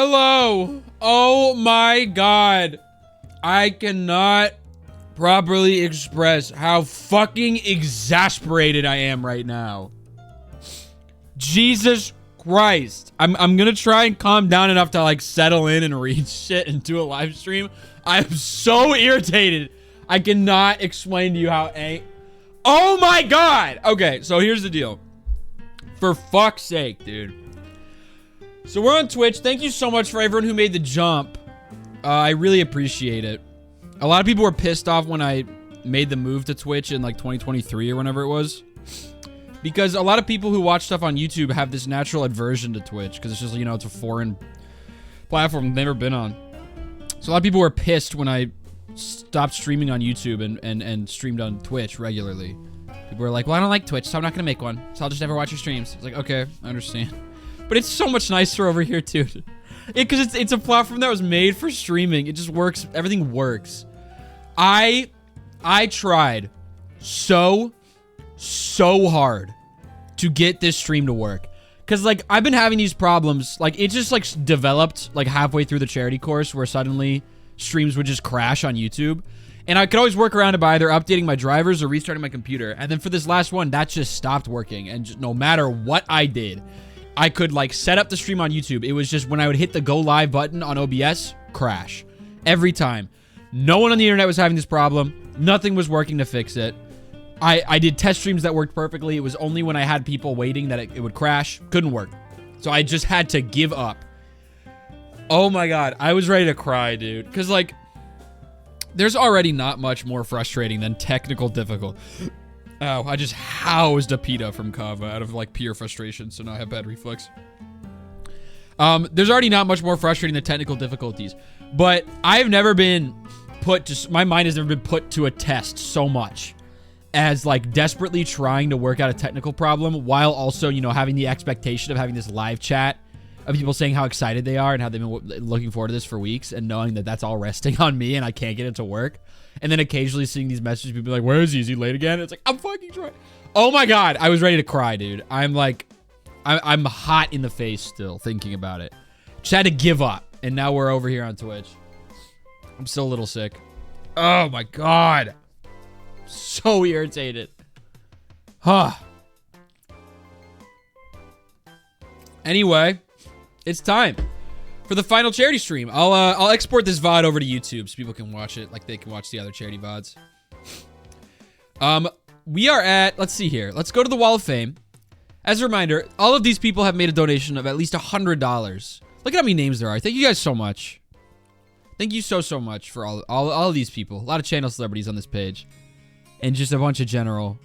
Hello. Oh my god. I cannot properly express how fucking exasperated I am right now. Jesus Christ. I'm gonna try and calm down enough to like settle in and read shit and do a live stream. I'm so irritated. I cannot explain to you how oh my god. Okay, so here's the deal. For fuck's sake, dude. So we're on Twitch. Thank you so much for everyone who made the jump. I really appreciate it. A lot of people were pissed off when I made the move to Twitch in like 2023 or whenever it was. Because a lot of people who watch stuff on YouTube have this natural aversion to Twitch. Because it's just, you know, it's a foreign platform they've never been on. So a lot of people were pissed when I stopped streaming on YouTube and streamed on Twitch regularly. People were like, well, I don't like Twitch, so I'm not going to make one. So I'll just never watch your streams. It's like, okay, I understand. But it's so much nicer over here, too. Because it's a platform that was made for streaming. It just works. Everything works. I tried so hard to get this stream to work. Because, like, I've been having these problems. Like, it just, like, developed, like, halfway through the charity course where suddenly streams would just crash on YouTube. And I could always work around it by either updating my drivers or restarting my computer. And then for this last one, that just stopped working. And just, no matter what I did, I could, like, set up the stream on YouTube. It was just when I would hit the go live button on OBS, crash. Every time. No one on the internet was having this problem. Nothing was working to fix it. I did test streams that worked perfectly. It was only when I had people waiting that it would crash. Couldn't work. So I just had to give up. Oh my god. I was ready to cry, dude. Because, like, there's already not much more frustrating than technical difficulty. Oh, I just housed a pita from Kava out of, like, pure frustration, so now I have bad reflex. There's already not much more frustrating than technical difficulties. But I've never been put to... My mind has never been put to a test so much as, like, desperately trying to work out a technical problem while also, you know, having the expectation of having this live chat of people saying how excited they are and how they've been looking forward to this for weeks and knowing that that's all resting on me and I can't get it to work. And then occasionally seeing these messages, people be like, where is he? Is he late again? It's like, I'm fucking trying. Oh my god. I was ready to cry, dude. I'm like, I'm hot in the face still thinking about it. Just had to give up. And now we're over here on Twitch. I'm still a little sick. Oh my god. So irritated. Huh. Anyway, it's time for the final charity stream. I'll export this VOD over to YouTube so people can watch it like they can watch the other charity VODs. We are at, let's see here. Let's go to the Wall of Fame. As a reminder, all of these people have made a donation of at least $100. Look at how many names there are. Thank you guys so much. Thank you so much for all of these people. A lot of channel celebrities on this page. And just a bunch of general,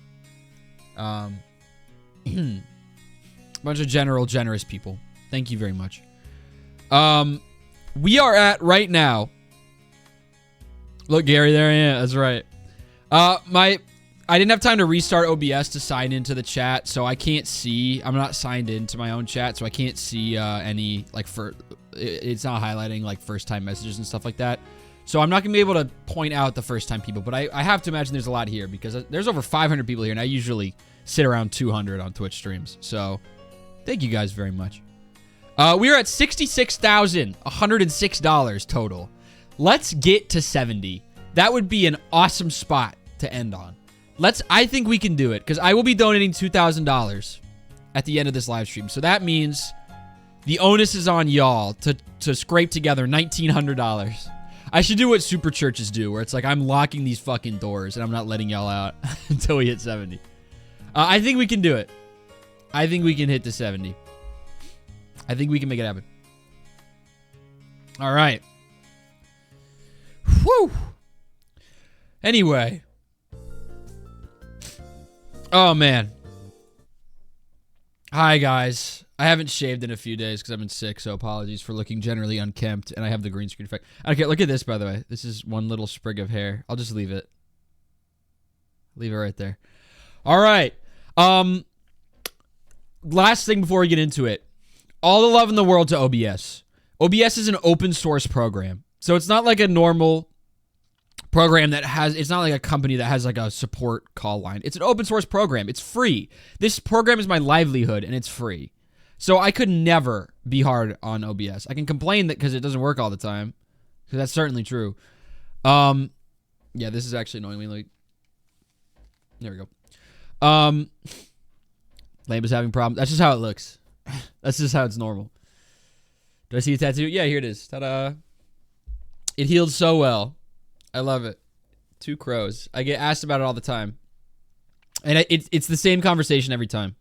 generous people. Thank you very much. We are at right now. Look, Gary, there I am. That's right. I didn't have time to restart OBS to sign into the chat, so I can't see. I'm not signed into my own chat, so I can't see any, like, it's not highlighting, like, first-time messages and stuff like that. So I'm not going to be able to point out the first-time people, but I have to imagine there's a lot here because there's over 500 people here, and I usually sit around 200 on Twitch streams. So thank you guys very much. We are at $66,106 total. Let's get to 70. That would be an awesome spot to end on. I think we can do it because I will be donating $2,000 at the end of this live stream. So that means the onus is on y'all to scrape together $1,900. I should do what super churches do, where it's like I'm locking these fucking doors and I'm not letting y'all out until we hit 70. I think we can do it. I think we can hit the 70. I think we can make it happen. All right. Whew. Anyway. Oh, man. Hi, guys. I haven't shaved in a few days because I've been sick, so apologies for looking generally unkempt, and I have the green screen effect. Okay, look at this, by the way. This is one little sprig of hair. I'll just leave it. Leave it right there. All right. Last thing before we get into it. All the love in the world to OBS. OBS is an open source program, so it's not like a normal program that it's not like a company that has like a support call line. It's an open source program. It's free. This program is my livelihood, and it's free. So I could never be hard on OBS. I can complain that because it doesn't work all the time, because that's certainly true. Yeah, this is actually annoying me. Like, there we go. Lame is having problems. That's just how it looks. That's just how it's normal. Do I see a tattoo? Yeah, here it is. Ta-da. It healed so well. I love it. 2 crows. I get asked about it all the time. And it's the same conversation every time.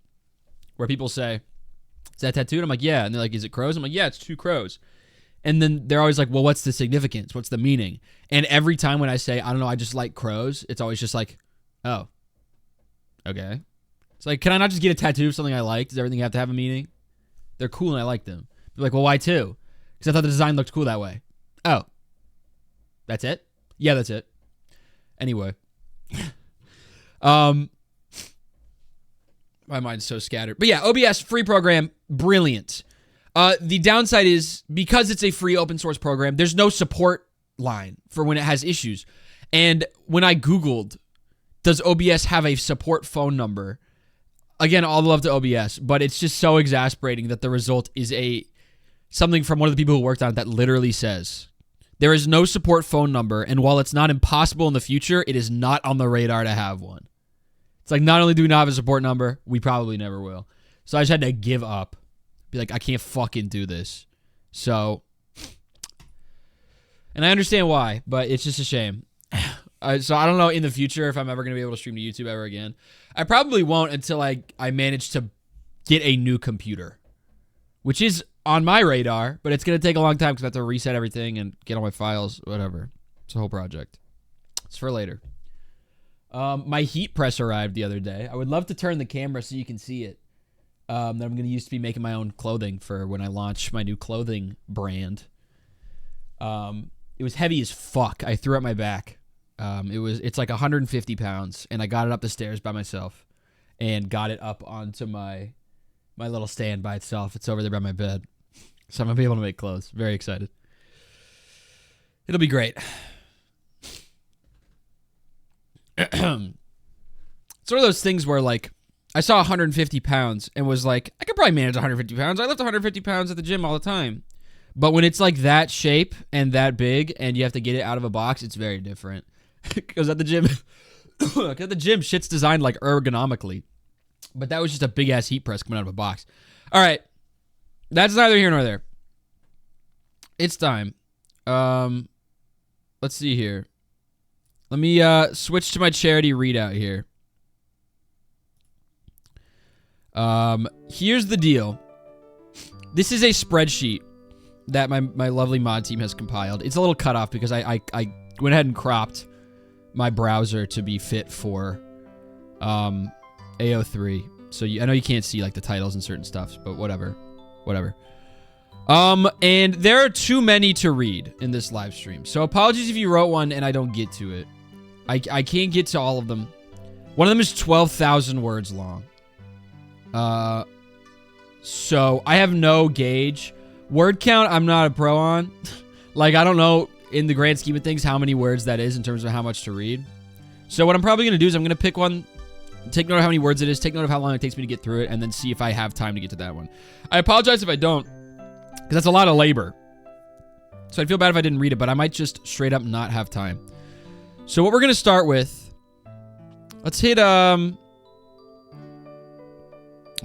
Where people say, is that tattooed? I'm like, yeah. And they're like, is it crows? I'm like, yeah, it's 2 crows. And then they're always like, well, what's the significance? What's the meaning? And every time when I say, I don't know, I just like crows, it's always just like, oh, okay. It's like, can I not just get a tattoo of something I like? Does everything have to have a meaning? They're cool and I like them. They're like, well, why 2? Because I thought the design looked cool that way. Oh, that's it? Yeah, that's it. Anyway. My mind's so scattered. But yeah, OBS, free program, brilliant. The downside is, because it's a free open source program, there's no support line for when it has issues. And when I Googled, does OBS have a support phone number? Again, all the love to OBS, but it's just so exasperating that the result is something from one of the people who worked on it that literally says, there is no support phone number, and while it's not impossible in the future, it is not on the radar to have one. It's like, not only do we not have a support number, we probably never will. So I just had to give up. Be like, I can't fucking do this. So, and I understand why, but it's just a shame. So I don't know in the future if I'm ever going to be able to stream to YouTube ever again. I probably won't until I manage to get a new computer, which is on my radar, but it's going to take a long time because I have to reset everything and get all my files, whatever. It's a whole project. It's for later. My heat press arrived the other day. I would love to turn the camera so you can see it. That I'm going to use to be making my own clothing for when I launch my new clothing brand. It was heavy as fuck. I threw up my back. It's like 150 pounds, and I got it up the stairs by myself and got it up onto my little stand by itself. It's over there by my bed. So I'm going to be able to make clothes. Very excited. It'll be great. It's one of those things where, like, I saw 150 pounds and was like, I could probably manage 150 pounds. I lift 150 pounds at the gym all the time. But when it's like that shape and that big and you have to get it out of a box, it's very different. Because at the gym, shit's designed like ergonomically. But that was just a big-ass heat press coming out of a box. All right. That's neither here nor there. It's time. Let's see here. Let me switch to my charity readout here. Here's the deal. This is a spreadsheet that my lovely mod team has compiled. It's a little cut off because I went ahead and cropped my browser to be fit for AO3. So I know you can't see like the titles and certain stuff, but whatever. And there are too many to read in this live stream. So apologies if you wrote one and I don't get to it. I can't get to all of them. One of them is 12,000 words long. So I have no gauge. Word count, I'm not a pro on. Like, I don't know in the grand scheme of things how many words that is in terms of how much to read. So what I'm probably going to do is I'm going to pick one, take note of how many words it is, take note of how long it takes me to get through it, and then see if I have time to get to that one. I apologize if I don't, because that's a lot of labor. So I'd feel bad if I didn't read it, but I might just straight up not have time. So what we're going to start with, let's hit, let's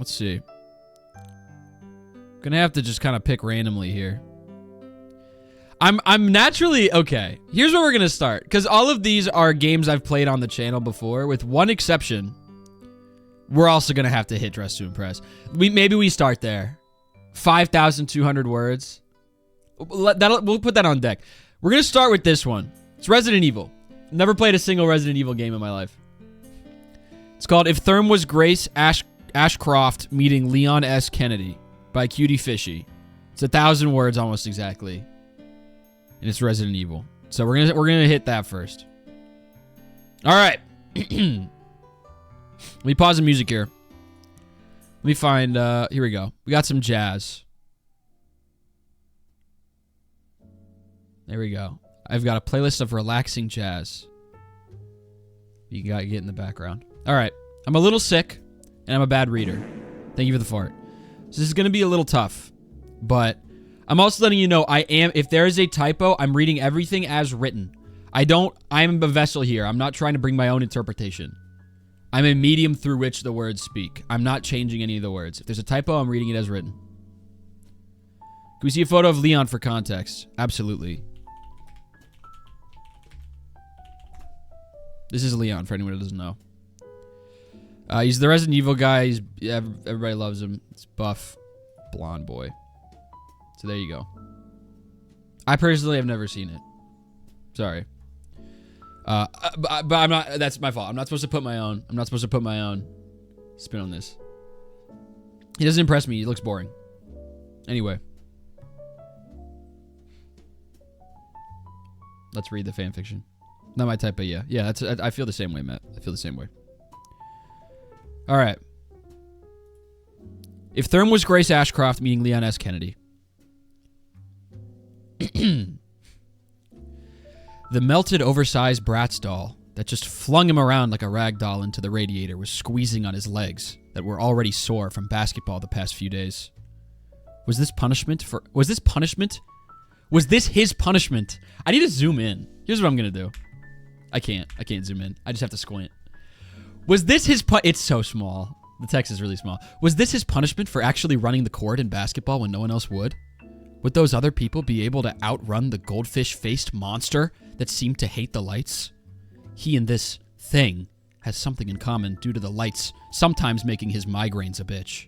see. Gonna have to just kind of pick randomly here. I'm naturally okay. Here's where we're gonna start, because all of these are games I've played on the channel before, with one exception. We're also gonna have to hit Dress to Impress. Maybe we start there. 5,200 words. We'll put that on deck. We're gonna start with this one. It's Resident Evil. Never played a single Resident Evil game in my life. It's called If Therm Was Grace Ashcroft Meeting Leon S. Kennedy by Cutie Fishy. It's 1,000 words almost exactly. And it's Resident Evil. So we're gonna hit that first. Alright. Let me pause the music here. Let me find here we go. We got some jazz. There we go. I've got a playlist of relaxing jazz. You got to get in the background. Alright. I'm a little sick, and I'm a bad reader. Thank you for the fart. So this is going to be a little tough, but I'm also letting you know if there is a typo, I'm reading everything as written. I'm a vessel here. I'm not trying to bring my own interpretation. I'm a medium through which the words speak. I'm not changing any of the words. If there's a typo, I'm reading it as written. Can we see a photo of Leon for context? Absolutely. This is Leon, for anyone who doesn't know. He's the Resident Evil guy. Everybody loves him. It's buff, blonde boy. So there you go. I personally have never seen it. Sorry. But I'm not. That's my fault. I'm not supposed to put my own. I'm not supposed to put my own spin on this. He doesn't impress me. He looks boring. Anyway. Let's read the fanfiction. Not my type, but yeah. Yeah, I feel the same way, Matt. I feel the same way. All right. If Therm was Grace Ashcroft, meaning Leon S. Kennedy. The melted, oversized Bratz doll that just flung him around like a rag doll into the radiator was squeezing on his legs that were already sore from basketball the past few days. Was this punishment? Was this his punishment? I need to zoom in. Here's what I'm going to do. I can't zoom in. I just have to squint. Was this his it's so small. The text is really small. Was this his punishment for actually running the court in basketball when no one else would? Would those other people be able to outrun the goldfish-faced monster that seemed to hate the lights? He and this thing has something in common due to the lights sometimes making his migraines a bitch.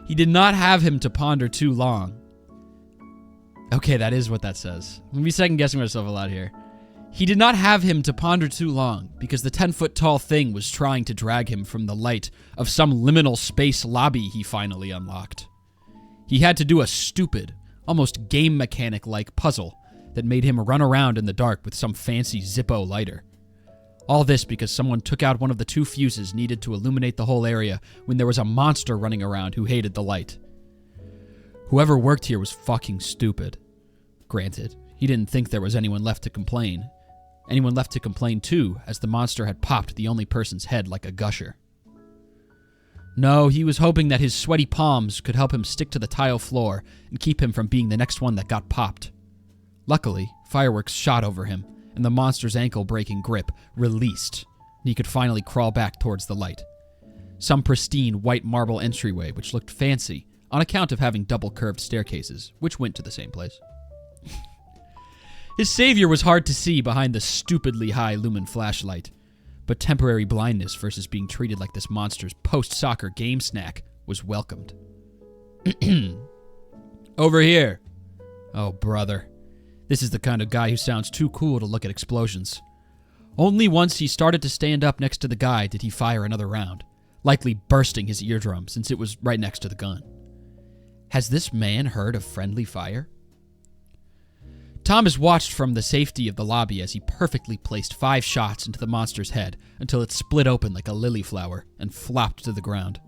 He did not have him to ponder too long. Okay, that is what that says. I'm going to be second-guessing myself a lot here. He did not have him to ponder too long because the 10-foot-tall thing was trying to drag him from the light of some liminal space lobby he finally unlocked. He had to do a stupid, almost game mechanic-like puzzle that made him run around in the dark with some fancy Zippo lighter. All this because someone took out one of the 2 fuses needed to illuminate the whole area when there was a monster running around who hated the light. Whoever worked here was fucking stupid. Granted, he didn't think there was anyone left to complain. Anyone left to complain too, as the monster had popped the only person's head like a gusher. No, he was hoping that his sweaty palms could help him stick to the tile floor and keep him from being the next one that got popped. Luckily, fireworks shot over him, and the monster's ankle-breaking grip released, and he could finally crawl back towards the light. Some pristine white marble entryway which looked fancy on account of having double-curved staircases, which went to the same place. His savior was hard to see behind the stupidly high lumen flashlight, but temporary blindness versus being treated like this monster's post-soccer game snack was welcomed. Over here. Oh, brother. This is the kind of guy who sounds too cool to look at explosions. Only once he started to stand up next to the guy did he fire another round, likely bursting his eardrum since it was right next to the gun. Has this man heard of friendly fire? Thomas watched from the safety of the lobby as he perfectly placed 5 shots into the monster's head until it split open like a lily flower and flopped to the ground.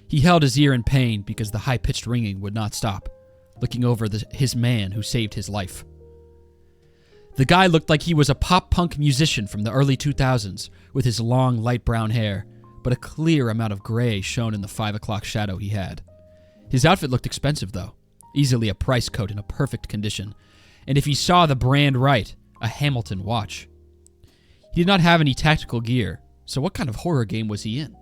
He held his ear in pain because the high-pitched ringing would not stop, looking over his man who saved his life. The guy looked like he was a pop-punk musician from the early 2000s with his long, light brown hair, but a clear amount of gray shone in the 5 o'clock shadow he had. His outfit looked expensive, though, easily a price coat in a perfect condition, and if he saw the brand right, a Hamilton watch. He did not have any tactical gear, so what kind of horror game was he in?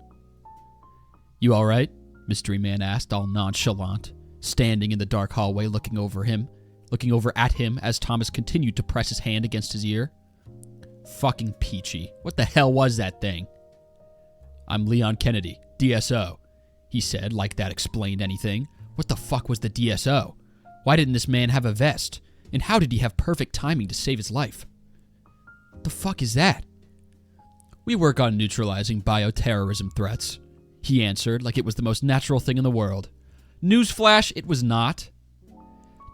You all right? Mystery Man asked, all nonchalant, standing in the dark hallway looking over at him as Thomas continued to press his hand against his ear. Fucking peachy. What the hell was that thing? I'm Leon Kennedy, DSO, he said, like that explained anything. What the fuck was the DSO? Why didn't this man have a vest? And how did he have perfect timing to save his life? What the fuck is that? We work on neutralizing bioterrorism threats, he answered like it was the most natural thing in the world. Newsflash, it was not.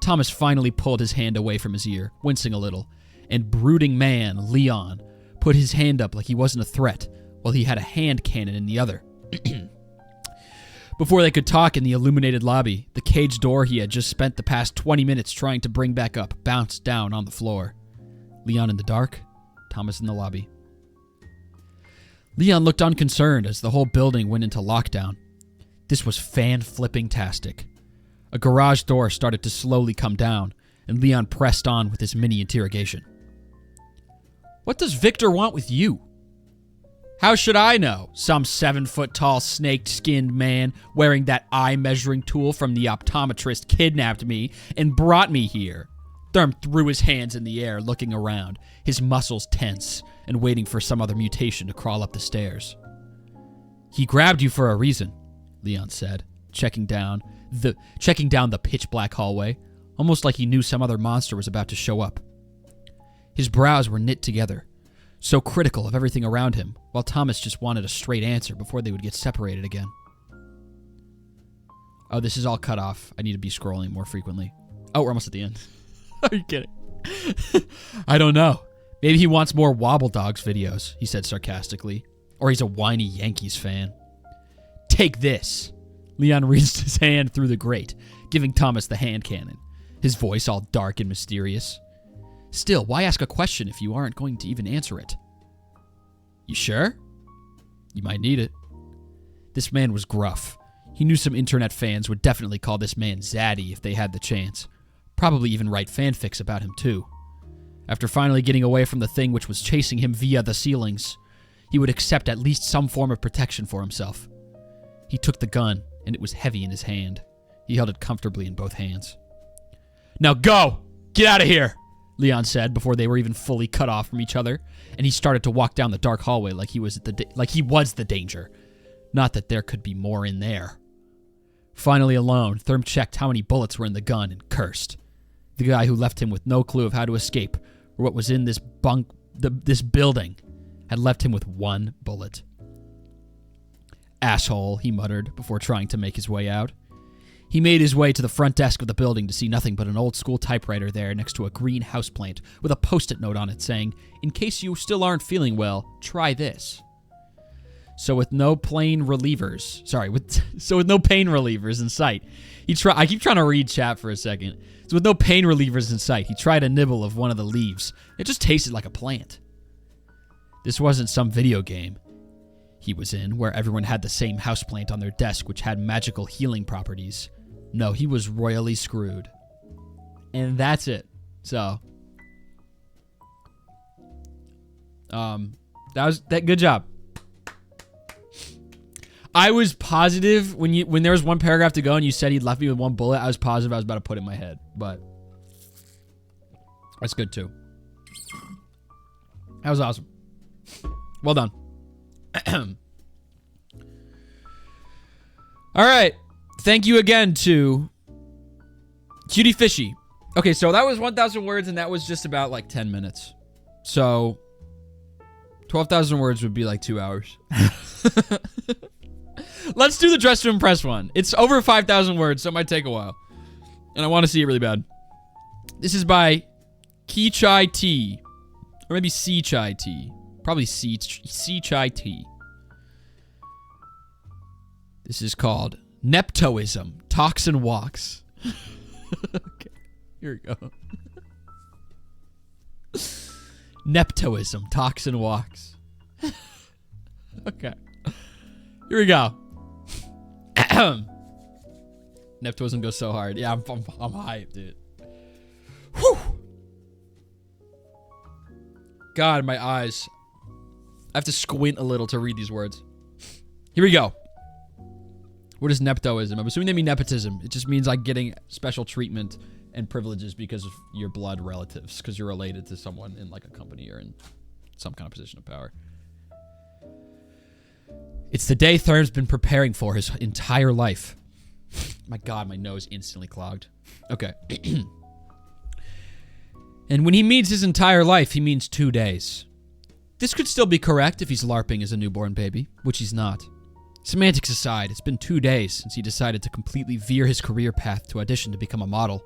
Thomas finally pulled his hand away from his ear, wincing a little, and brooding man, Leon, put his hand up like he wasn't a threat, while he had a hand cannon in the other. Before they could talk in the illuminated lobby, the cage door he had just spent the past 20 minutes trying to bring back up bounced down on the floor. Leon in the dark, Thomas in the lobby. Leon looked unconcerned as the whole building went into lockdown, This was fan-flipping-tastic. A garage door started to slowly come down, and Leon pressed on with his mini-interrogation. What does Victor want with you? How should I know? Some 7-foot-tall, snake-skinned man wearing that eye-measuring tool from the optometrist kidnapped me and brought me here. Therm threw his hands in the air, looking around, his muscles tense and waiting for some other mutation to crawl up the stairs. He grabbed you for a reason, Leon said, checking down the pitch-black hallway, almost like he knew some other monster was about to show up. His brows were knit together, so critical of everything around him, while Thomas just wanted a straight answer before they would get separated again. Oh, this is all cut off. I need to be scrolling more frequently. Oh, we're almost at the end. Are you kidding? I don't know. Maybe he wants more Wobble Dogs videos, he said sarcastically. Or he's a whiny Yankees fan. Take this. Leon reached his hand through the grate, giving Thomas the hand cannon, his voice all dark and mysterious. Still, why ask a question if you aren't going to even answer it? You sure? You might need it. This man was gruff. He knew some internet fans would definitely call this man Zaddy if they had the chance. Probably even write fanfics about him too. After finally getting away from the thing which was chasing him via the ceilings, he would accept at least some form of protection for himself. He took the gun, and it was heavy in his hand. He held it comfortably in both hands. Now go! Get out of here! Leon said before they were even fully cut off from each other, and he started to walk down the dark hallway like he was the danger. Not that there could be more in there. Finally alone, Therm checked how many bullets were in the gun and cursed. The guy who left him with no clue of how to escape or what was in this building had left him with one bullet. Asshole, he muttered before trying to make his way out. He made his way to the front desk of the building to see nothing but an old-school typewriter there next to a green houseplant with a post-it note on it saying, "In case you still aren't feeling well, try this." So with no pain relievers in sight, I keep trying to read chat for a second. So with no pain relievers in sight, he tried a nibble of one of the leaves. It just tasted like a plant. This wasn't some video game he was in, where everyone had the same houseplant on their desk which had magical healing properties. No, he was royally screwed. And that's it. So, good job. I was positive when there was one paragraph to go and you said he'd left me with one bullet, I was positive I was about to put it in my head, but that's good too. That was awesome. Well done. All right. Thank you again to Cutie Fishy. Okay, so that was 1,000 words, and that was just about like 10 minutes. So 12,000 words would be like 2 hours. Let's do the Dress to Impress one. It's over 5,000 words, so it might take a while. And I want to see it really bad. This is by Ki Chai Tea. Or maybe C Chai Tea. Probably C Chai Tea. This is called Neptoism, Talks and Walks. Okay, here we go. Neptoism, Talks and Walks. Okay, here we go. Neptoism goes so hard. Yeah, I'm hyped, dude. Whew. God, my eyes. I have to squint a little to read these words. Here we go. What is Neptoism? I'm assuming they mean nepotism. It just means like getting special treatment and privileges because of your blood relatives, because you're related to someone in like a company or in some kind of position of power. It's the day Therm's been preparing for his entire life. My God, my nose instantly clogged. Okay. And when he means his entire life, he means 2 days. This could still be correct if he's LARPing as a newborn baby, which he's not. Semantics aside, it's been 2 days since he decided to completely veer his career path to audition to become a model.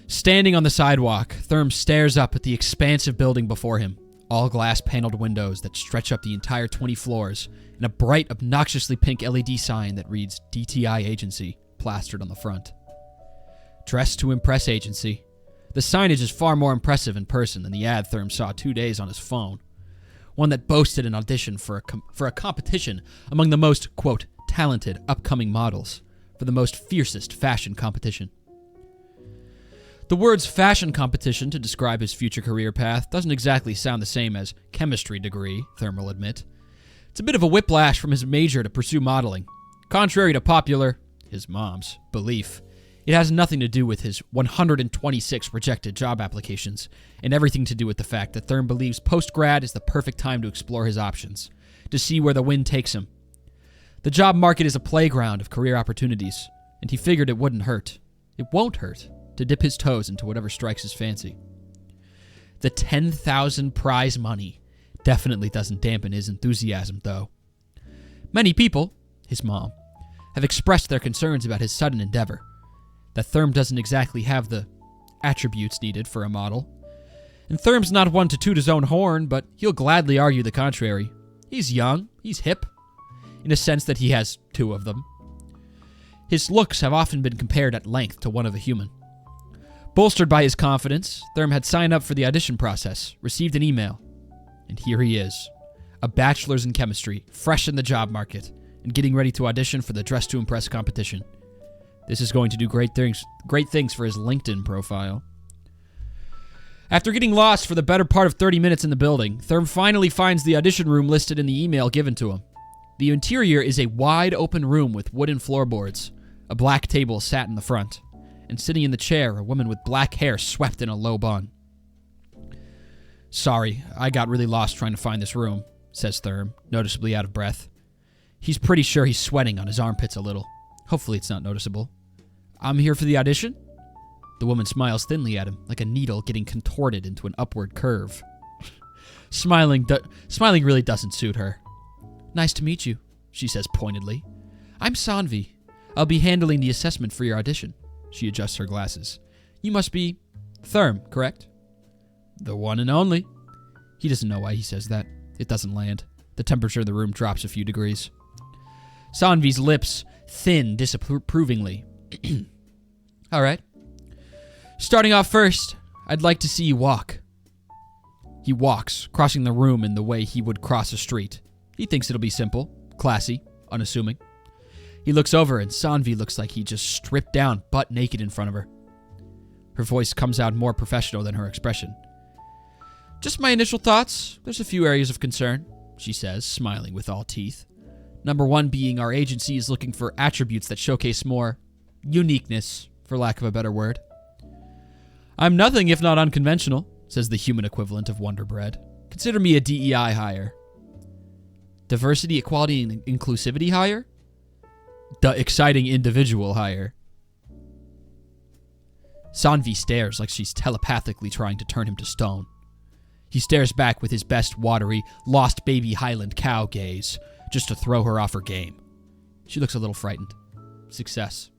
Standing on the sidewalk, Therm stares up at the expansive building before him, all glass-paneled windows that stretch up the entire 20 floors, and a bright, obnoxiously pink LED sign that reads DTI Agency, plastered on the front. Dress to Impress Agency. The signage is far more impressive in person than the ad Therm saw 2 days on his phone. One that boasted an audition for a competition among the most, quote, talented upcoming models for the most fiercest fashion competition. The words fashion competition to describe his future career path doesn't exactly sound the same as chemistry degree, Thurm will admit. It's a bit of a whiplash from his major to pursue modeling. Contrary to popular, his mom's, belief, it has nothing to do with his 126 rejected job applications, and everything to do with the fact that Thurm believes post-grad is the perfect time to explore his options, to see where the wind takes him. The job market is a playground of career opportunities, and he figured it wouldn't hurt. It won't hurt to dip his toes into whatever strikes his fancy. The 10,000 prize money definitely doesn't dampen his enthusiasm, though. Many people, his mom, have expressed their concerns about his sudden endeavor, that Thurm doesn't exactly have the attributes needed for a model. And Thurm's not one to toot his own horn, but he'll gladly argue the contrary. He's young, he's hip, in a sense that he has 2 of them. His looks have often been compared at length to one of a human. Bolstered by his confidence, Thurm had signed up for the audition process, received an email, and here he is, a bachelor's in chemistry, fresh in the job market, and getting ready to audition for the Dress to Impress competition. This is going to do great things for his LinkedIn profile. After getting lost for the better part of 30 minutes in the building, Thurm finally finds the audition room listed in the email given to him. The interior is a wide open room with wooden floorboards. A black table sat in the front, and sitting in the chair, a woman with black hair swept in a low bun. "Sorry, I got really lost trying to find this room," says Thurm, noticeably out of breath. He's pretty sure he's sweating on his armpits a little. Hopefully it's not noticeable. "I'm here for the audition?" The woman smiles thinly at him, like a needle getting contorted into an upward curve. Smiling really doesn't suit her. "Nice to meet you," she says pointedly. "I'm Sanvi. I'll be handling the assessment for your audition." She adjusts her glasses. "You must be Thurm, correct?" "The one and only." He doesn't know why he says that. It doesn't land. The temperature of the room drops a few degrees. Sanvi's lips thin disapprovingly. "All right. Starting off first, I'd like to see you walk." He walks, crossing the room in the way he would cross a street. He thinks it'll be simple, classy, unassuming. He looks over, and Sanvi looks like he just stripped down butt naked in front of her. Her voice comes out more professional than her expression. "Just my initial thoughts. There's a few areas of concern," she says, smiling with all teeth. Number 1 being our agency is looking for attributes that showcase more uniqueness, for lack of a better word. "I'm nothing if not unconventional," says the human equivalent of Wonder Bread. "Consider me a DEI hire." Diversity, equality, and inclusivity hire? The exciting individual hire. Sanvi stares like she's telepathically trying to turn him to stone. He stares back with his best watery, lost baby Highland cow gaze, just to throw her off her game. She looks a little frightened. Success.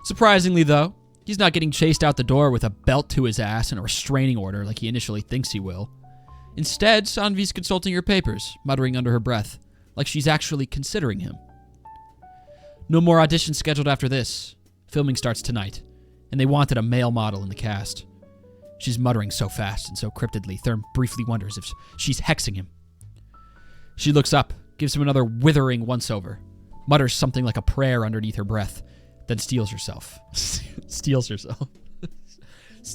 Surprisingly, though, he's not getting chased out the door with a belt to his ass and a restraining order like he initially thinks he will. Instead, Sanvi's consulting her papers, muttering under her breath, like she's actually considering him. No more auditions scheduled after this. Filming starts tonight, and they wanted a male model in the cast. She's muttering so fast and so cryptidly, Thurm briefly wonders if she's hexing him. She looks up, gives him another withering once-over, mutters something like a prayer underneath her breath, then steals herself.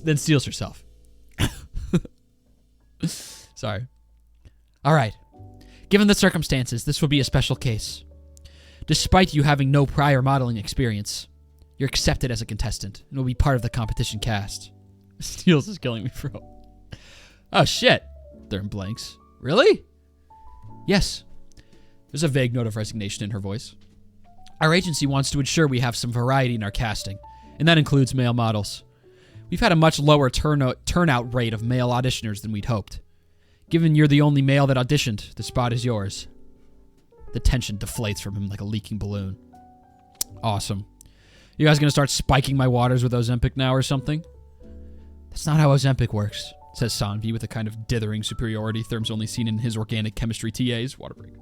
Then steals herself. Sorry. All right. Given the circumstances, this will be a special case. Despite you having no prior modeling experience, you're accepted as a contestant and will be part of the competition cast. Steals is killing me, bro. Oh, shit. Thurm blanks. Really? Yes. There's a vague note of resignation in her voice. Our agency wants to ensure we have some variety in our casting, and that includes male models. We've had a much lower turnout rate of male auditioners than we'd hoped. Given you're the only male that auditioned, the spot is yours. The tension deflates from him like a leaking balloon. Awesome. You guys gonna start spiking my waters with Ozempic now or something? That's not how Ozempic works, says Sanvi with a kind of dithering superiority Thurm's only seen in his organic chemistry TAs. Water break.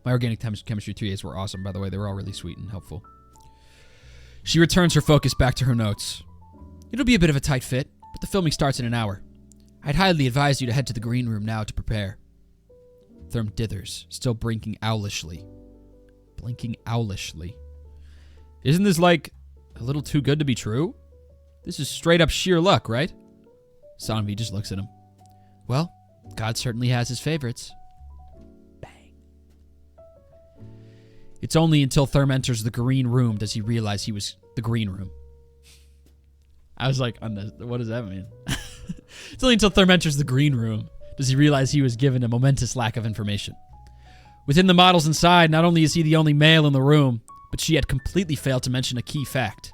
My organic chemistry TAs were awesome, by the way. They were all really sweet and helpful. She returns her focus back to her notes. It'll be a bit of a tight fit, but but the filming starts in an hour. I'd highly advise you to head to the green room now to prepare. Therm dithers, still blinking owlishly. Isn't this like a little too good to be true? This is straight up sheer luck, right? Sanvi just looks at him. Well, God certainly has his favorites. Bang. It's only until Therm enters the green room does he realize he was the green room. I was like, what does that mean? It's only until Therm enters the green room does he realize he was given a momentous lack of information. Within the models inside, not only is he the only male in the room, but she had completely failed to mention a key fact.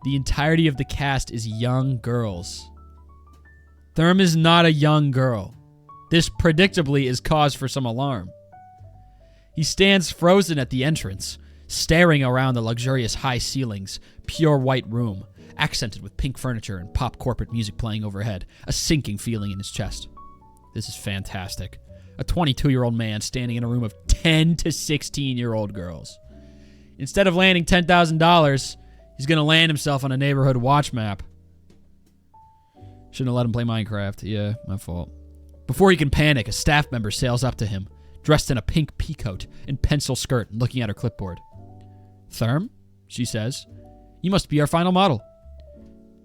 The entirety of the cast is young girls. Therm is not a young girl. This predictably is cause for some alarm. He stands frozen at the entrance, staring around the luxurious high ceilings, pure white room, accented with pink furniture and pop corporate music playing overhead, a sinking feeling in his chest. This is fantastic. A 22-year-old man standing in a room of 10 to 16-year-old girls. Instead of landing $10,000, he's going to land himself on a neighborhood watch map. Shouldn't have let him play Minecraft. Yeah, my fault. Before he can panic, a staff member sails up to him, dressed in a pink peacoat and pencil skirt and looking at her clipboard. Therm, she says, you must be our final model.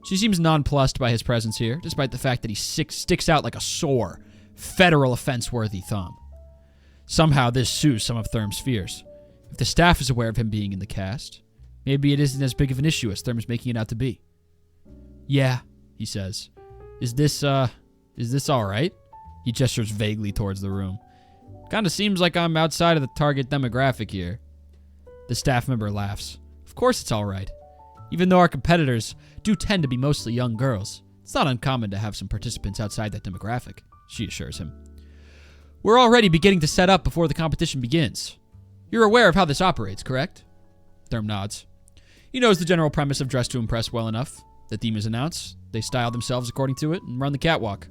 She seems nonplussed by his presence here, despite the fact that he sticks out like a sore, federal offense-worthy thumb. Somehow this soothes some of Therm's fears. If the staff is aware of him being in the cast, maybe it isn't as big of an issue as Therm is making it out to be. Yeah, he says. Is this all right? He gestures vaguely towards the room. Kinda seems like I'm outside of the target demographic here. The staff member laughs. Of course it's all right. Even though our competitors do tend to be mostly young girls, it's not uncommon to have some participants outside that demographic, she assures him. We're already beginning to set up before the competition begins. You're aware of how this operates, correct? Therm nods. He knows the general premise of Dress to Impress well enough. The theme is announced, they style themselves according to it, and run the catwalk.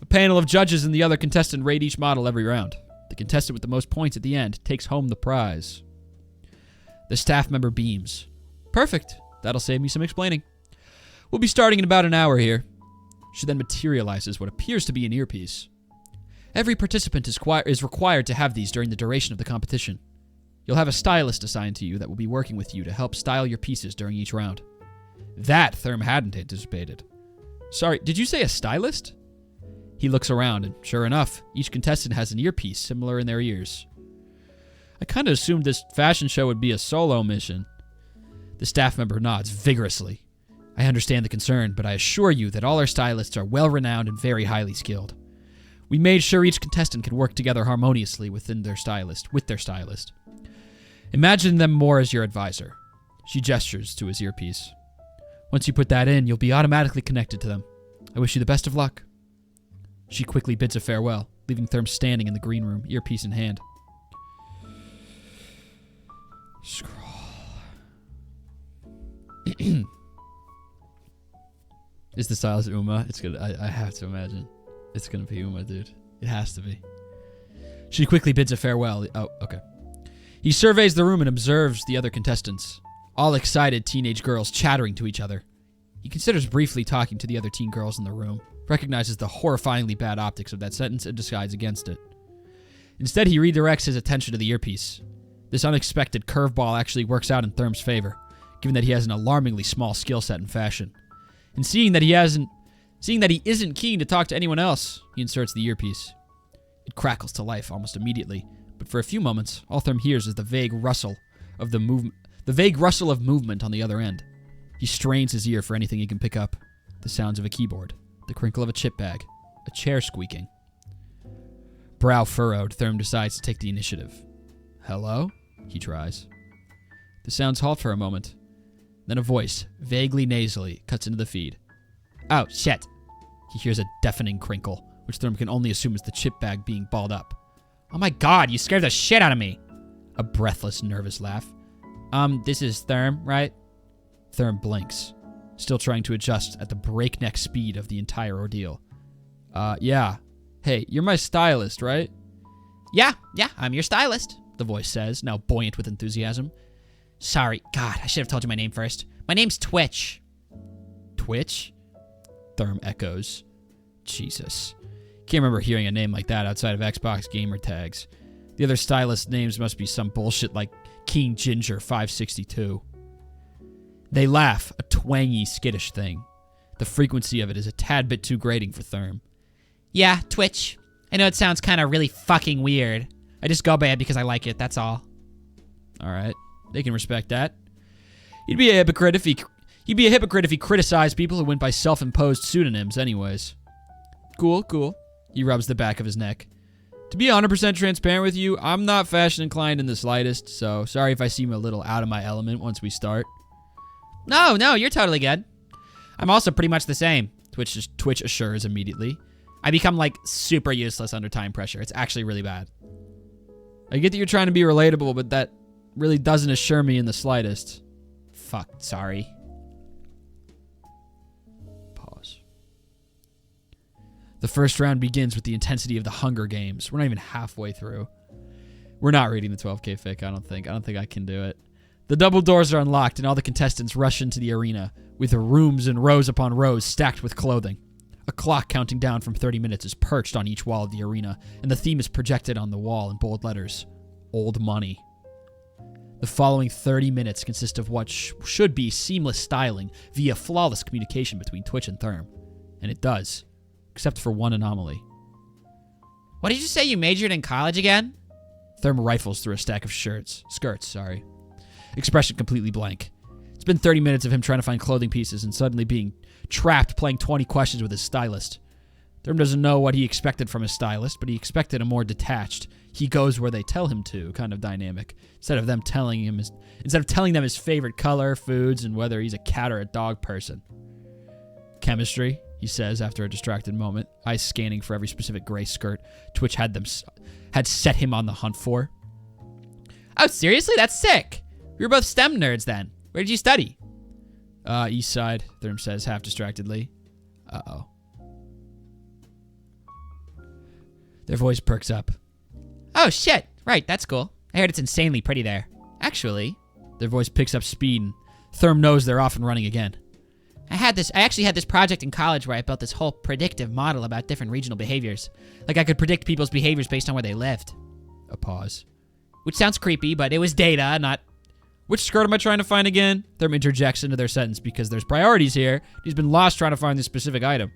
A panel of judges and the other contestant rate each model every round. The contestant with the most points at the end takes home the prize. The staff member beams. Perfect. That'll save me some explaining. We'll be starting in about an hour here. She then materializes what appears to be an earpiece. Every participant is required to have these during the duration of the competition. You'll have a stylist assigned to you that will be working with you to help style your pieces during each round. That Therm hadn't anticipated. Sorry, did you say a stylist? He looks around, and sure enough, each contestant has an earpiece similar in their ears. I kind of assumed this fashion show would be a solo mission. The staff member nods vigorously. I understand the concern, but I assure you that all our stylists are well-renowned and very highly skilled. We made sure each contestant can work together harmoniously with their stylist. Imagine them more as your advisor. She gestures to his earpiece. Once you put that in, you'll be automatically connected to them. I wish you the best of luck. She quickly bids a farewell, leaving Therm standing in the green room, earpiece in hand. Scroll. Is the stylist Uma? It's gonna. I have to imagine. It's gonna be Uma, dude. It has to be. She quickly bids a farewell. Oh, okay. He surveys the room and observes the other contestants. All excited teenage girls chattering to each other. He considers briefly talking to the other teen girls in the room, recognizes the horrifyingly bad optics of that sentence, and decides against it. Instead, he redirects his attention to the earpiece. This unexpected curveball actually works out in Therm's favor, given that he has an alarmingly small skill set in fashion. And seeing that he isn't keen to talk to anyone else, he inserts the earpiece. It crackles to life almost immediately, but for a few moments, all Therm hears is the vague rustle of movement on the other end. He strains his ear for anything he can pick up. The sounds of a keyboard, the crinkle of a chip bag, a chair squeaking. Brow furrowed, Therm decides to take the initiative. Hello? He tries. The sounds halt for a moment. Then a voice, vaguely nasally, cuts into the feed. Oh, shit. He hears a deafening crinkle, which Therm can only assume is the chip bag being balled up. Oh my god, you scared the shit out of me! A breathless, nervous laugh. This is Therm, right? Therm blinks, still trying to adjust at the breakneck speed of the entire ordeal. Yeah. Hey, you're my stylist, right? Yeah, I'm your stylist, the voice says, now buoyant with enthusiasm. Sorry, God, I should have told you my name first. My name's Twitch. Twitch? Therm echoes. Jesus. Can't remember hearing a name like that outside of Xbox gamer tags. The other stylist names must be some bullshit like King Ginger 562. They laugh, a twangy, skittish thing. The frequency of it is a tad bit too grating for Therm. Yeah, Twitch. I know it sounds kind of really fucking weird. I just go by it because I like it, that's all. Alright, they can respect that. He'd be a hypocrite if he criticized people who went by self-imposed pseudonyms anyways. Cool, cool. He rubs the back of his neck. To be 100% transparent with you, I'm not fashion inclined in the slightest, so sorry if I seem a little out of my element once we start. No, you're totally good. I'm also pretty much the same, Twitch assures immediately. I become, like, super useless under time pressure. It's actually really bad. I get that you're trying to be relatable, but that really doesn't assure me in the slightest. Fuck, sorry. Pause. The first round begins with the intensity of the Hunger Games. We're not even halfway through. We're not reading the 12K fic, I don't think. I don't think I can do it. The double doors are unlocked, and all the contestants rush into the arena, with rooms and rows upon rows stacked with clothing. A clock counting down from 30 minutes is perched on each wall of the arena, and the theme is projected on the wall in bold letters. Old money. The following 30 minutes consist of what should be seamless styling via flawless communication between Twitch and Therm. And it does, except for one anomaly. What did you say you majored in college again? Therm rifles through a stack of skirts, expression completely blank. It's been 30 minutes of him trying to find clothing pieces and suddenly being trapped playing 20 questions with his stylist. Therm doesn't know what he expected from his stylist, but he expected a more detached, he goes where they tell him to kind of dynamic, instead of telling them his favorite color, foods, and whether he's a cat or a dog person. Chemistry, he says after a distracted moment, eyes scanning for every specific gray skirt Twitch had set him on the hunt for. Oh, seriously? That's sick. We were both STEM nerds then. Where did you study? East Side, Therm says half distractedly. Uh-oh. Their voice perks up. Oh, shit. Right, that's cool. I heard it's insanely pretty there. Actually. Their voice picks up speed, and Therm knows they're off and running again. I actually had this project in college where I built this whole predictive model about different regional behaviors. Like I could predict people's behaviors based on where they lived. A pause. Which sounds creepy, but it was data, not... Which skirt am I trying to find again? Therm interjects into their sentence because there's priorities here. He's been lost trying to find this specific item.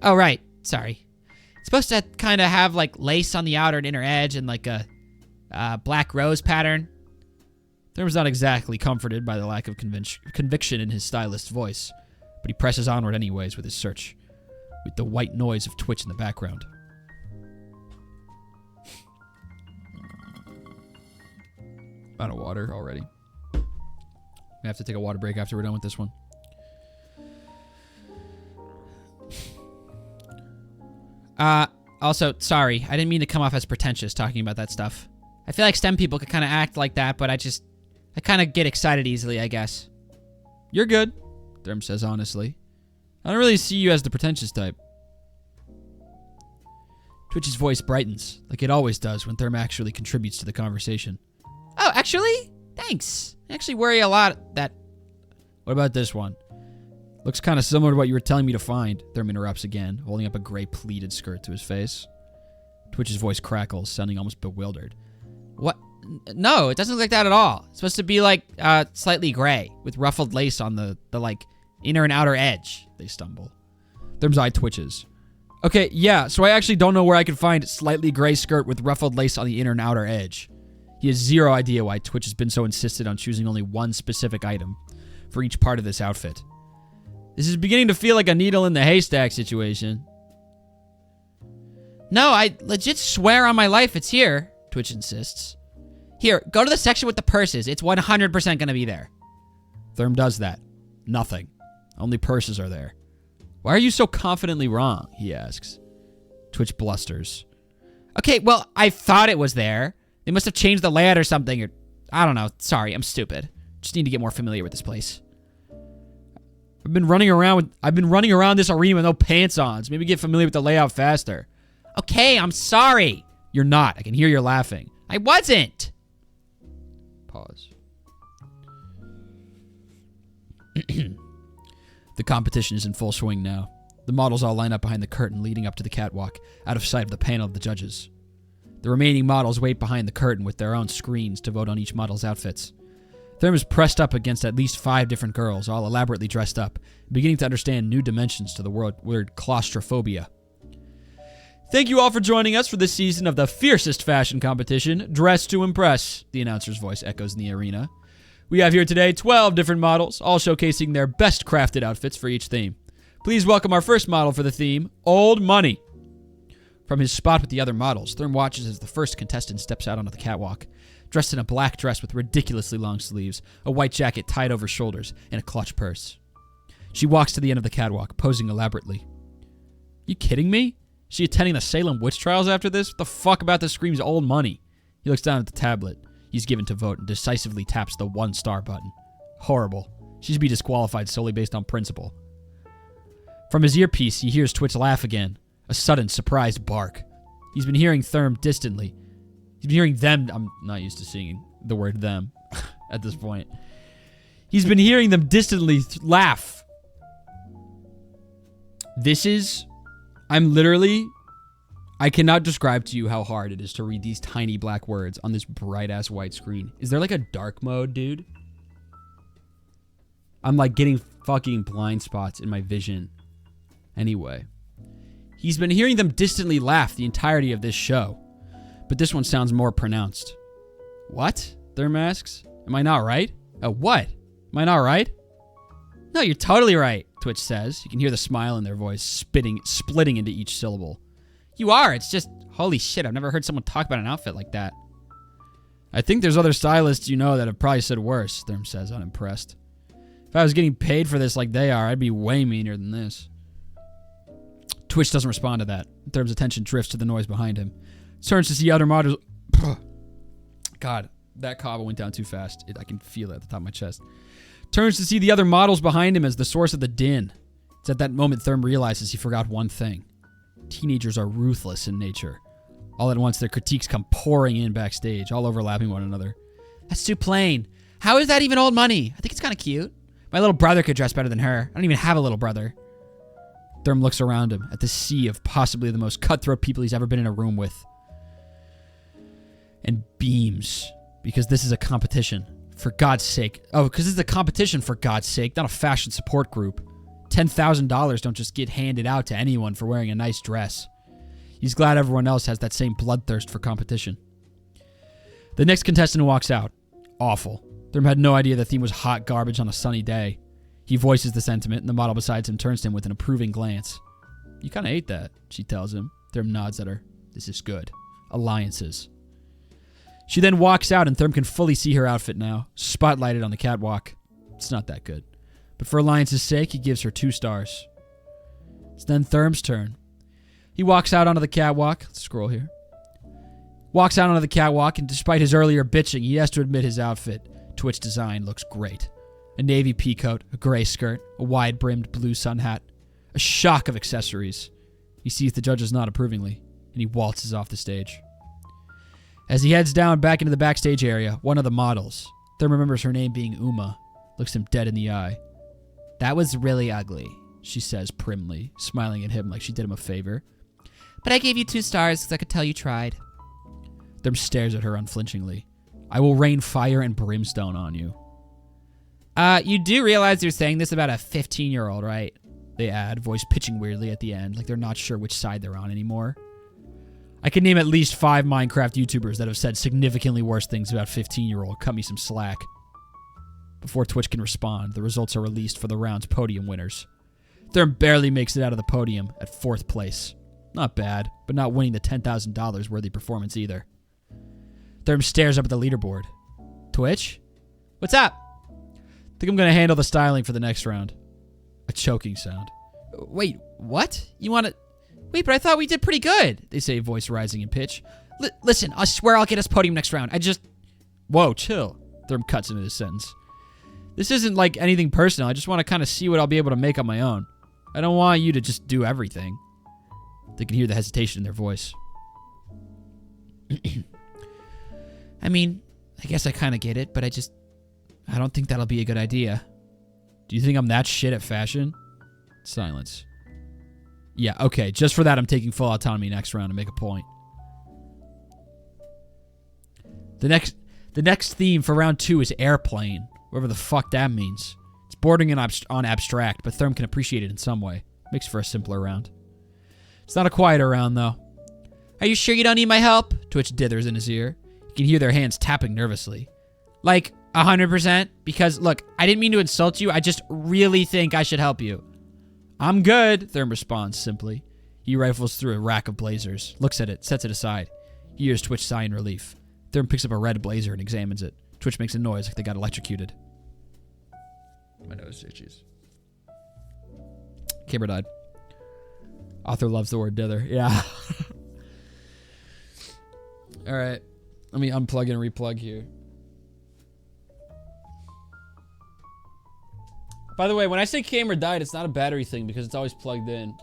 Oh, right. Sorry. It's supposed to kind of have, like, lace on the outer and inner edge and, like, a black rose pattern. Therm's not exactly comforted by the lack of conviction in his stylist's voice, but he presses onward anyways with his search, with the white noise of Twitch in the background. Out of water already. We have to take a water break after we're done with this one. Also, sorry, I didn't mean to come off as pretentious talking about that stuff. I feel like STEM people could kind of act like that, but I kind of get excited easily, I guess. You're good, Therm says honestly. I don't really see you as the pretentious type. Twitch's voice brightens, like it always does when Therm actually contributes to the conversation. Oh, actually? Thanks. I actually worry a lot that... What about this one? Looks kind of similar to what you were telling me to find, Therm interrupts again, holding up a gray pleated skirt to his face. Twitch's voice crackles, sounding almost bewildered. What? No, it doesn't look like that at all. It's supposed to be, like, slightly gray, with ruffled lace on the like, inner and outer edge. They stumble. Therm's eye twitches. Okay, yeah, so I actually don't know where I could find slightly gray skirt with ruffled lace on the inner and outer edge. He has zero idea why Twitch has been so insistent on choosing only one specific item for each part of this outfit. This is beginning to feel like a needle in the haystack situation. No, I legit swear on my life it's here, Twitch insists. Here, go to the section with the purses. It's 100% gonna be there. Therm does that. Nothing. Only purses are there. Why are you so confidently wrong? He asks. Twitch blusters. Okay, well, I thought it was there. They must have changed the layout or something, or... I don't know. Sorry, I'm stupid. Just need to get more familiar with this place. I've been running around this arena with no pants on, so maybe get familiar with the layout faster. Okay, I'm sorry. You're not. I can hear you're laughing. I wasn't. Pause. The competition is in full swing now. The models all line up behind the curtain leading up to the catwalk, out of sight of the panel of the judges. The remaining models wait behind the curtain with their own screens to vote on each model's outfits. Therm is pressed up against at least 5 different girls, all elaborately dressed up, beginning to understand new dimensions to the word claustrophobia. Thank you all for joining us for this season of the fiercest fashion competition, Dress to Impress, the announcer's voice echoes in the arena. We have here today 12 different models, all showcasing their best crafted outfits for each theme. Please welcome our first model for the theme, Old Money. From his spot with the other models, Therm watches as the first contestant steps out onto the catwalk, dressed in a black dress with ridiculously long sleeves, a white jacket tied over shoulders, and a clutch purse. She walks to the end of the catwalk, posing elaborately. You kidding me? Is she attending the Salem witch trials after this? What the fuck about this screams Old Money? He looks down at the tablet he's given to vote and decisively taps the 1-star button. Horrible. She should be disqualified solely based on principle. From his earpiece, he hears Twitch laugh again. A sudden, surprised bark. He's been hearing Therm distantly. He's been hearing them. I'm not used to seeing the word them at this point. He's been hearing them distantly laugh. This is... I cannot describe to you how hard it is to read these tiny black words on this bright-ass white screen. Is there like a dark mode, dude? I'm like getting fucking blind spots in my vision. Anyway. He's been hearing them distantly laugh the entirety of this show. But this one sounds more pronounced. What? Therm asks. Am I not right? What? Am I not right? No, you're totally right, Twitch says. You can hear the smile in their voice splitting into each syllable. You are. It's just, holy shit, I've never heard someone talk about an outfit like that. I think there's other stylists you know that have probably said worse, Therm says, unimpressed. If I was getting paid for this like they are, I'd be way meaner than this. Twitch doesn't respond to that. Therm's attention drifts to the noise behind him. Turns to see other models. God, that cobble went down too fast. I can feel it at the top of my chest. Turns to see the other models behind him as the source of the din. It's at that moment Therm realizes he forgot one thing. Teenagers are ruthless in nature. All at once, their critiques come pouring in backstage, all overlapping one another. That's too plain. How is that even Old Money? I think it's kind of cute. My little brother could dress better than her. I don't even have a little brother. Therm looks around him at the sea of possibly the most cutthroat people he's ever been in a room with. And beams. Because this is a competition. For God's sake. Oh, because this is a competition, for God's sake, not a fashion support group. $10,000 don't just get handed out to anyone for wearing a nice dress. He's glad everyone else has that same bloodthirst for competition. The next contestant walks out. Awful. Therm had no idea the theme was hot garbage on a sunny day. He voices the sentiment, and the model beside him turns to him with an approving glance. You kind of ate that, she tells him. Therm nods at her. This is good. Alliances. She then walks out, and Therm can fully see her outfit now, spotlighted on the catwalk. It's not that good. But for Alliance's sake, he gives her 2 stars. It's then Therm's turn. He walks out onto the catwalk. Let's scroll here. Walks out onto the catwalk, and despite his earlier bitching, he has to admit his outfit, Twitch design, looks great. A navy pea coat, a gray skirt, a wide-brimmed blue sun hat. A shock of accessories. He sees the judges nod approvingly, and he waltzes off the stage. As he heads down back into the backstage area, one of the models, Therm remembers her name being Uma, looks him dead in the eye. That was really ugly, she says primly, smiling at him like she did him a favor. But I gave you 2 stars because I could tell you tried. Therm stares at her unflinchingly. I will rain fire and brimstone on you. You do realize you're saying this about a 15-year-old, right? They add, voice pitching weirdly at the end, like they're not sure which side they're on anymore. I can name at least 5 Minecraft YouTubers that have said significantly worse things about 15-year-old. Cut me some slack. Before Twitch can respond, the results are released for the round's podium winners. Therm barely makes it out of the podium at 4th place. Not bad, but not winning the $10,000 worthy performance either. Therm stares up at the leaderboard. Twitch? What's up? Think I'm going to handle the styling for the next round. A choking sound. Wait, what? You want to... Wait, but I thought we did pretty good, they say, voice rising in pitch. Listen, I swear I'll get us podium next round. Whoa, chill. Therm cuts into this sentence. This isn't like anything personal. I just want to kind of see what I'll be able to make on my own. I don't want you to just do everything. They can hear the hesitation in their voice. I mean, I guess I kind of get it, but I don't think that'll be a good idea. Do you think I'm that shit at fashion? Silence. Yeah, okay. Just for that, I'm taking full autonomy next round to make a point. The next theme for round 2 is airplane. Whatever the fuck that means. It's bordering on abstract, but Therm can appreciate it in some way. Makes for a simpler round. It's not a quieter round, though. Are you sure you don't need my help? Twitch dithers in his ear. You can hear their hands tapping nervously. Like, 100%? Because, look, I didn't mean to insult you. I just really think I should help you. I'm good, Therm responds simply. He rifles through a rack of blazers, looks at it, sets it aside. He hears Twitch sigh in relief. Therm picks up a red blazer and examines it. Twitch makes a noise like they got electrocuted. My nose itches. Camera died. Author loves the word dither. Yeah. Alright. Let me unplug and replug here. By the way, when I say camera died, it's not a battery thing because it's always plugged in.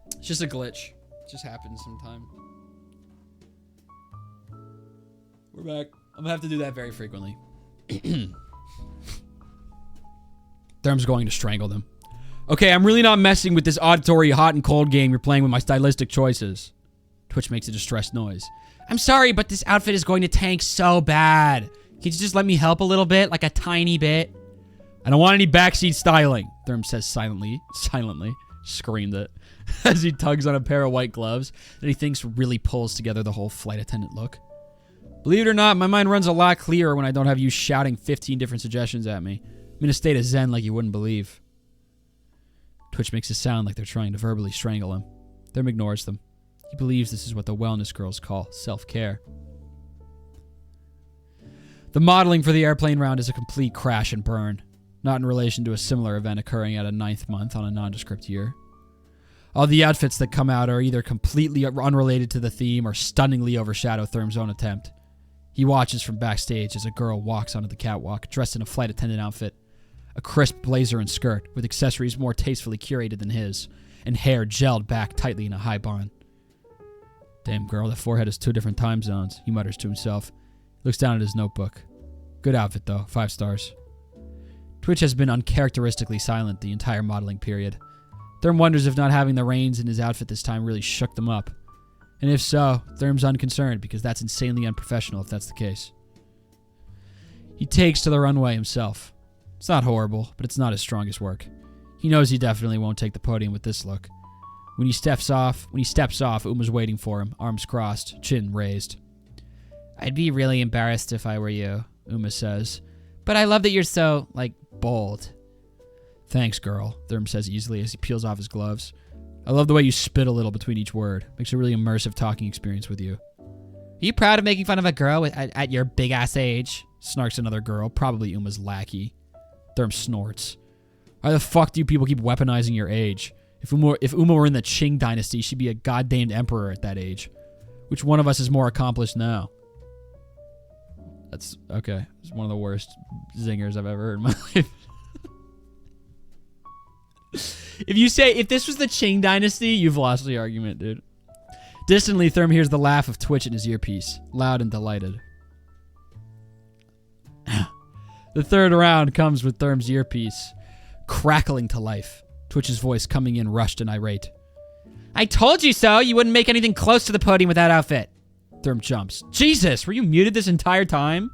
It's just a glitch. It just happens sometime. We're back. I'm gonna have to do that very frequently. Therm's going to strangle them. Okay, I'm really not messing with this auditory hot and cold game you're playing with my stylistic choices. Twitch makes a distressed noise. I'm sorry, but this outfit is going to tank so bad. Can you just let me help a little bit? Like a tiny bit? I don't want any backseat styling, Therm says silently, screamed it, as he tugs on a pair of white gloves that he thinks really pulls together the whole flight attendant look. Believe it or not, my mind runs a lot clearer when I don't have you shouting 15 different suggestions at me. I'm in a state of zen like you wouldn't believe. Twitch makes it sound like they're trying to verbally strangle him. Therm ignores them. He believes this is what the wellness girls call self-care. The modeling for the airplane round is a complete crash and burn. Not in relation to a similar event occurring at a 9th month on a nondescript year. All the outfits that come out are either completely unrelated to the theme or stunningly overshadow Therm's own attempt. He watches from backstage as a girl walks onto the catwalk dressed in a flight attendant outfit. A crisp blazer and skirt with accessories more tastefully curated than his, and hair gelled back tightly in a high bun. Damn girl, that forehead is 2 different time zones, he mutters to himself. He looks down at his notebook. Good outfit though, 5 stars. Twitch has been uncharacteristically silent the entire modeling period. Therm wonders if not having the reins in his outfit this time really shook them up. And if so, Therm's unconcerned because that's insanely unprofessional if that's the case. He takes to the runway himself. It's not horrible, but it's not his strongest work. He knows he definitely won't take the podium with this look. When he steps off, Uma's waiting for him, arms crossed, chin raised. I'd be really embarrassed if I were you, Uma says. But I love that you're so, bold. Thanks, girl, Therm says easily as he peels off his gloves. I love the way you spit a little between each word. Makes a really immersive talking experience with you. Are you proud of making fun of a girl at your big-ass age? Snarks another girl, probably Uma's lackey. Therm snorts. Why the fuck do you people keep weaponizing your age? If Uma were in the Qing dynasty, she'd be a goddamned emperor at that age. Which one of us is more accomplished now? That's okay. It's one of the worst zingers I've ever heard in my life. If this was the Qing dynasty, you've lost the argument, dude. Distantly, Therm hears the laugh of Twitch in his earpiece, loud and delighted. The third round comes with Therm's earpiece crackling to life. Twitch's voice coming in rushed and irate. I told you so! You wouldn't make anything close to the podium with that outfit! Therm jumps. Jesus, were you muted this entire time?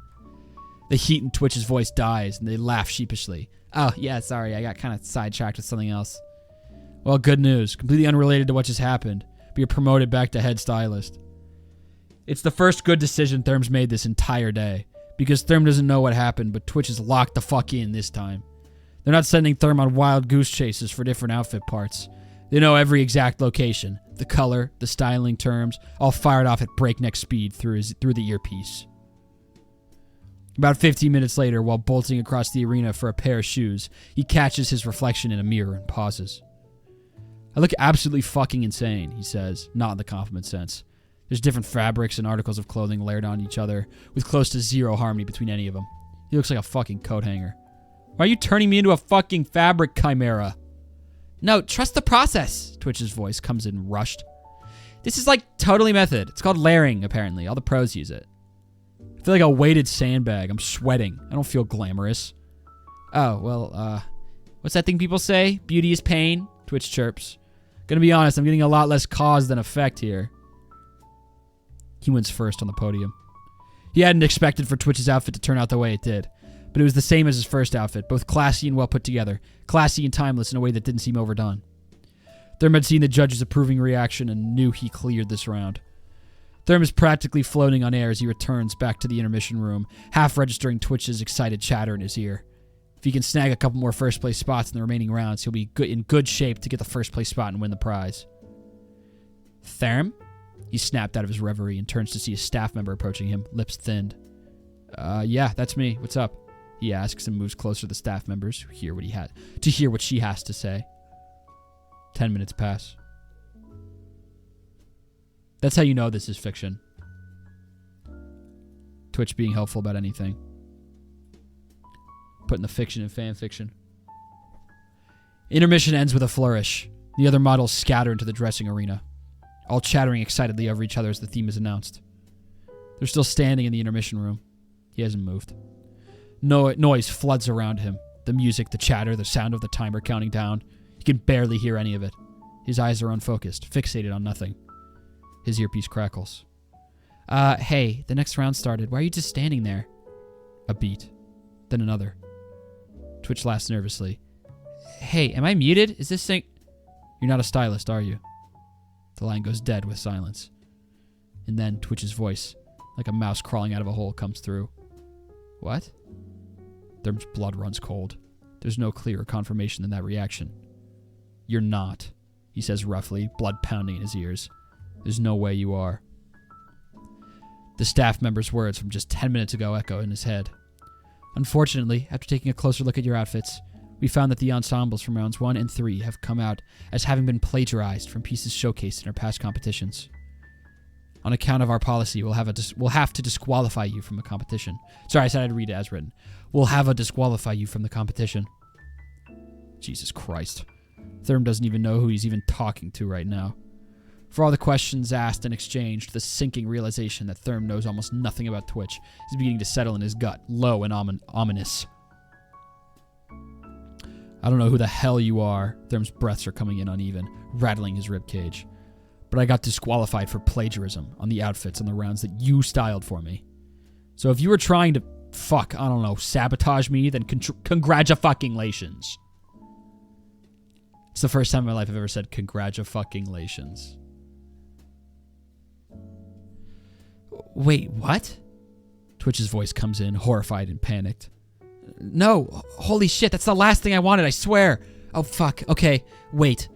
The heat in Twitch's voice dies, and they laugh sheepishly. Oh, yeah, sorry, I got kind of sidetracked with something else. Well, good news. Completely unrelated to what just happened, but you're promoted back to head stylist. It's the first good decision Therm's made this entire day, because Therm doesn't know what happened, but Twitch is locked the fuck in this time. They're not sending Therm on wild goose chases for different outfit parts. They know every exact location, the color, the styling terms, all fired off at breakneck speed through the earpiece. About 15 minutes later, while bolting across the arena for a pair of shoes, he catches his reflection in a mirror and pauses. I look absolutely fucking insane, he says, not in the compliment sense. There's different fabrics and articles of clothing layered on each other, with close to zero harmony between any of them. He looks like a fucking coat hanger. Why are you turning me into a fucking fabric chimera? No, trust the process, Twitch's voice comes in rushed. This is totally method. It's called layering, apparently. All the pros use it. I feel like a weighted sandbag. I'm sweating. I don't feel glamorous. Oh, well, what's that thing people say? Beauty is pain. Twitch chirps. Gonna be honest, I'm getting a lot less cause than effect here. He wins first on the podium. He hadn't expected for Twitch's outfit to turn out the way it did, but it was the same as his first outfit, both classy and well put together, classy and timeless in a way that didn't seem overdone. Therm had seen the judge's approving reaction and knew he cleared this round. Therm is practically floating on air as he returns back to the intermission room, half registering Twitch's excited chatter in his ear. If he can snag a couple more first-place spots in the remaining rounds, he'll be in good shape to get the first-place spot and win the prize. Therm? He snapped out of his reverie and turns to see a staff member approaching him, lips thinned. Yeah, that's me. What's up? He asks and moves closer to the staff members to hear what she has to say. 10 minutes pass. That's how you know this is fiction. Twitch being helpful about anything. Putting the fiction in fan fiction. Intermission ends with a flourish. The other models scatter into the dressing arena, all chattering excitedly over each other as the theme is announced. They're still standing in the intermission room. He hasn't moved. Noise floods around him. The music, the chatter, the sound of the timer counting down. He can barely hear any of it. His eyes are unfocused, fixated on nothing. His earpiece crackles. Hey, the next round started. Why are you just standing there? A beat. Then another. Twitch laughs nervously. Hey, am I muted? Is this thing... You're not a stylist, are you? The line goes dead with silence. And then Twitch's voice, like a mouse crawling out of a hole, comes through. What? Therm's blood runs cold. There's no clearer confirmation than that reaction. You're not, he says roughly, blood pounding in his ears. There's no way you are. The staff member's words from just 10 minutes ago echo in his head. Unfortunately, after taking a closer look at your outfits, we found that the ensembles from rounds 1 and 3 have come out as having been plagiarized from pieces showcased in our past competitions. On account of our policy, we'll have to disqualify you from the competition. Sorry, I said I'd read it as written. We'll have to disqualify you from the competition. Jesus Christ. Therm doesn't even know who he's even talking to right now. For all the questions asked and exchanged, the sinking realization that Therm knows almost nothing about Twitch is beginning to settle in his gut, low and ominous. I don't know who the hell you are. Therm's breaths are coming in uneven, rattling his ribcage. But I got disqualified for plagiarism on the outfits on the rounds that you styled for me. So if you were trying to, sabotage me, then congratulations. It's the first time in my life I've ever said congratulations. Wait, what? Twitch's voice comes in, horrified and panicked. No, holy shit, that's the last thing I wanted, I swear. Oh, fuck, okay, wait.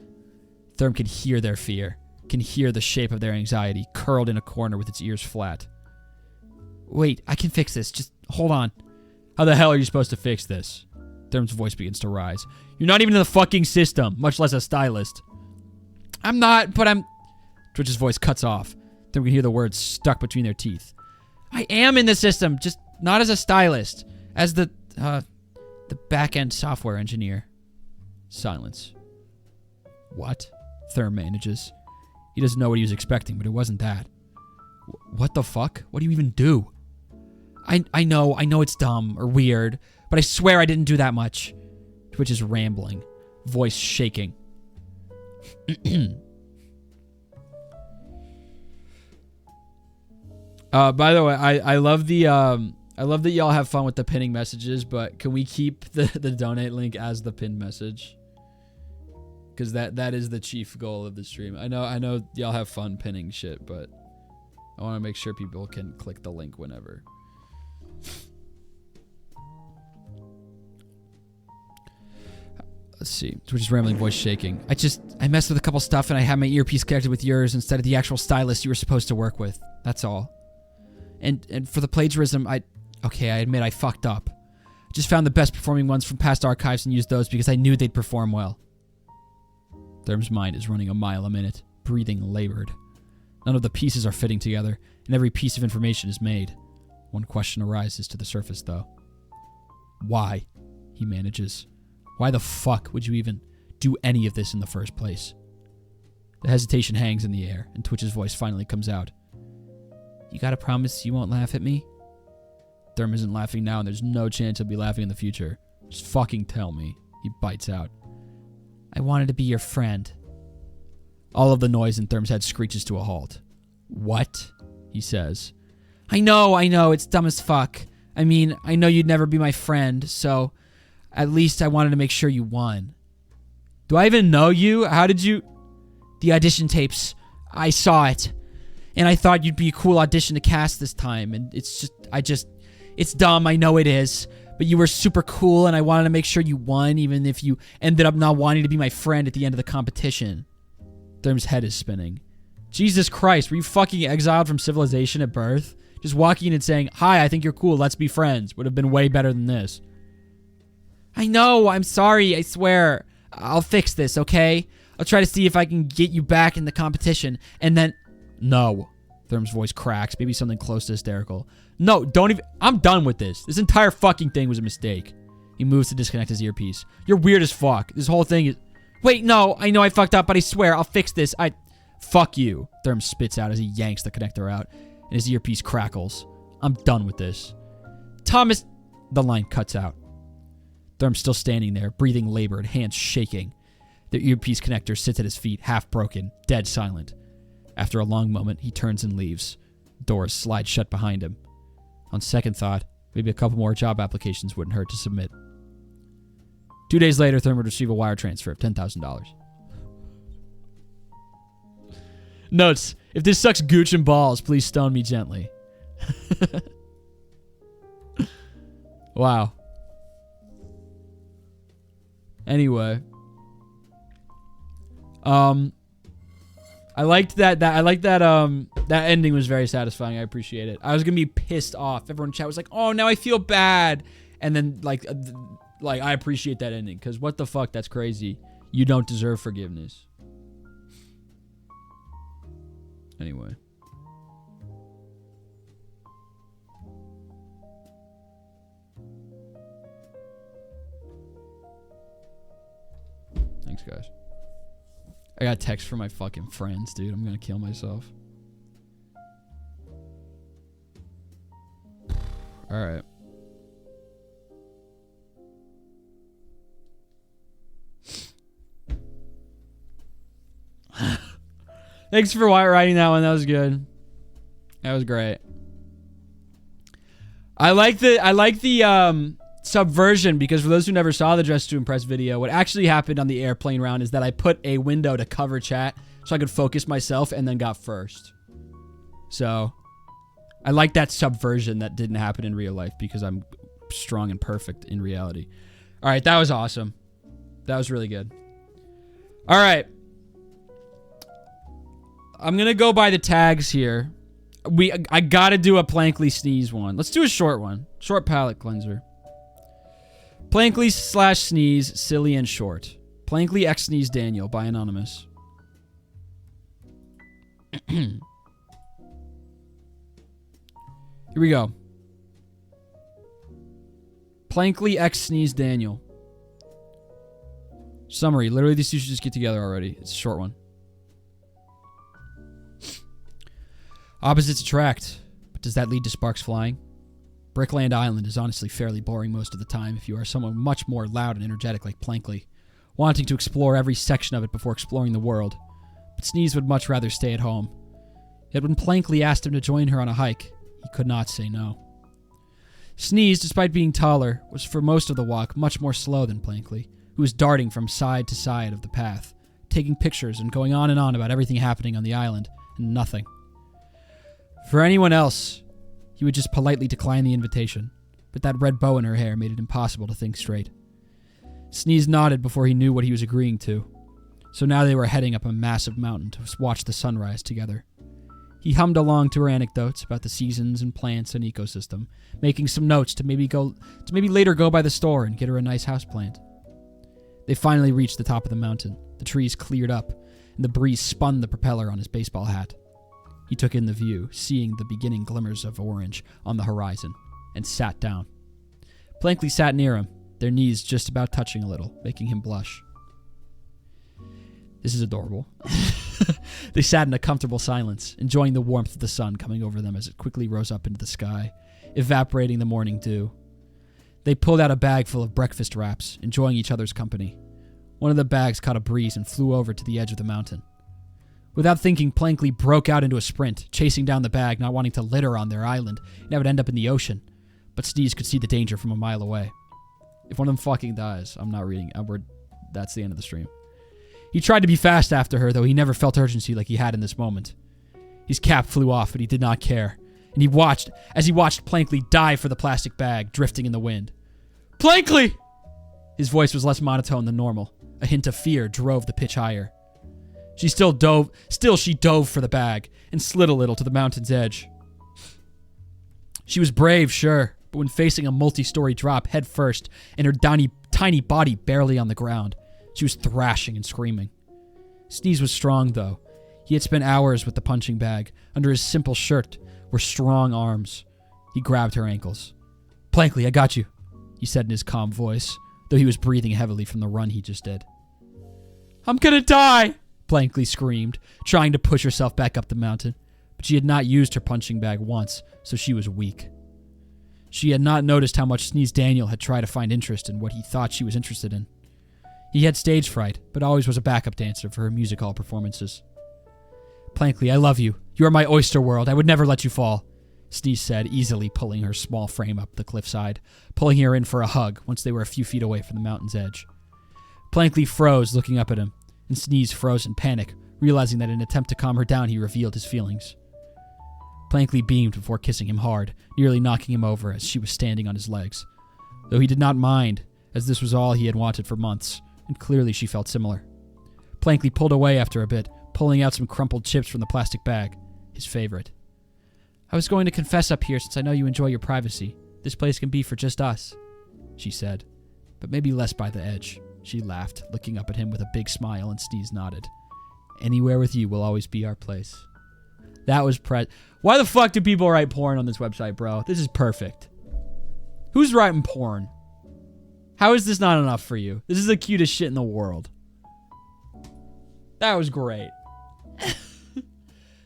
Therm can hear their fear, can hear the shape of their anxiety, curled in a corner with its ears flat. Wait, I can fix this, just hold on. How the hell are you supposed to fix this? Therm's voice begins to rise. You're not even in the fucking system, much less a stylist. I'm not, but I'm... Twitch's voice cuts off. Therm can hear the words stuck between their teeth. I am in the system, just not as a stylist. As the back-end software engineer. Silence. What? Therm manages. He doesn't know what he was expecting, but it wasn't that. What the fuck? What do you even do? I know it's dumb or weird, but I swear I didn't do that much. Twitch is rambling, voice shaking. By the way, I love that y'all have fun with the pinning messages, but can we keep the donate link as the pinned message? Because that is the chief goal of the stream. I know y'all have fun pinning shit, but I want to make sure people can click the link whenever. Let's see. Twitch's rambling voice shaking. I messed with a couple stuff and I had my earpiece connected with yours instead of the actual stylist you were supposed to work with. That's all. And for the plagiarism, I admit I fucked up. I just found the best performing ones from past archives and used those because I knew they'd perform well. Therm's mind is running a mile a minute, breathing labored. None of the pieces are fitting together, and every piece of information is made. One question arises to the surface, though. Why? He manages. Why the fuck would you even do any of this in the first place? The hesitation hangs in the air, and Twitch's voice finally comes out. You gotta promise you won't laugh at me? Therm isn't laughing now, and there's no chance he'll be laughing in the future. Just fucking tell me. He bites out. I wanted to be your friend. All of the noise in Therm's head screeches to a halt. What? He says. I know, it's dumb as fuck. I mean, I know you'd never be my friend, so at least I wanted to make sure you won. Do I even know you? How did you... The audition tapes. I saw it. And I thought you'd be a cool audition to cast this time. And it's dumb, I know it is. But you were super cool and I wanted to make sure you won, even if you ended up not wanting to be my friend at the end of the competition. Therm's head is spinning. Jesus Christ, were you fucking exiled from civilization at birth? Just walking in and saying, hi, I think you're cool, let's be friends, would have been way better than this. I know, I'm sorry, I swear. I'll fix this, okay? I'll try to see if I can get you back in the competition, and then... No. Therm's voice cracks, maybe something close to hysterical. No, don't even... I'm done with this. This entire fucking thing was a mistake. He moves to disconnect his earpiece. You're weird as fuck. This whole thing is... Wait, no, I know I fucked up, but I swear, I'll fix this. Fuck you. Therm spits out as he yanks the connector out, and his earpiece crackles. I'm done with this. Thomas... The line cuts out. Therm's still standing there, breathing labored, hands shaking. The earpiece connector sits at his feet, half broken, dead silent. After a long moment, he turns and leaves. Doors slide shut behind him. On second thought, maybe a couple more job applications wouldn't hurt to submit. 2 days later, Therm would receive a wire transfer of $10,000. Notes: if this sucks gooch and balls, please stone me gently. Wow. Anyway. I liked that ending was very satisfying. I appreciate it. I was gonna be pissed off. Everyone in chat was like, oh, now I feel bad. And then like I appreciate that ending, because what the fuck, that's crazy. You don't deserve forgiveness. Anyway. Thanks, guys. I got text from my fucking friends, dude. I'm gonna kill myself. Alright. Thanks for writing that one. That was good. That was great. I like the subversion, because for those who never saw the Dress to Impress video, what actually happened on the airplane round is that I put a window to cover chat so I could focus myself and then got first. So I like that subversion that didn't happen in real life, because I'm strong and perfect in reality. All right, that was awesome. That was really good. All right. I'm going to go by the tags here. I got to do a Plankley Sneeze one. Let's do a short one. Short palate cleanser. Plankley / Sneeze, silly and short. Plankley X Sneeze Daniel by Anonymous. Here we go. Plankley X Sneeze Daniel. Summary. Literally, these two should just get together already. It's a short one. Opposites attract, but does that lead to sparks flying? Brickland Island is honestly fairly boring most of the time if you are someone much more loud and energetic like Plankley, wanting to explore every section of it before exploring the world. But Sneeze would much rather stay at home. Yet when Plankley asked him to join her on a hike, he could not say no. Sneeze, despite being taller, was for most of the walk much more slow than Plankley, who was darting from side to side of the path, taking pictures and going on and on about everything happening on the island, and nothing. For anyone else, he would just politely decline the invitation, but that red bow in her hair made it impossible to think straight. Sneeze nodded before he knew what he was agreeing to, so now they were heading up a massive mountain to watch the sunrise together. He hummed along to her anecdotes about the seasons and plants and ecosystem, making some notes to maybe later go by the store and get her a nice houseplant. They finally reached the top of the mountain. The trees cleared up, and the breeze spun the propeller on his baseball hat. He took in the view, seeing the beginning glimmers of orange on the horizon, and sat down. Plankley sat near him, their knees just about touching a little, making him blush. This is adorable. They sat in a comfortable silence, enjoying the warmth of the sun coming over them as it quickly rose up into the sky, evaporating the morning dew. They pulled out a bag full of breakfast wraps, enjoying each other's company. One of the bags caught a breeze and flew over to the edge of the mountain. Without thinking, Plankley broke out into a sprint, chasing down the bag, not wanting to litter on their island and have it end up in the ocean. But Sneeze could see the danger from a mile away. If one of them fucking dies, I'm not reading. That's the end of the stream. He tried to be fast after her, though he never felt urgency like he had in this moment. His cap flew off, but he did not care. And he watched Plankley dive for the plastic bag, drifting in the wind. Plankley! His voice was less monotone than normal. A hint of fear drove the pitch higher. She still dove for the bag and slid a little to the mountain's edge. She was brave, sure, but when facing a multi-story drop head first and her tiny body barely on the ground, she was thrashing and screaming. Sneeze was strong, though. He had spent hours with the punching bag. Under his simple shirt were strong arms. He grabbed her ankles. Plankley, I got you, he said in his calm voice, though he was breathing heavily from the run he just did. I'm gonna die, Plankley screamed, trying to push herself back up the mountain. But she had not used her punching bag once, so she was weak. She had not noticed how much Sneeze Daniel had tried to find interest in what he thought she was interested in. He had stage fright, but always was a backup dancer for her music hall performances. Plankley, I love you. You are my oyster world. I would never let you fall, Sneeze said, easily pulling her small frame up the cliffside, pulling her in for a hug once they were a few feet away from the mountain's edge. Plankley froze, looking up at him, and Sneeze froze in panic, realizing that in an attempt to calm her down, he revealed his feelings. Plankley beamed before kissing him hard, nearly knocking him over as she was standing on his legs, though he did not mind, as this was all he had wanted for months, and clearly she felt similar. Plankley pulled away after a bit, pulling out some crumpled chips from the plastic bag, his favorite. I was going to confess up here since I know you enjoy your privacy. This place can be for just us, she said, but maybe less by the edge. She laughed, looking up at him with a big smile, and Sneeze nodded. Anywhere with you will always be our place. That was Why the fuck do people write porn on this website, bro? This is perfect. Who's writing porn? How is this not enough for you? This is the cutest shit in the world. That was great.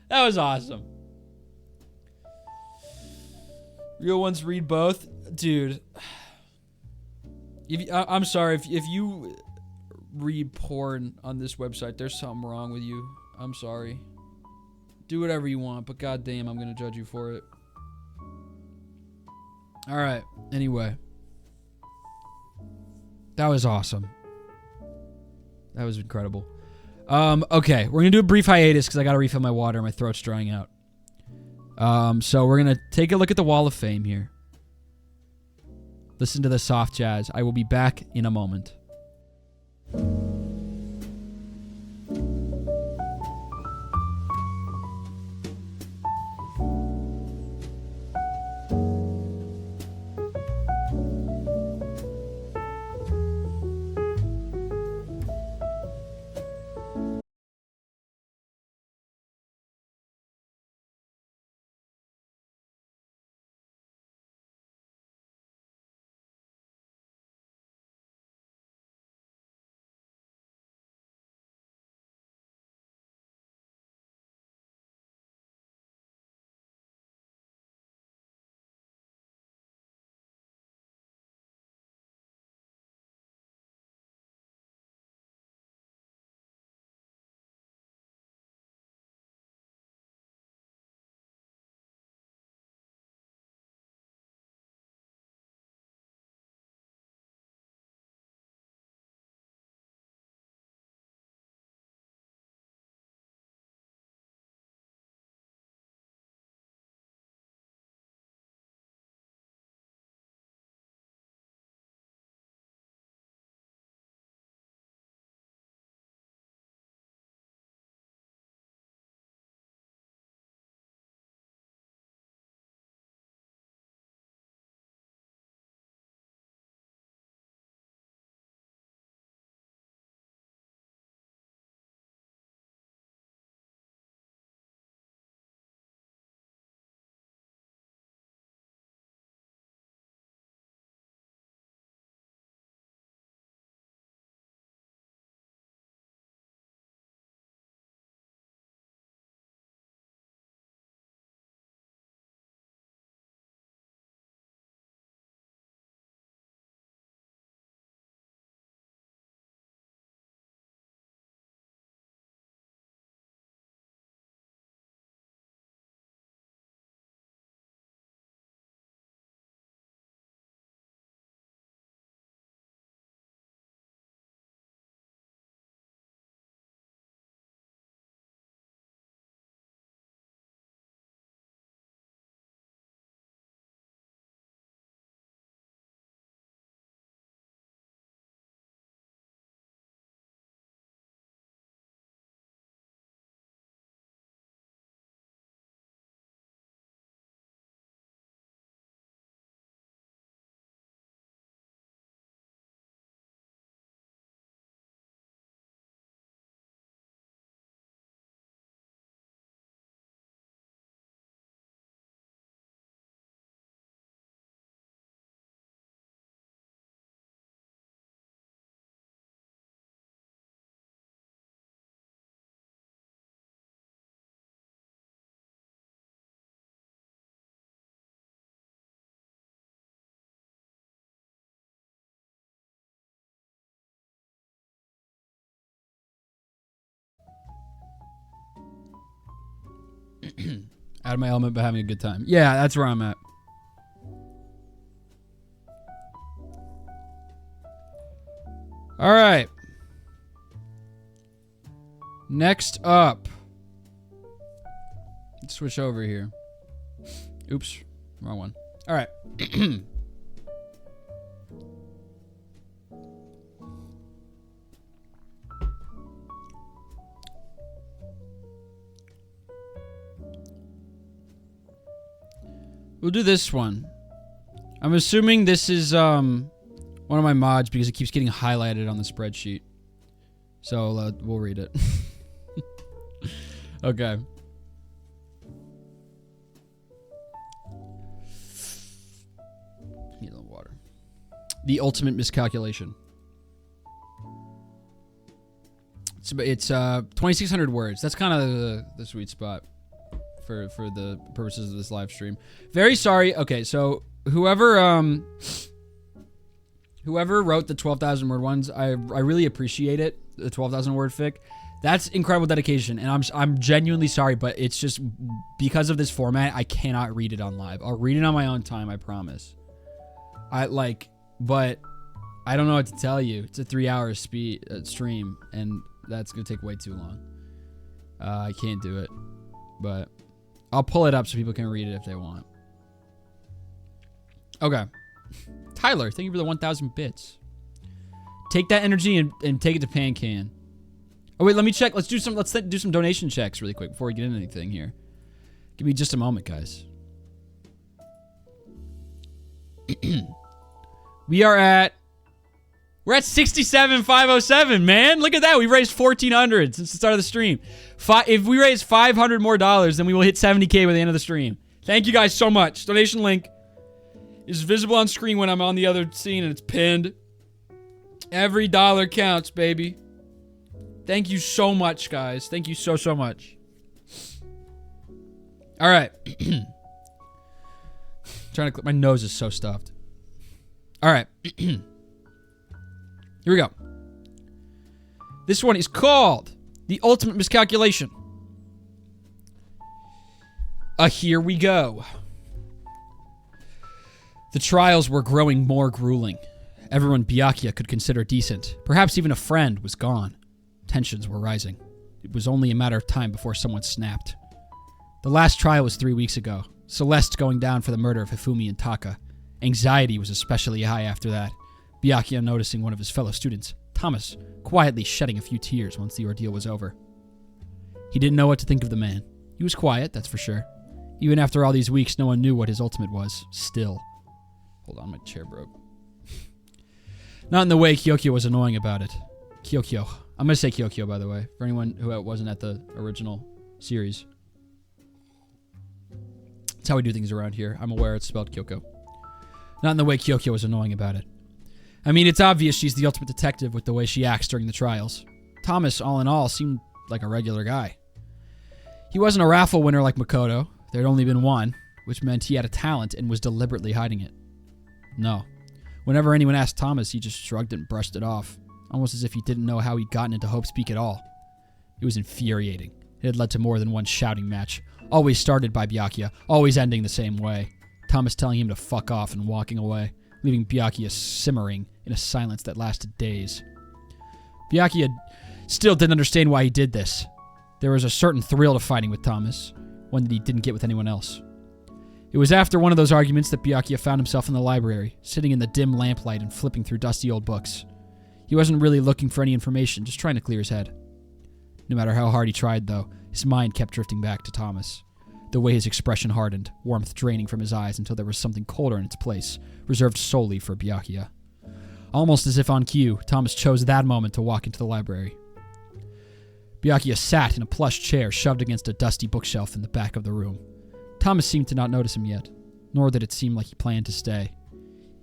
That was awesome. Real ones read both? Dude. I'm sorry. If you read porn on this website, there's something wrong with you. I'm sorry. Do whatever you want, but goddamn, I'm going to judge you for it. Alright. Anyway. That was awesome. That was incredible. Okay, we're gonna do a brief hiatus because I gotta refill my water. My throat's drying out. So we're gonna take a look at the Wall of Fame here. Listen to the soft jazz. I will be back in a moment. Out of my element, but having a good time. Yeah, that's where I'm at. All right. Next up. Let's switch over here. Oops. Wrong one. All right. We'll do this one. I'm assuming this is one of my mods because it keeps getting highlighted on the spreadsheet. So we'll read it. Okay. Need a little water. The ultimate miscalculation. It's 2,600 words. That's kind of the sweet spot for the purposes of this live stream. Very sorry. Okay, so whoever wrote the 12,000 word ones, I really appreciate it. The 12,000 word fic. That's incredible dedication, and I'm genuinely sorry, but it's just because of this format, I cannot read it on live. I'll read it on my own time, I promise. But I don't know what to tell you. It's a 3-hour stream, and that's gonna take way too long. I can't do it, but I'll pull it up so people can read it if they want. Okay, Tyler, thank you for the 1,000 bits. Take that energy and take it to PanCAN. Oh wait, let me check. Let's do some donation checks really quick before we get into anything here. Give me just a moment, guys. We're at 67,507, man. Look at that. We raised 1,400 since the start of the stream. If we raise $500 more, then we will hit 70K by the end of the stream. Thank you guys so much. Donation link is visible on screen when I'm on the other scene and it's pinned. Every dollar counts, baby. Thank you so much, guys. Thank you so much. All right. Trying to clip. My nose is so stuffed. All right. Here we go. This one is called The Ultimate Miscalculation. Here we go. The trials were growing more grueling. Everyone Byakuya could consider decent, perhaps even a friend, was gone. Tensions were rising. It was only a matter of time before someone snapped. The last trial was 3 weeks ago. Celeste going down for the murder of Hifumi and Taka. Anxiety was especially high after that. Byakuya noticing one of his fellow students, Thomas, quietly shedding a few tears once the ordeal was over. He didn't know what to think of the man. He was quiet, that's for sure. Even after all these weeks, no one knew what his ultimate was. Still. Hold on, my chair broke. Not in the way Kyokyo was annoying about it. Kyokyo. I'm going to say Kyokyo, by the way, for anyone who wasn't at the original series. That's how we do things around here. I'm aware it's spelled Kyoko. Not in the way Kyokyo was annoying about it. I mean, it's obvious she's the ultimate detective with the way she acts during the trials. Thomas, all in all, seemed like a regular guy. He wasn't a raffle winner like Makoto. There'd only been one, which meant he had a talent and was deliberately hiding it. No. Whenever anyone asked Thomas, he just shrugged and brushed it off. Almost as if he didn't know how he'd gotten into Hope's Peak at all. It was infuriating. It had led to more than one shouting match. Always started by Byakuya, always ending the same way. Thomas telling him to fuck off and walking away, leaving Byakuya simmering in a silence that lasted days. Byakuya still didn't understand why he did this. There was a certain thrill to fighting with Thomas, one that he didn't get with anyone else. It was after one of those arguments that Byakuya found himself in the library, sitting in the dim lamplight and flipping through dusty old books. He wasn't really looking for any information, just trying to clear his head. No matter how hard he tried, though, his mind kept drifting back to Thomas. The way his expression hardened, warmth draining from his eyes until there was something colder in its place, reserved solely for Byakuya. Almost as if on cue, Thomas chose that moment to walk into the library. Byakuya sat in a plush chair shoved against a dusty bookshelf in the back of the room. Thomas seemed to not notice him yet, nor did it seem like he planned to stay.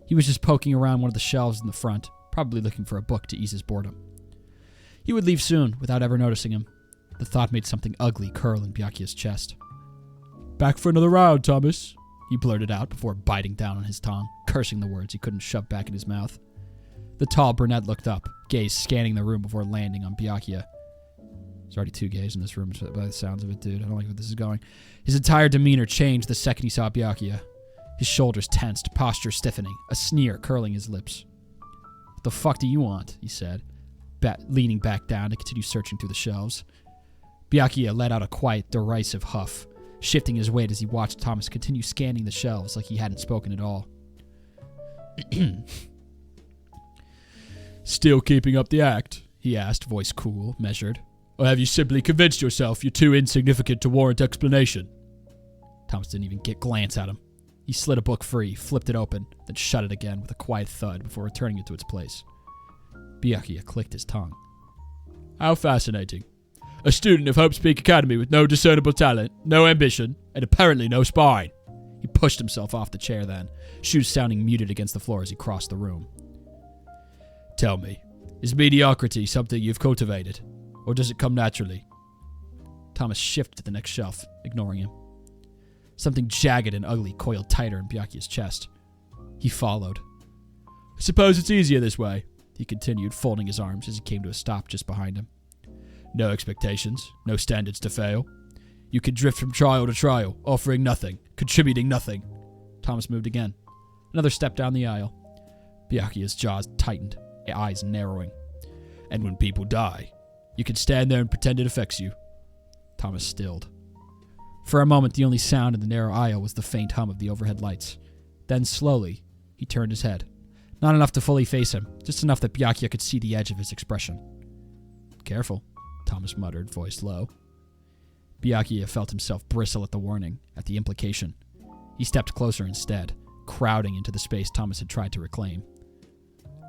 He was just poking around one of the shelves in the front, probably looking for a book to ease his boredom. He would leave soon, without ever noticing him. The thought made something ugly curl in Byakuya's chest. "Back for another round, Thomas," he blurted out before biting down on his tongue, cursing the words he couldn't shove back in his mouth. The tall brunette looked up, gaze scanning the room before landing on Byakuya. There's already 2 gays in this room by the sounds of it, dude. I don't like where this is going. His entire demeanor changed the second he saw Byakuya. His shoulders tensed, posture stiffening, a sneer curling his lips. What the fuck do you want? He said, leaning back down to continue searching through the shelves. Byakuya let out a quiet, derisive huff, shifting his weight as he watched Thomas continue scanning the shelves like he hadn't spoken at all. Still keeping up the act? He asked, voice cool, measured. Or have you simply convinced yourself you're too insignificant to warrant explanation? Thomas didn't even glance at him. He slid a book free, flipped it open, then shut it again with a quiet thud before returning it to its place. Byakuya clicked his tongue. How fascinating. A student of Hope's Peak Academy with no discernible talent, no ambition, and apparently no spine. He pushed himself off the chair then, shoes sounding muted against the floor as he crossed the room. Tell me, is mediocrity something you've cultivated, or does it come naturally? Thomas shifted to the next shelf, ignoring him. Something jagged and ugly coiled tighter in Byakuya's chest. He followed. I suppose it's easier this way, he continued, folding his arms as he came to a stop just behind him. No expectations, no standards to fail. You can drift from trial to trial, offering nothing, contributing nothing. Thomas moved again. Another step down the aisle. Byakuya's jaws tightened, eyes narrowing. And when people die, you can stand there and pretend it affects you. Thomas stilled. For a moment, the only sound in the narrow aisle was the faint hum of the overhead lights. Then, slowly, he turned his head. Not enough to fully face him, just enough that Byakuya could see the edge of his expression. Careful, Thomas muttered, voice low. Byakuya felt himself bristle at the warning, at the implication. He stepped closer instead, crowding into the space Thomas had tried to reclaim.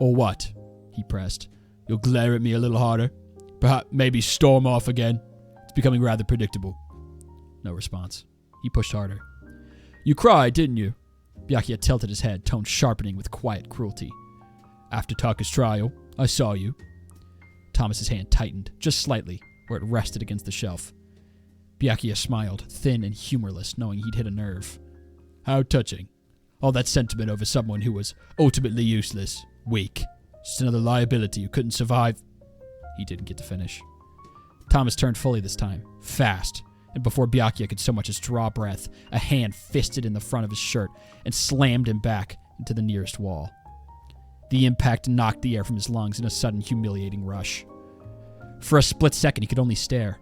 Or what? He pressed. You'll glare at me a little harder? Perhaps maybe storm off again? It's becoming rather predictable. No response. He pushed harder. You cried, didn't you? Byakuya tilted his head, tone sharpening with quiet cruelty. After Taka's trial, I saw you. Thomas's hand tightened, just slightly, where it rested against the shelf. Byakuya smiled, thin and humorless, knowing he'd hit a nerve. How touching. All that sentiment over someone who was ultimately useless, weak, just another liability who couldn't survive. He didn't get to finish. Thomas turned fully this time, fast, and before Byakuya could so much as draw breath, a hand fisted in the front of his shirt and slammed him back into the nearest wall. The impact knocked the air from his lungs in a sudden humiliating rush. For a split second, he could only stare.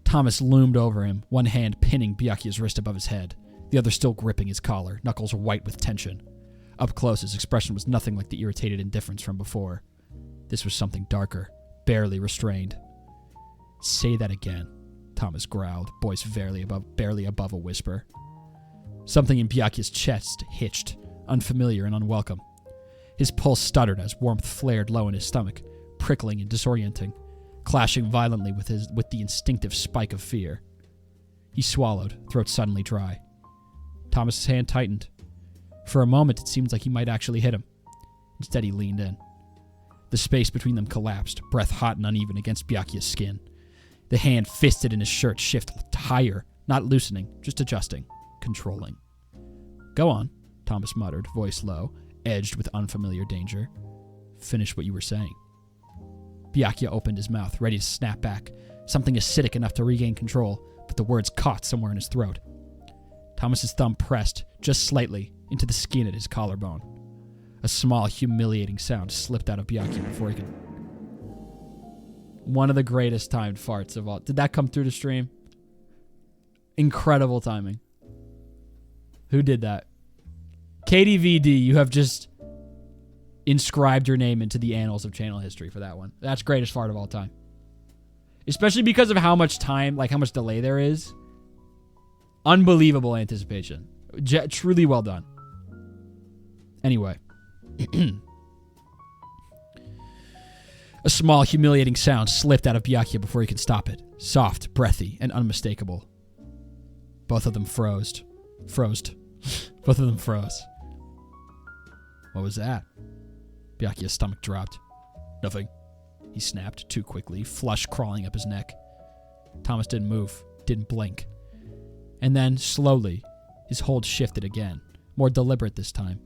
Thomas loomed over him, one hand pinning Byakuya's wrist above his head, the other still gripping his collar, knuckles white with tension. Up close, his expression was nothing like the irritated indifference from before. This was something darker, barely restrained. Say that again, Thomas growled, voice barely above a whisper. Something in Byakuya's chest hitched, unfamiliar and unwelcome. His pulse stuttered as warmth flared low in his stomach, prickling and disorienting, clashing violently with the instinctive spike of fear. He swallowed, throat suddenly dry. Thomas's hand tightened. For a moment, it seemed like he might actually hit him. Instead, he leaned in. The space between them collapsed, breath hot and uneven against Byakuya's skin. The hand fisted in his shirt shifted higher, not loosening, just adjusting, controlling. Go on, Thomas muttered, voice low, edged with unfamiliar danger. Finish what you were saying. Byakuya opened his mouth, ready to snap back, something acidic enough to regain control, but the words caught somewhere in his throat. Thomas's thumb pressed, just slightly, into the skin at his collarbone. A small, humiliating sound slipped out of Byakuya before he could... One of the greatest timed farts of all. Did that come through the stream? Incredible timing. Who did that? KDVD, you have just inscribed your name into the annals of channel history for that one. That's greatest fart of all time. Especially because of how much time, like how much delay there is. Unbelievable anticipation. Truly well done. Anyway. A small, humiliating sound slipped out of Byakuya before he could stop it. Soft, breathy, and unmistakable. Both of them froze. Both of them froze. What was that? Byakuya's stomach dropped. Nothing. He snapped too quickly, flush crawling up his neck. Thomas didn't move, didn't blink. And then, slowly, his hold shifted again, more deliberate this time.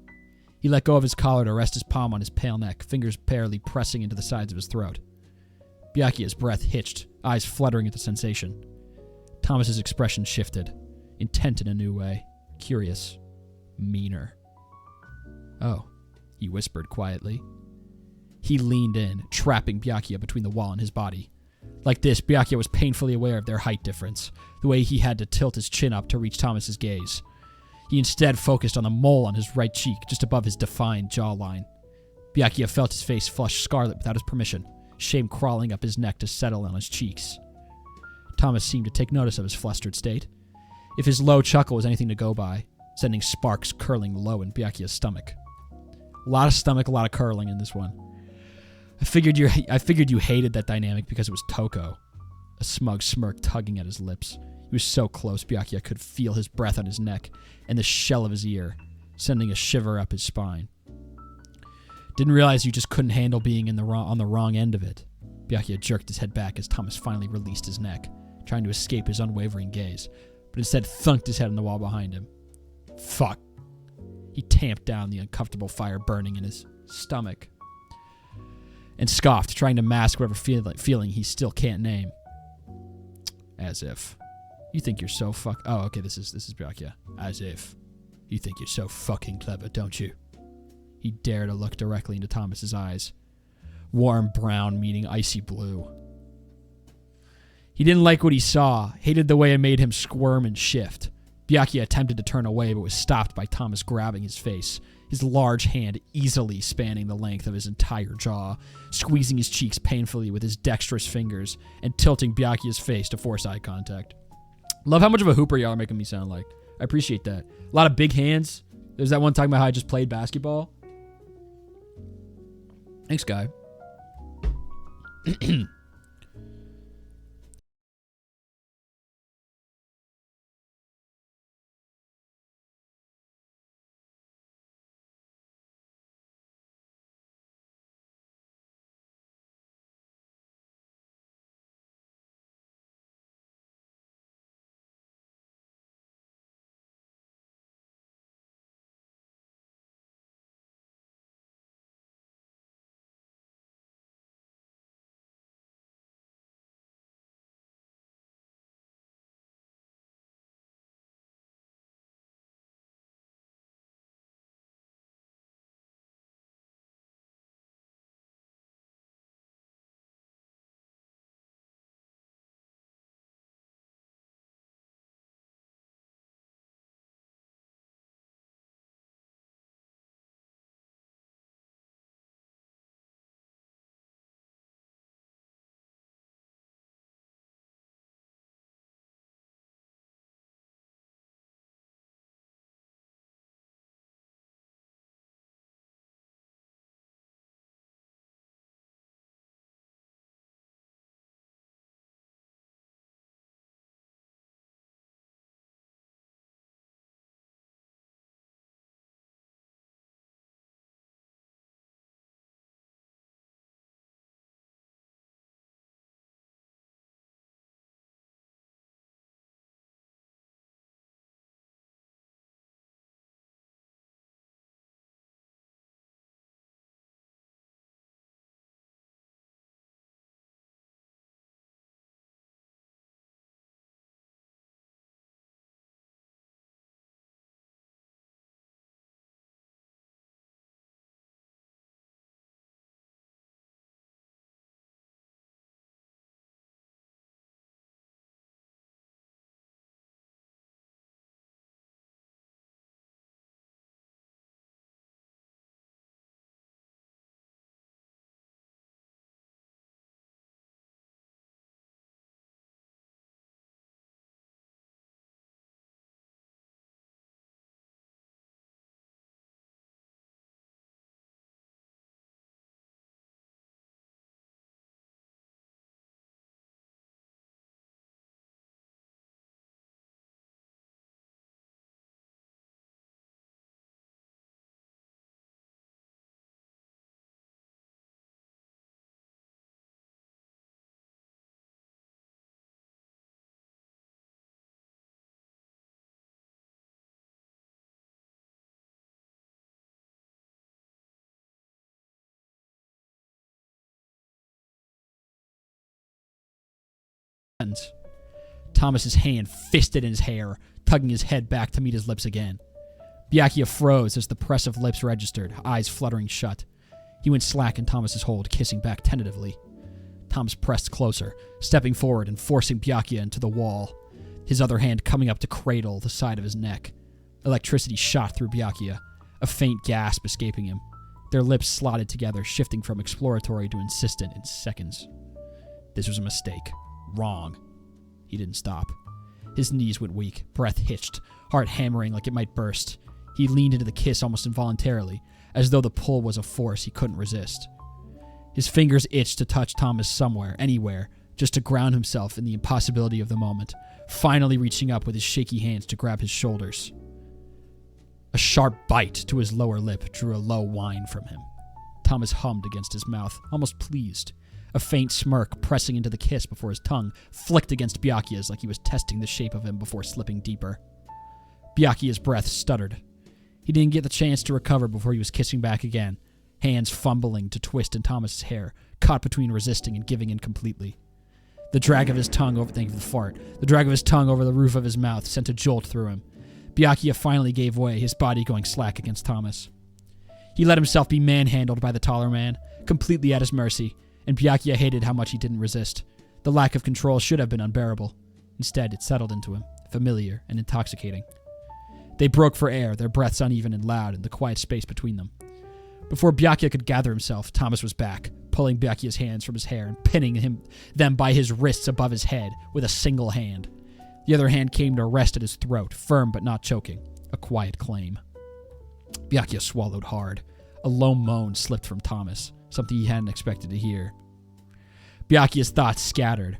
He let go of his collar to rest his palm on his pale neck, fingers barely pressing into the sides of his throat. Byakuya's breath hitched, eyes fluttering at the sensation. Thomas's expression shifted, intent in a new way, curious, meaner. "Oh," he whispered quietly. He leaned in, trapping Byakuya between the wall and his body. Like this, Byakuya was painfully aware of their height difference, the way he had to tilt his chin up to reach Thomas's gaze. He instead focused on the mole on his right cheek, just above his defined jawline. Byakuya felt his face flush scarlet without his permission, shame crawling up his neck to settle on his cheeks. Thomas seemed to take notice of his flustered state. If his low chuckle was anything to go by, sending sparks curling low in Byakuya's stomach. A lot of stomach, a lot of curling in this one. I figured you hated that dynamic because it was Toko. A smug smirk tugging at his lips. He was so close, Byakuya could feel his breath on his neck and the shell of his ear, sending a shiver up his spine. Didn't realize you just couldn't handle being on the wrong end of it. Byakuya jerked his head back as Thomas finally released his neck, trying to escape his unwavering gaze, but instead thunked his head on the wall behind him. Fuck. He tamped down the uncomfortable fire burning in his stomach and scoffed, trying to mask whatever feeling he still can't name. As if. You think you're so Oh, okay, this is Byakuya. As if. You think you're so fucking clever, don't you? He dared to look directly into Thomas's eyes. Warm brown meeting icy blue. He didn't like what he saw, hated the way it made him squirm and shift. Byakuya attempted to turn away, but was stopped by Thomas grabbing his face, his large hand easily spanning the length of his entire jaw, squeezing his cheeks painfully with his dexterous fingers, and tilting Byakuya's face to force eye contact. Love how much of a hooper y'all are making me sound like. I appreciate that. A lot of big hands. There's that one talking about how I just played basketball. Thanks, guy. Thomas's hand fisted in his hair, tugging his head back to meet his lips again. Byakuya froze as the press of lips registered, eyes fluttering shut. He went slack in Thomas's hold, kissing back tentatively. Thomas pressed closer, stepping forward and forcing Byakuya into the wall, his other hand coming up to cradle the side of his neck. Electricity shot through Byakuya, a faint gasp escaping him. Their lips slotted together, shifting from exploratory to insistent in seconds. This was a mistake. Wrong. He didn't stop. His knees went weak, breath hitched, heart hammering like it might burst. He leaned into the kiss almost involuntarily, as though the pull was a force he couldn't resist. His fingers itched to touch Thomas somewhere, anywhere, just to ground himself in the impossibility of the moment, finally reaching up with his shaky hands to grab his shoulders. A sharp bite to his lower lip drew a low whine from him. Thomas hummed against his mouth, almost pleased, a faint smirk pressing into the kiss before his tongue flicked against Byakuya's like he was testing the shape of him before slipping deeper. Byakuya's breath stuttered. He didn't get the chance to recover before he was kissing back again, hands fumbling to twist in Thomas's hair, caught between resisting and giving in completely. The drag of his tongue over the roof of his mouth sent a jolt through him. Byakuya finally gave way, his body going slack against Thomas. He let himself be manhandled by the taller man, completely at his mercy, and Byakuya hated how much he didn't resist. The lack of control should have been unbearable. Instead, it settled into him, familiar and intoxicating. They broke for air, their breaths uneven and loud in the quiet space between them. Before Byakuya could gather himself, Thomas was back, pulling Byakuya's hands from his hair and pinning them by his wrists above his head with a single hand. The other hand came to rest at his throat, firm but not choking, a quiet claim. Byakuya swallowed hard. A low moan slipped from Thomas, something he hadn't expected to hear. Byakuya's thoughts scattered.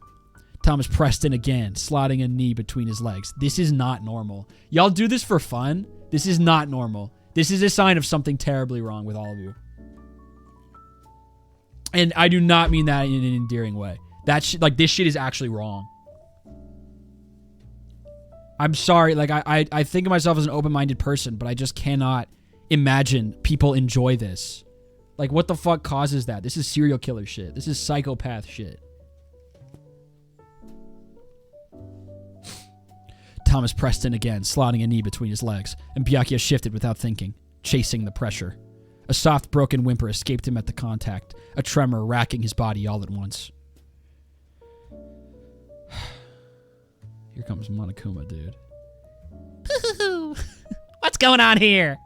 Thomas pressed in again, slotting a knee between his legs. This is not normal. Y'all do this for fun? This is not normal. This is a sign of something terribly wrong with all of you. And I do not mean that in an endearing way. This shit is actually wrong. I'm sorry, I think of myself as an open-minded person, but I just cannot imagine people enjoy this. Like, what the fuck causes that? This is serial killer shit. This is psychopath shit. Thomas pressed in again, slotting a knee between his legs, and Byakuya shifted without thinking, chasing the pressure. A soft, broken whimper escaped him at the contact, a tremor racking his body all at once. Here comes Monokuma, dude. What's going on here?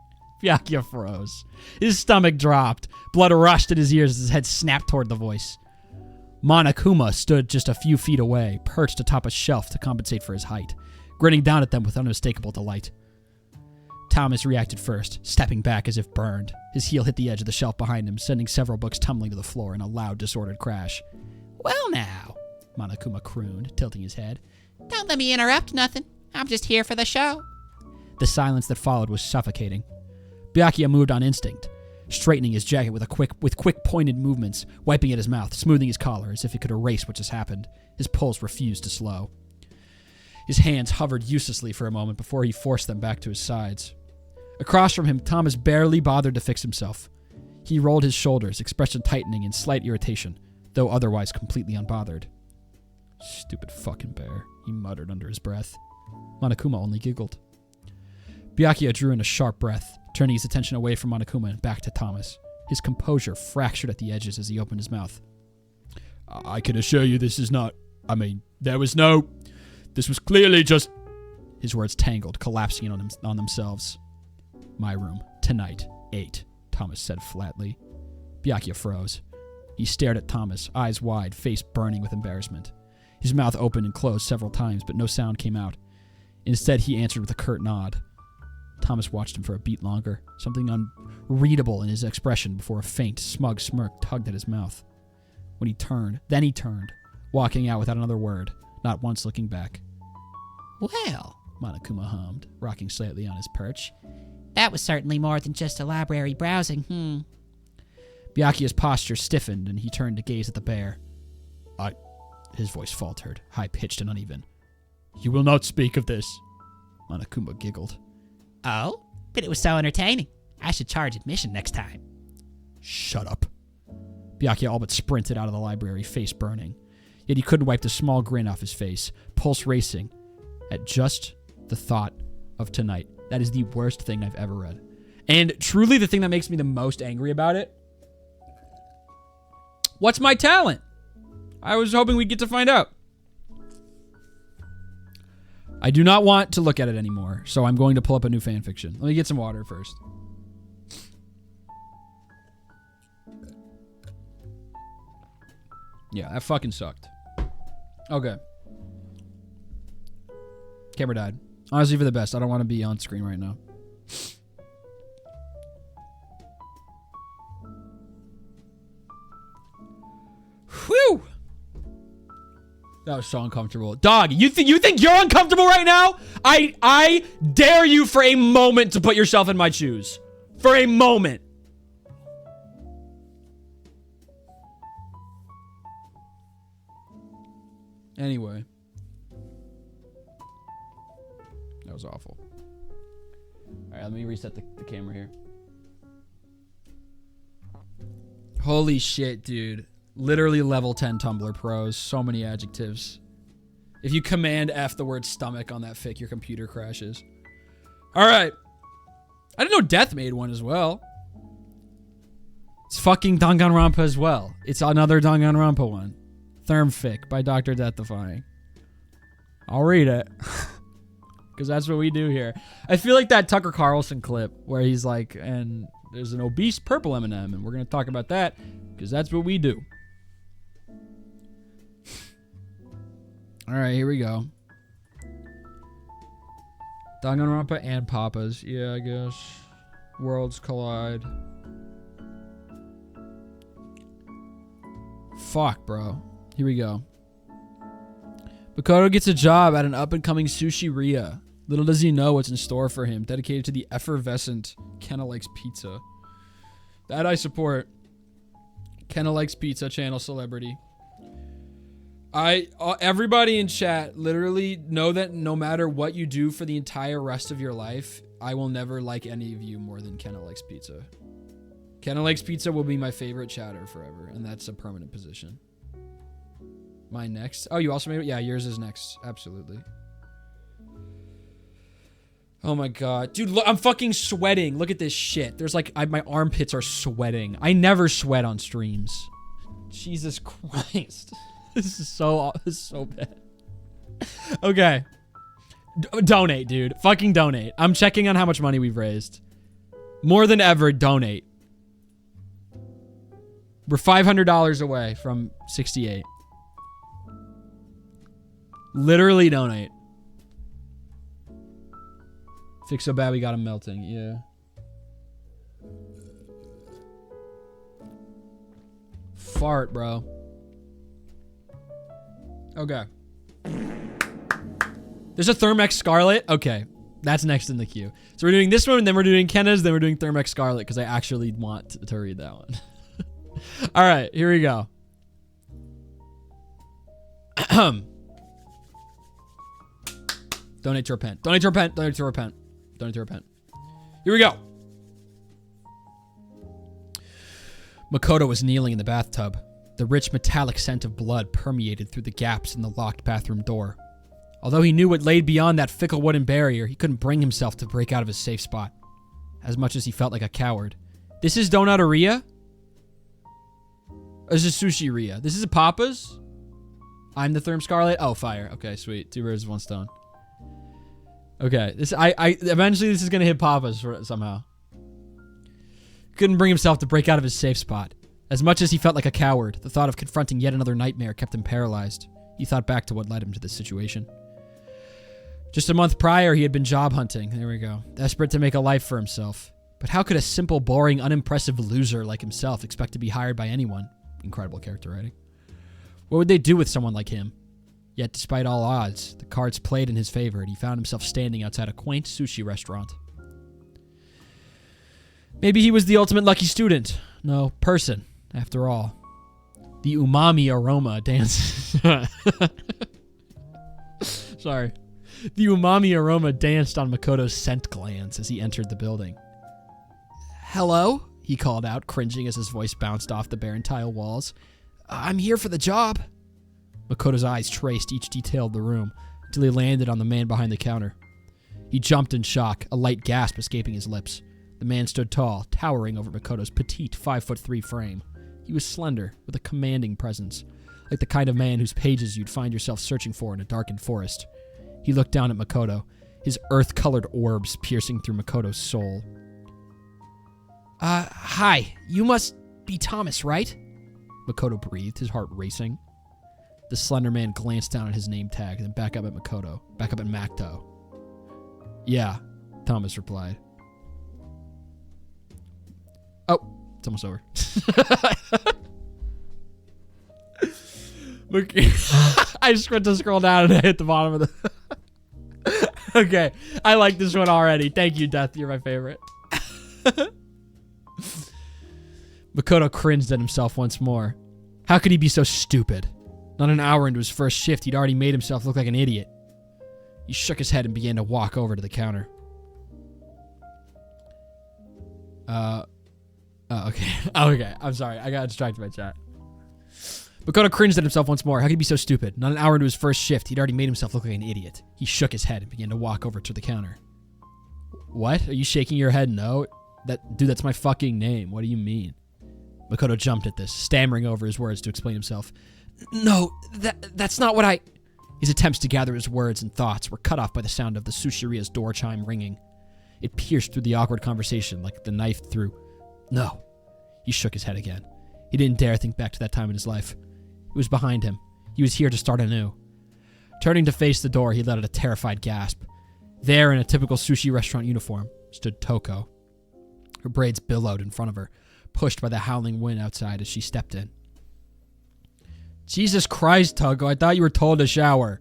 Byakuya froze. His stomach dropped. Blood rushed at his ears as his head snapped toward the voice. Monokuma stood just a few feet away, perched atop a shelf to compensate for his height, grinning down at them with unmistakable delight. Thomas reacted first, stepping back as if burned. His heel hit the edge of the shelf behind him, sending several books tumbling to the floor in a loud, disordered crash. Well now, Monokuma crooned, tilting his head. Don't let me interrupt nothing. I'm just here for the show. The silence that followed was suffocating. Byakuya moved on instinct, straightening his jacket with quick pointed movements, wiping at his mouth, smoothing his collar as if he could erase what just happened. His pulse refused to slow. His hands hovered uselessly for a moment before he forced them back to his sides. Across from him, Thomas barely bothered to fix himself. He rolled his shoulders, expression tightening in slight irritation, though otherwise completely unbothered. Stupid fucking bear, he muttered under his breath. Monokuma only giggled. Byakuya drew in a sharp breath, turning his attention away from Monokuma and back to Thomas. His composure fractured at the edges as he opened his mouth. I can assure you this is not... This was clearly just... His words tangled, collapsing on themselves. My room, tonight, 8, Thomas said flatly. Byakuya froze. He stared at Thomas, eyes wide, face burning with embarrassment. His mouth opened and closed several times, but no sound came out. Instead, he answered with a curt nod. Thomas watched him for a beat longer, something unreadable in his expression before a faint, smug smirk tugged at his mouth. Then he turned, walking out without another word, not once looking back. Well, Monokuma hummed, rocking slightly on his perch. That was certainly more than just a library browsing, Byakuya's posture stiffened, and he turned to gaze at the bear. His voice faltered, high-pitched and uneven. You will not speak of this. Monokuma giggled. Oh, but it was so entertaining. I should charge admission next time. Shut up. Byakuya all but sprinted out of the library, face burning. Yet he couldn't wipe the small grin off his face, pulse racing at just the thought of tonight. That is the worst thing I've ever read. And truly the thing that makes me the most angry about it. What's my talent? I was hoping we'd get to find out. I do not want to look at it anymore, so I'm going to pull up a new fanfiction. Let me get some water first. Yeah, that fucking sucked. Okay. Camera died. Honestly, for the best. I don't want to be on screen right now. Whew! That was so uncomfortable. Dog, you think you're uncomfortable right now? I dare you for a moment to put yourself in my shoes. For a moment. Anyway. That was awful. Alright, let me reset the camera here. Holy shit, dude. Literally level 10 Tumblr pros. So many adjectives. If you command F the word stomach on that fic, your computer crashes. Alright. I didn't know Death made one as well. It's fucking Danganronpa as well. It's another Danganronpa one. Thermfic by Dr. Deathifying. I'll read it. Because that's what we do here. I feel like that Tucker Carlson clip where he's like, and there's an obese purple M&M, and we're going to talk about that because that's what we do. All right, here we go. Danganronpa and Papas. Yeah, I guess. Worlds collide. Fuck, bro. Here we go. Makoto gets a job at an up-and-coming sushi-ria. Little does he know what's in store for him, dedicated to the effervescent Kenna Likes Pizza. That I support. Kenna Likes Pizza channel celebrity. Everybody in chat, literally know that no matter what you do for the entire rest of your life, I will never like any of you more than Kenna Likes Pizza. Kenna Likes Pizza will be my favorite chatter forever, and that's a permanent position. Mine next. Oh, you also made it? Yeah, yours is next. Absolutely. Oh my god. Dude, look, I'm fucking sweating. Look at this shit. There's like, my armpits are sweating. I never sweat on streams. Jesus Christ. This is so bad. Okay. Donate, dude. Fucking donate. I'm checking on how much money we've raised. More than ever, donate. We're $500 away from 68. Literally donate. Fix so bad we got him melting. Yeah. Fart, bro. Okay. There's a Thermex Scarlet. Okay. That's next in the queue. So we're doing this one, and then we're doing Kenna's, then we're doing Thermex Scarlet, because I actually want to read that one. All right. Here we go. Donate to repent. Donate to repent. Donate to repent. Donate to repent. Here we go. Makoto was kneeling in the bathtub. The rich metallic scent of blood permeated through the gaps in the locked bathroom door. Although he knew what laid beyond that fickle wooden barrier, he couldn't bring himself to break out of his safe spot. As much as he felt like a coward. This is Donateria? This is Sushi-ria. This is a Papa's? I'm the Therm Scarlet? Oh, fire. Okay, sweet. 2 birds with 1 stone. Okay, this eventually this is gonna hit Papa's somehow. Couldn't bring himself to break out of his safe spot. As much as he felt like a coward, the thought of confronting yet another nightmare kept him paralyzed. He thought back to what led him to this situation. Just a month prior, he had been job hunting. There we go. Desperate to make a life for himself. But how could a simple, boring, unimpressive loser like himself expect to be hired by anyone? Incredible character writing. What would they do with someone like him? Yet, despite all odds, the cards played in his favor, and he found himself standing outside a quaint sushi restaurant. Maybe he was the ultimate lucky student. No, person, after all. The umami aroma danced. Sorry. The umami aroma danced on Makoto's scent glands as he entered the building. Hello? He called out, cringing as his voice bounced off the barren tile walls. I'm here for the job. Makoto's eyes traced each detail of the room until he landed on the man behind the counter. He jumped in shock, a light gasp escaping his lips. The man stood tall, towering over Makoto's petite 5'3" frame. He was slender, with a commanding presence, like the kind of man whose pages you'd find yourself searching for in a darkened forest. He looked down at Makoto, his earth-colored orbs piercing through Makoto's soul. Hi. You must be Thomas, right? Makoto breathed, his heart racing. The slender man glanced down at his name tag, then back up at Macto. Yeah, Thomas replied. Oh, it's almost over. I just went to scroll down and I hit the bottom of the... Okay, I like this one already. Thank you, Death. You're my favorite. Makoto cringed at himself once more. How could he be so stupid? Not an hour into his first shift, he'd already made himself look like an idiot. He shook his head and began to walk over to the counter. Okay. Okay, I'm sorry. I got distracted by chat. Makoto cringed at himself once more. How could he be so stupid? Not an hour into his first shift, he'd already made himself look like an idiot. He shook his head and began to walk over to the counter. What? Are you shaking your head no? Dude, that's my fucking name. What do you mean? Makoto jumped at this, stammering over his words to explain himself. No, that's not what I... His attempts to gather his words and thoughts were cut off by the sound of the sushiria's door chime ringing. It pierced through the awkward conversation like the knife through... No. He shook his head again. He didn't dare think back to that time in his life. It was behind him. He was here to start anew. Turning to face the door, he let out a terrified gasp. There, in a typical sushi restaurant uniform, stood Toko. Her braids billowed in front of her, pushed by the howling wind outside as she stepped in. Jesus Christ, Toko, I thought you were told to shower.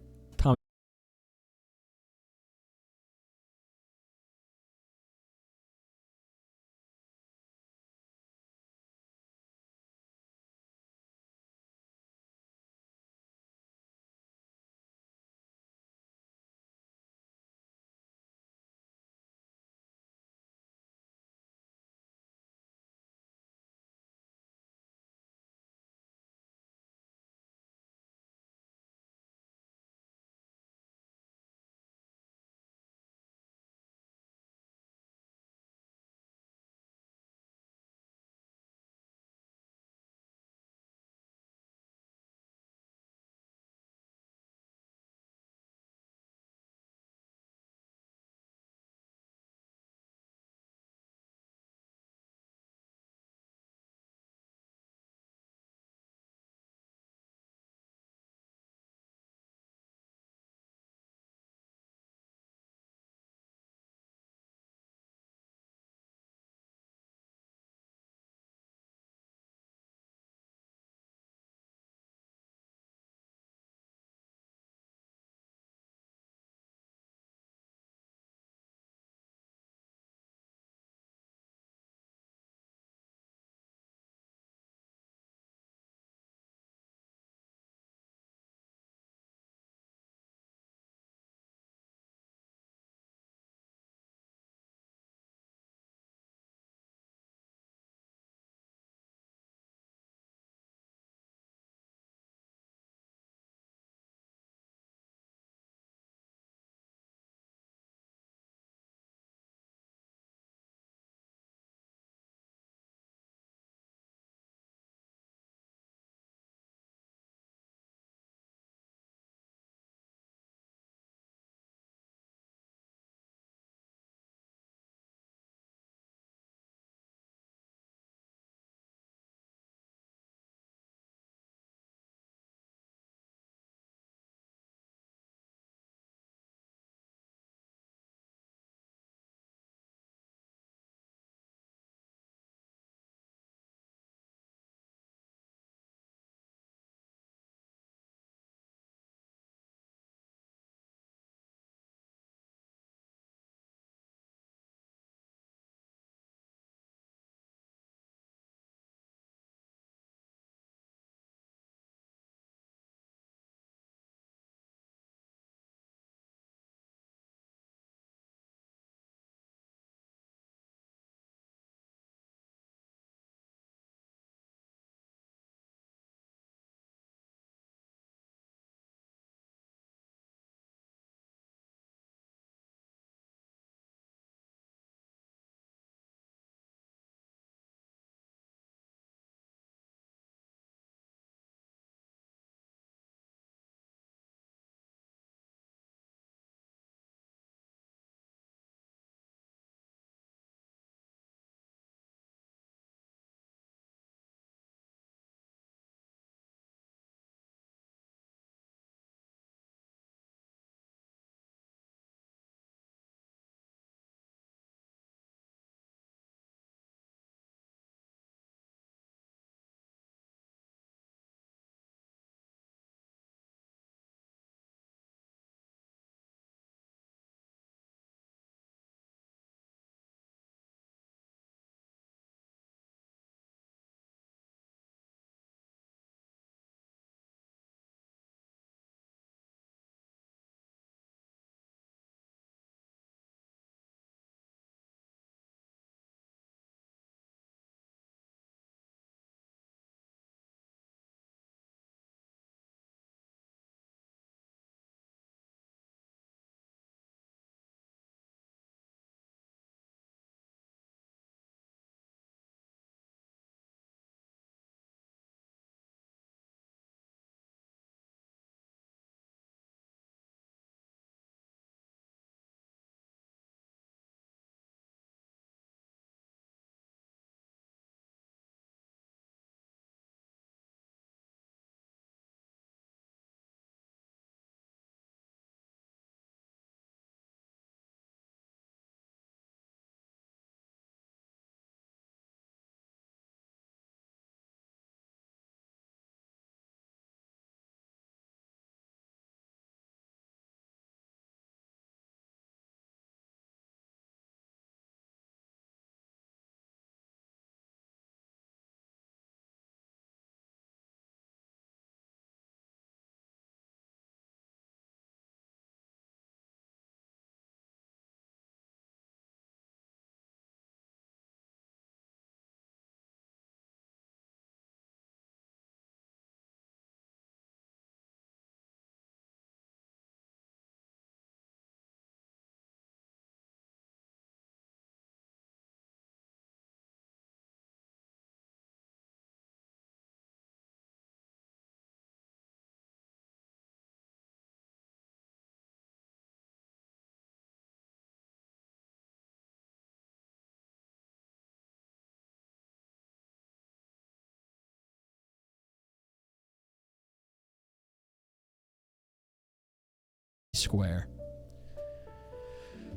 square.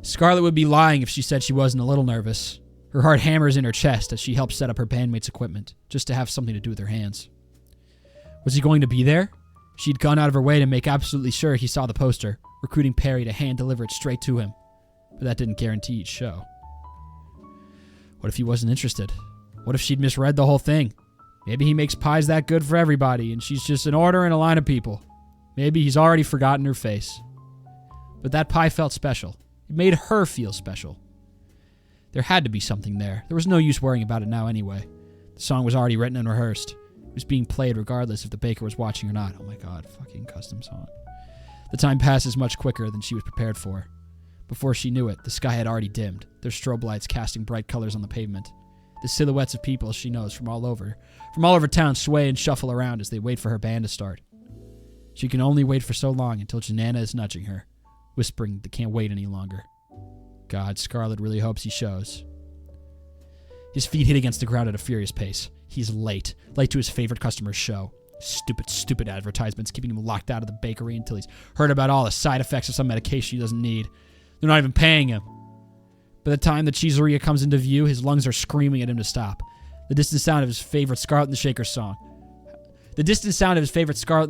Scarlet would be lying if she said she wasn't a little nervous. Her heart hammers in her chest as she helps set up her bandmates' equipment, just to have something to do with her hands. Was he going to be there? She'd gone out of her way to make absolutely sure he saw the poster, recruiting Perry to hand-deliver it straight to him. But that didn't guarantee each show. What if he wasn't interested? What if she'd misread the whole thing? Maybe he makes pies that good for everybody, and she's just an order in a line of people. Maybe he's already forgotten her face. But that pie felt special. It made her feel special. There had to be something there. There was no use worrying about it now anyway. The song was already written and rehearsed. It was being played regardless if the baker was watching or not. Oh my god, fucking custom song. The time passes much quicker than she was prepared for. Before she knew it, the sky had already dimmed, their strobe lights casting bright colors on the pavement. The silhouettes of people she knows from all over town sway and shuffle around as they wait for her band to start. She can only wait for so long until Janana is nudging her, whispering they can't wait any longer. God, Scarlet really hopes he shows. His feet hit against the ground at a furious pace. He's late to his favorite customer's show. Stupid advertisements keeping him locked out of the bakery until he's heard about all the side effects of some medication he doesn't need. They're not even paying him. By the time the cheeseria comes into view, his lungs are screaming at him to stop. The distant sound of his favorite Scarlet and the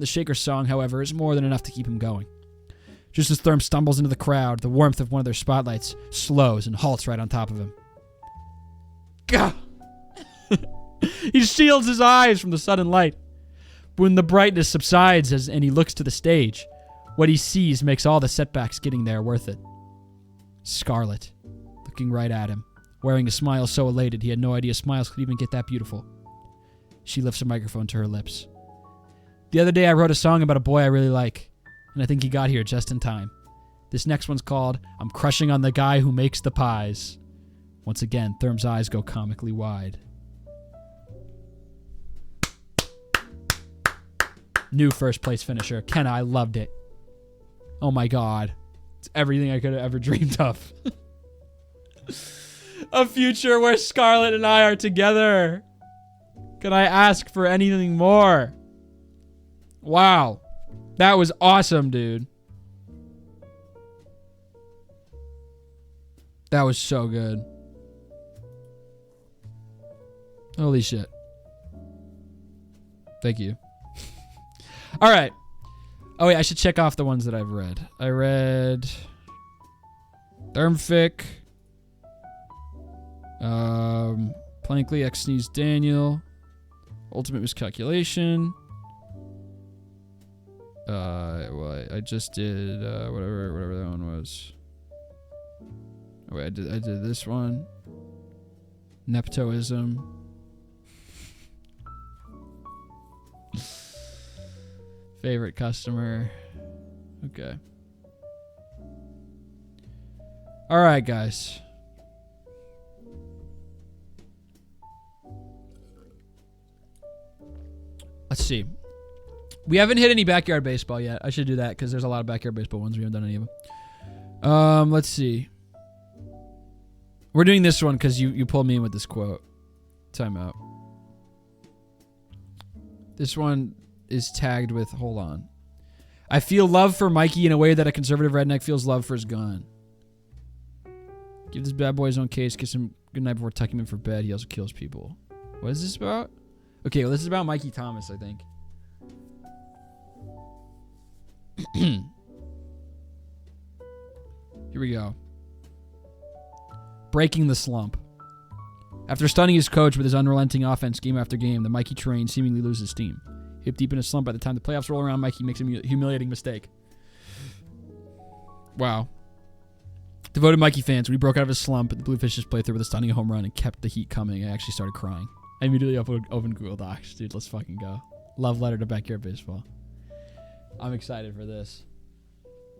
Shaker song. However, is more than enough to keep him going. Just as Therm stumbles into the crowd, the warmth of one of their spotlights slows and halts right on top of him. Gah! He shields his eyes from the sudden light. But when the brightness subsides and he looks to the stage, what he sees makes all the setbacks getting there worth it. Scarlet, looking right at him, wearing a smile so elated he had no idea smiles could even get that beautiful. She lifts her microphone to her lips. The other day I wrote a song about a boy I really like, and I think he got here just in time. This next one's called I'm Crushing on the Guy Who Makes the Pies. Once again, Therm's eyes go comically wide. New first place finisher. Kenna, I loved it. Oh my god. It's everything I could have ever dreamed of. A future where Scarlet and I are together. Can I ask for anything more? Wow. That was awesome, dude. That was so good. Holy shit. Thank you. All right. Oh, wait, I should check off the ones that I've read. I read Fanfic, Plankley and Sneeze Daniel, Ultimate Miscalculation. Well, I just did whatever that one was. Oh, wait, I did this one. Neptoism. Favorite customer. Okay. All right, guys. Let's see. We haven't hit any backyard baseball yet. I should do that because there's a lot of backyard baseball ones. We haven't done any of them. Let's see. We're doing this one because you pulled me in with this quote. Time out. This one is tagged with, hold on. I feel love for Mikey in a way that a conservative redneck feels love for his gun. Give this bad boy his own case, kiss him goodnight before tucking him in for bed. He also kills people. What is this about? Okay, well, this is about Mikey Thomas, I think. Here we go. Breaking the slump. After stunning his coach with his unrelenting offense game after game, the Mikey train seemingly loses steam. Hip deep in a slump by the time the playoffs roll around, Mikey makes a humiliating mistake. Wow. Devoted Mikey fans, when he broke out of his slump and the Bluefish's playthrough with a stunning home run and kept the heat coming, I actually started crying. I immediately opened Google Docs. Dude, let's fucking go. Love letter to backyard baseball. I'm excited for this.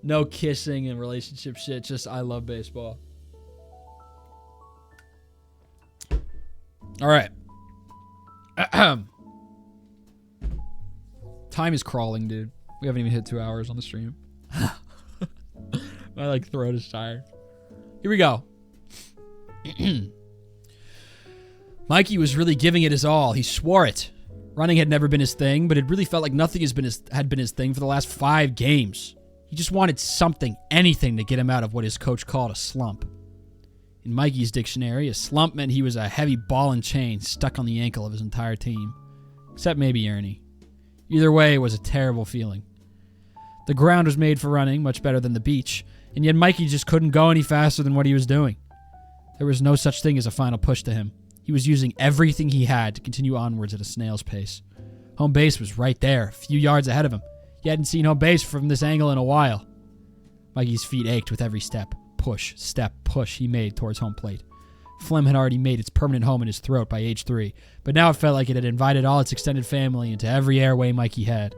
No kissing and relationship shit. Just I love baseball. All right. Time is crawling, dude. We haven't even hit 2 hours on the stream. My throat is tired. Here we go. Mikey was really giving it his all. He swore it. Running had never been his thing, but it really felt like nothing had been his thing for the last 5 games. He just wanted something, anything to get him out of what his coach called a slump. In Mikey's dictionary, a slump meant he was a heavy ball and chain stuck on the ankle of his entire team. Except maybe Ernie. Either way, it was a terrible feeling. The ground was made for running, much better than the beach, and yet Mikey just couldn't go any faster than what he was doing. There was no such thing as a final push to him. He was using everything he had to continue onwards at a snail's pace. Home base was right there, a few yards ahead of him. He hadn't seen home base from this angle in a while. Mikey's feet ached with every step, push he made towards home plate. Phlegm had already made its permanent home in his throat by age 3, but now it felt like it had invited all its extended family into every airway Mikey had.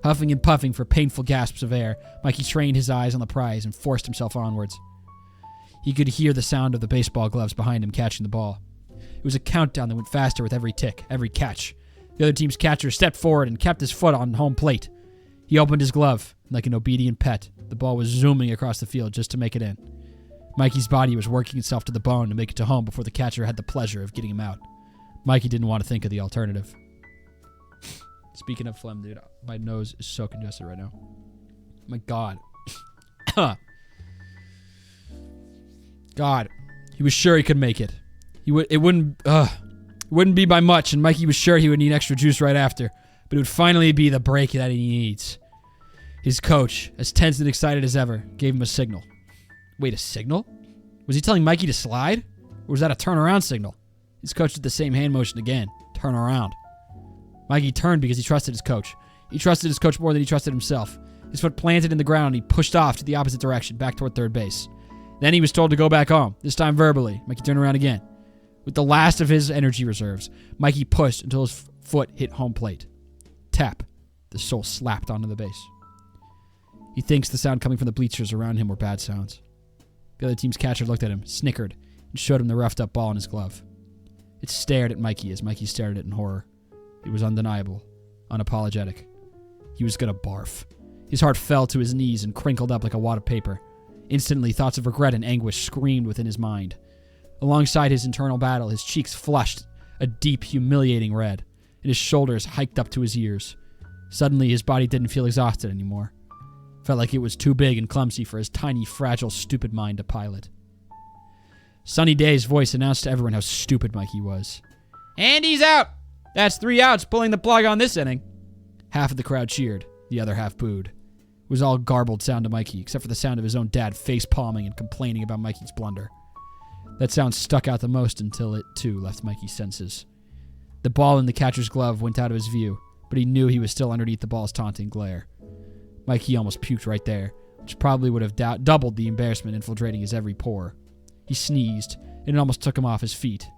Huffing and puffing for painful gasps of air, Mikey trained his eyes on the prize and forced himself onwards. He could hear the sound of the baseball gloves behind him catching the ball. It was a countdown that went faster with every tick, every catch. The other team's catcher stepped forward and kept his foot on home plate. He opened his glove, and like an obedient pet, the ball was zooming across the field just to make it in. Mikey's body was working itself to the bone to make it to home before the catcher had the pleasure of getting him out. Mikey didn't want to think of the alternative. Speaking of phlegm, dude, my nose is so congested right now. My God. God. He was sure he could make it. It wouldn't be by much, and Mikey was sure he would need extra juice right after, but it would finally be the break that he needs. His coach, as tense and excited as ever, gave him a signal. Wait, a signal? Was he telling Mikey to slide? Or was that a turnaround signal? His coach did the same hand motion again. Turn around. Mikey turned because he trusted his coach. He trusted his coach more than he trusted himself. His foot planted in the ground and he pushed off to the opposite direction, back toward third base. Then he was told to go back home, this time verbally. Mikey turned around again. With the last of his energy reserves, Mikey pushed until his foot hit home plate. Tap. The soul slapped onto the base. He thinks the sound coming from the bleachers around him were bad sounds. The other team's catcher looked at him, snickered, and showed him the roughed up ball in his glove. It stared at Mikey as Mikey stared at it in horror. It was undeniable, unapologetic. He was gonna barf. His heart fell to his knees and crinkled up like a wad of paper. Instantly, thoughts of regret and anguish screamed within his mind. Alongside his internal battle, his cheeks flushed a deep, humiliating red, and his shoulders hiked up to his ears. Suddenly, his body didn't feel exhausted anymore. Felt like it was too big and clumsy for his tiny, fragile, stupid mind to pilot. Sunny Day's voice announced to everyone how stupid Mikey was. And he's out! That's 3 outs, pulling the plug on this inning. Half of the crowd cheered, the other half booed. It was all garbled sound to Mikey, except for the sound of his own dad face-palming and complaining about Mikey's blunder. That sound stuck out the most until it, too, left Mikey's senses. The ball in the catcher's glove went out of his view, but he knew he was still underneath the ball's taunting glare. Mikey almost puked right there, which probably would have doubled the embarrassment infiltrating his every pore. He sneezed, and it almost took him off his feet.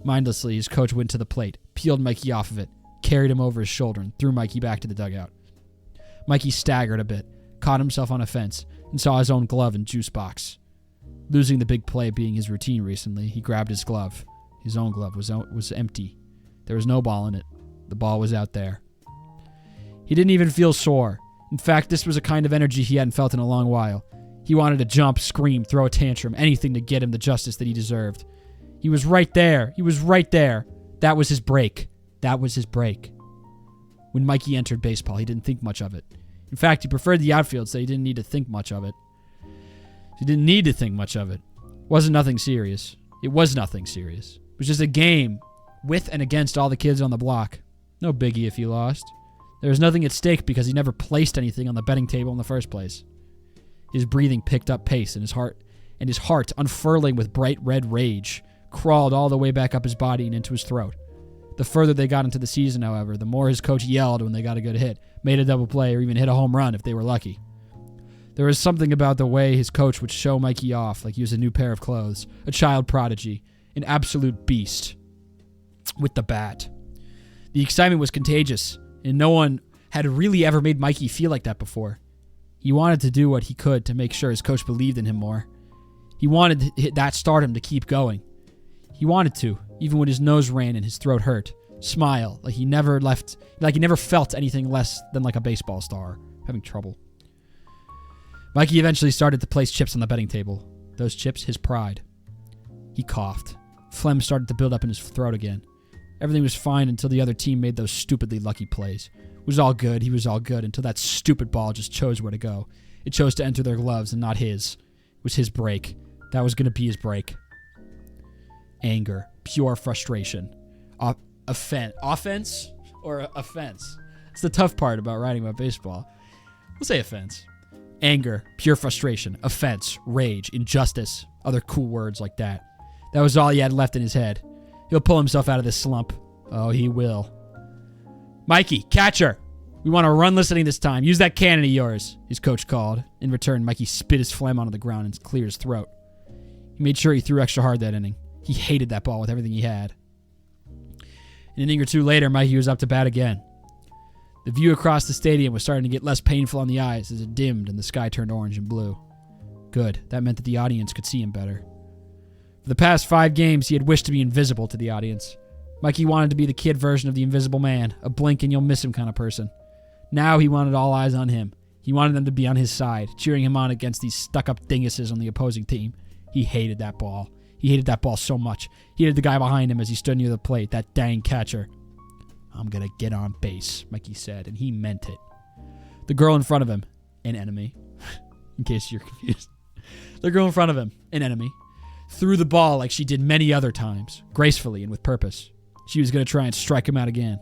Mindlessly, his coach went to the plate, peeled Mikey off of it, carried him over his shoulder, and threw Mikey back to the dugout. Mikey staggered a bit, caught himself on a fence, and saw his own glove and juice box. Losing the big play being his routine recently, he grabbed his glove. His own glove was empty. There was no ball in it. The ball was out there. He didn't even feel sore. In fact, this was a kind of energy he hadn't felt in a long while. He wanted to jump, scream, throw a tantrum, anything to get him the justice that he deserved. He was right there. He was right there. That was his break. That was his break. When Mikey entered baseball, he didn't think much of it. In fact, he preferred the outfield, so he didn't need to think much of it. He didn't need to think much of it. It was nothing serious. It was just a game with and against all the kids on the block. No biggie if he lost. There was nothing at stake because he never placed anything on the betting table in the first place. His breathing picked up pace, and his heart, unfurling with bright red rage, crawled all the way back up his body and into his throat. The further they got into the season, however, the more his coach yelled when they got a good hit, made a double play, or even hit a home run if they were lucky. There was something about the way his coach would show Mikey off like he was a new pair of clothes, a child prodigy, an absolute beast with the bat. The excitement was contagious, and no one had really ever made Mikey feel like that before. He wanted to do what he could to make sure his coach believed in him more. He wanted to hit that stardom to keep going. He wanted to, even when his nose ran and his throat hurt, smile like he never felt anything less than like a baseball star having trouble. Mikey eventually started to place chips on the betting table. Those chips, his pride. He coughed. Phlegm started to build up in his throat again. Everything was fine until the other team made those stupidly lucky plays. It was all good, he was all good, until that stupid ball just chose where to go. It chose to enter their gloves and not his. It was his break. That was going to be his break. Anger. Pure frustration. Offense or offense? It's the tough part about writing about baseball. We'll say offense. Anger. Pure frustration. Offense. Rage. Injustice. Other cool words like that. That was all he had left in his head. He'll pull himself out of this slump. Oh, he will. Mikey, catcher! We want a run listening this time. Use that cannon of yours, his coach called. In return, Mikey spit his phlegm onto the ground and cleared his throat. He made sure he threw extra hard that inning. He hated that ball with everything he had. An inning or two later, Mikey was up to bat again. The view across the stadium was starting to get less painful on the eyes as it dimmed and the sky turned orange and blue. Good. That meant that the audience could see him better. For the past 5 games, he had wished to be invisible to the audience. Mikey wanted to be the kid version of the Invisible Man, a blink and you'll miss him kind of person. Now he wanted all eyes on him. He wanted them to be on his side, cheering him on against these stuck-up dinguses on the opposing team. He hated that ball. He hated that ball so much. He hated the guy behind him as he stood near the plate, that dang catcher. I'm gonna get on base, Mikey said, and he meant it. The girl in front of him, an enemy, in case you're confused. The girl in front of him, an enemy, threw the ball like she did many other times, gracefully and with purpose. She was going to try and strike him out again.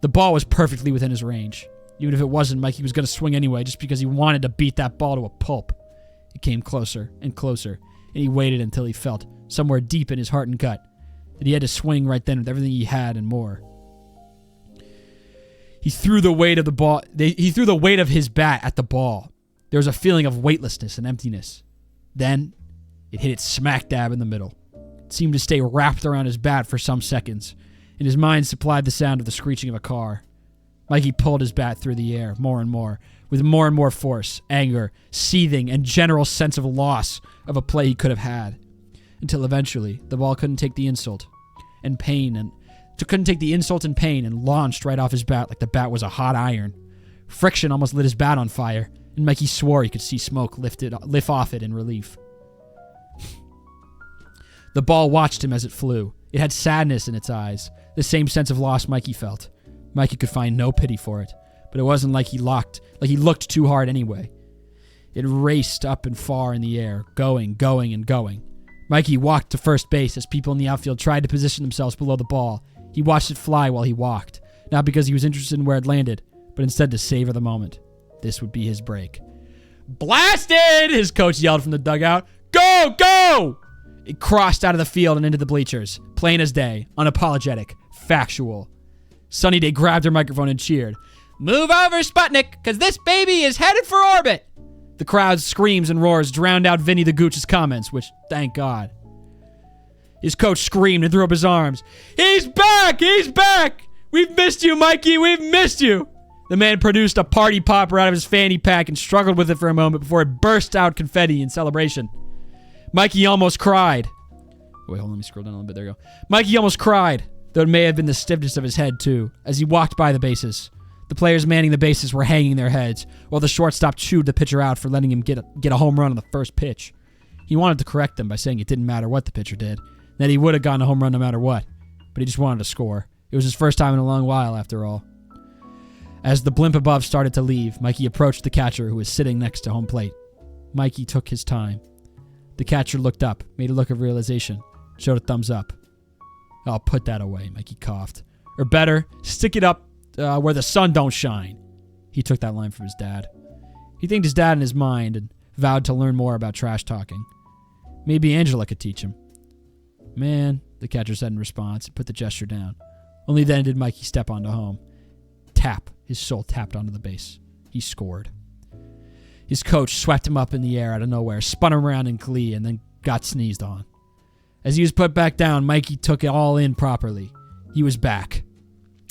The ball was perfectly within his range. Even if it wasn't, Mikey was going to swing anyway just because he wanted to beat that ball to a pulp. It came closer and closer, and he waited until he felt, somewhere deep in his heart and gut, that he had to swing right then with everything he had and more. He threw the weight of the ball. He threw the weight of his bat at the ball. There was a feeling of weightlessness and emptiness. Then, it hit it smack dab in the middle. It seemed to stay wrapped around his bat for some seconds, and his mind supplied the sound of the screeching of a car. Mikey pulled his bat through the air more and more force, anger, seething, and general sense of loss of a play he could have had, until eventually the ball couldn't take the insult and pain and launched right off his bat like the bat was a hot iron. Friction almost lit his bat on fire, and Mikey swore he could see smoke lift off it in relief. The ball watched him as it flew. It had sadness in its eyes, the same sense of loss Mikey felt. Mikey could find no pity for it, but it wasn't like he looked too hard anyway. It raced up and far in the air, going, and going. Mikey walked to first base as people in the outfield tried to position themselves below the ball. He watched it fly while he walked, not because he was interested in where it landed, but instead to savor the moment. This would be his break. Blasted! His coach yelled from the dugout. Go! Go! It crossed out of the field and into the bleachers. Plain as day. Unapologetic. Factual. Sunny Day grabbed her microphone and cheered. Move over, Sputnik, because this baby is headed for orbit. The crowd's screams and roars drowned out Vinny the Gooch's comments, which, thank God. His coach screamed and threw up his arms. He's back! He's back! We've missed you, Mikey! We've missed you! The man produced a party popper out of his fanny pack and struggled with it for a moment before it burst out confetti in celebration. Mikey almost cried. Wait, hold on, let me scroll down a little bit. There you go. Mikey almost cried, though it may have been the stiffness of his head, too, as he walked by the bases. The players manning the bases were hanging their heads, while the shortstop chewed the pitcher out for letting him get a home run on the first pitch. He wanted to correct them by saying it didn't matter what the pitcher did, that he would have gotten a home run no matter what, but he just wanted to score. It was his first time in a long while, after all. As the blimp above started to leave, Mikey approached the catcher who was sitting next to home plate. Mikey took his time. The catcher looked up, made a look of realization, showed a thumbs up. I'll put that away, Mikey coughed. Or better, stick it up where the sun don't shine. He took that line from his dad. He thanked his dad in his mind and vowed to learn more about trash talking. Maybe Angela could teach him. Man, the catcher said in response and put the gesture down. Only then did Mikey step onto home. Tap. His soul tapped onto the base. He scored. His coach swept him up in the air out of nowhere, spun him around in glee, and then got sneezed on. As he was put back down, Mikey took it all in properly. He was back.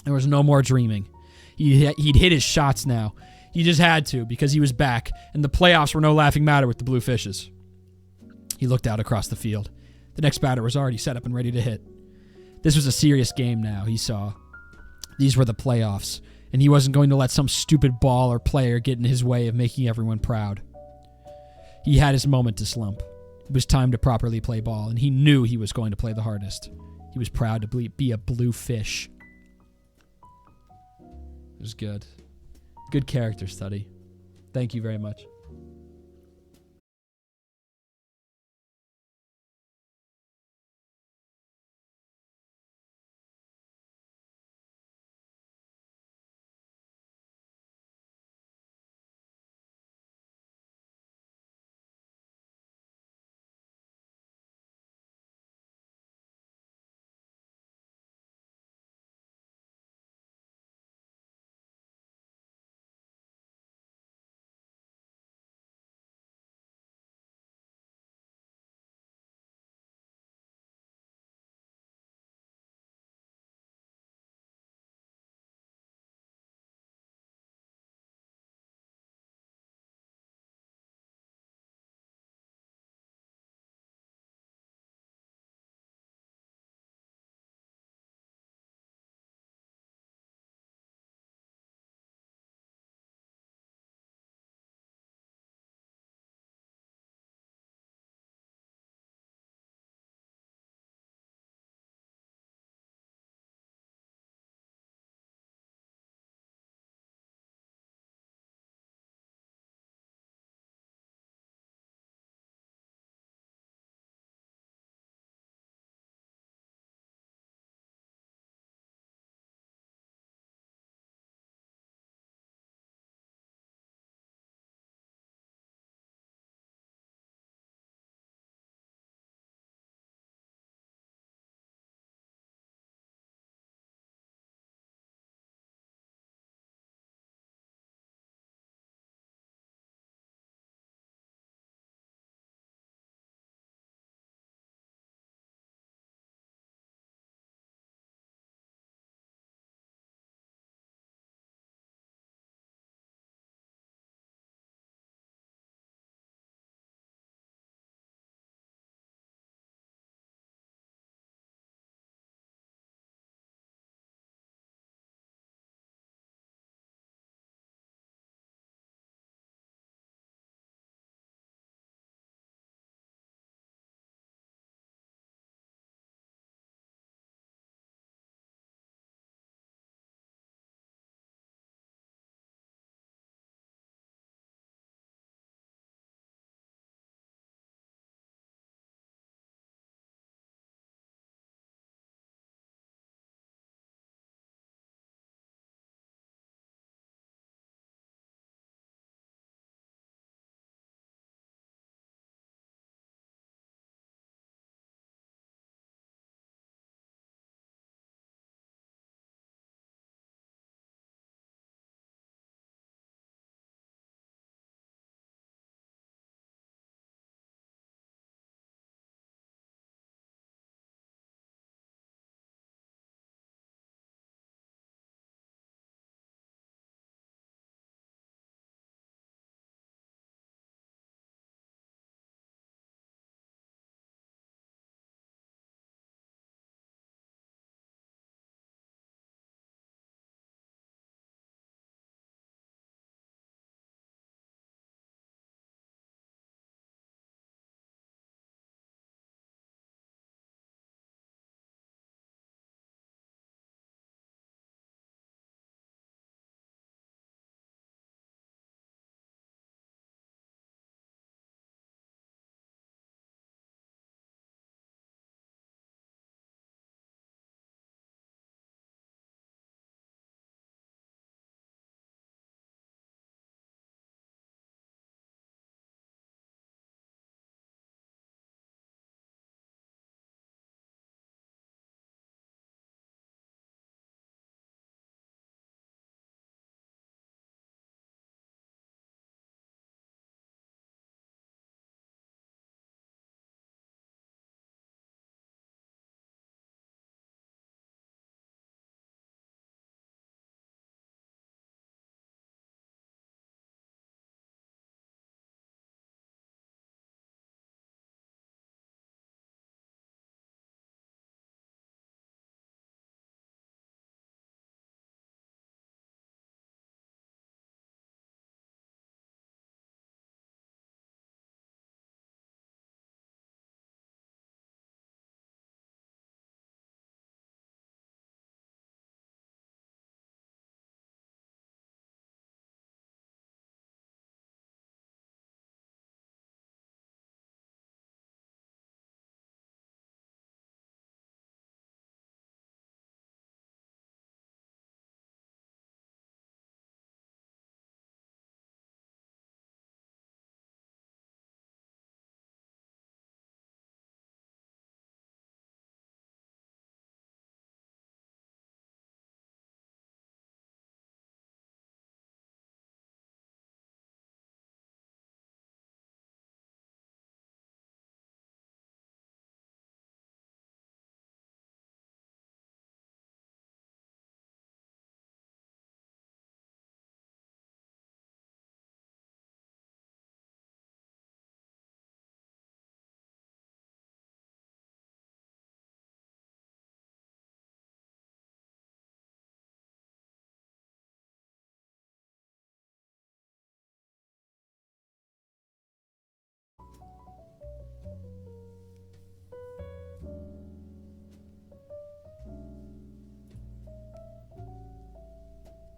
There was no more dreaming. He'd hit his shots now. He just had to, because he was back, and the playoffs were no laughing matter with the Blue Fishes. He looked out across the field. The next batter was already set up and ready to hit. This was a serious game now, he saw. These were the playoffs, and he wasn't going to let some stupid ball or player get in his way of making everyone proud. He had his moment to slump. It was time to properly play ball, and he knew he was going to play the hardest. He was proud to be a blue fish. It was good. Good character study. Thank you very much.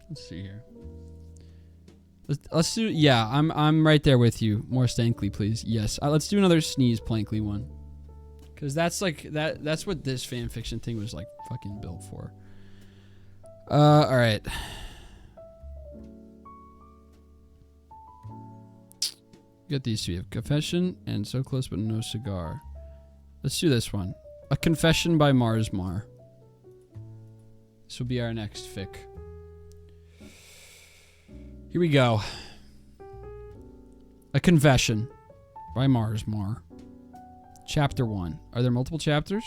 Let's see here. Let's do. Yeah, I'm right there with you. More Stankley, please. Yes. Let's do another Sneeze Plankley one. Cause that's like that's what this fan fiction thing was like fucking built for. All right. Got these two. We have Confession and So Close But No Cigar. Let's do this one. A Confession by Mars Mar. This will be our next fic. Here we go. A Confession by Mars Mar. Chapter 1. Are there multiple chapters?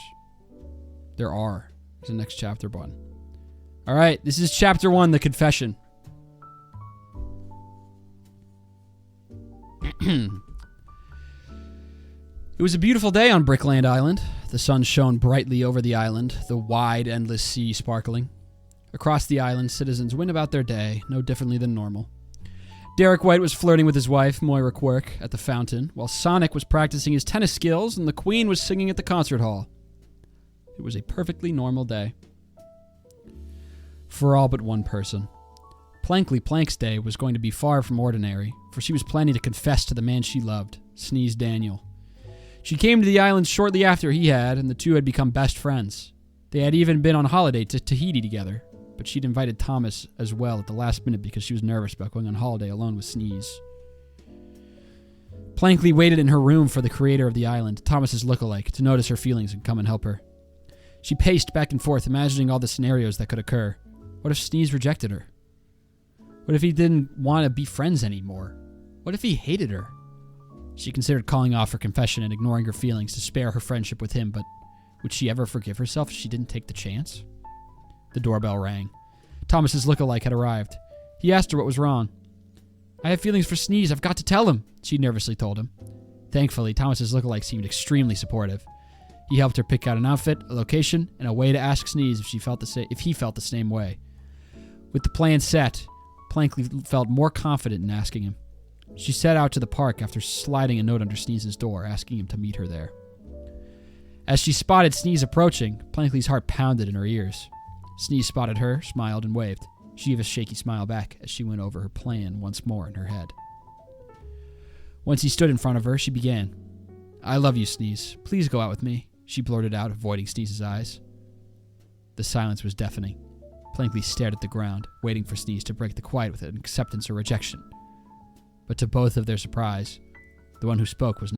There are. There's a next chapter button. All right, this is chapter 1, The Confession. It was a beautiful day on Brickland Island. The sun shone brightly over the island, the wide, endless sea sparkling. Across the island, citizens went about their day, no differently than normal. Derek White was flirting with his wife, Moira Quirk, at the fountain, while Sonic was practicing his tennis skills and the Queen was singing at the concert hall. It was a perfectly normal day. For all but one person. Plankley Plank's day was going to be far from ordinary, for she was planning to confess to the man she loved, Sneeze Daniel. She came to the island shortly after he had, and the two had become best friends. They had even been on holiday to Tahiti together, but she'd invited Thomas as well at the last minute because she was nervous about going on holiday alone with Sneeze. Plankley waited in her room for the creator of the island, Thomas's lookalike, to notice her feelings and come and help her. She paced back and forth, imagining all the scenarios that could occur. What if Sneeze rejected her? What if he didn't want to be friends anymore? What if he hated her? She considered calling off her confession and ignoring her feelings to spare her friendship with him, but would she ever forgive herself if she didn't take the chance? The doorbell rang. Thomas's lookalike had arrived. He asked her what was wrong. I have feelings for Sneeze. I've got to tell him, she nervously told him. Thankfully, Thomas's lookalike seemed extremely supportive. He helped her pick out an outfit, a location, and a way to ask Sneeze if he felt the same way. With the plan set, Plankley felt more confident in asking him. She set out to the park after sliding a note under Sneeze's door, asking him to meet her there. As she spotted Sneeze approaching, Plankley's heart pounded in her ears. Sneeze spotted her, smiled, and waved. She gave a shaky smile back as she went over her plan once more in her head. Once he stood in front of her, she began. I love you, Sneeze. Please go out with me, she blurted out, avoiding Sneeze's eyes. The silence was deafening. Plankley stared at the ground, waiting for Sneeze to break the quiet with an acceptance or rejection. But to both of their surprise, the one who spoke was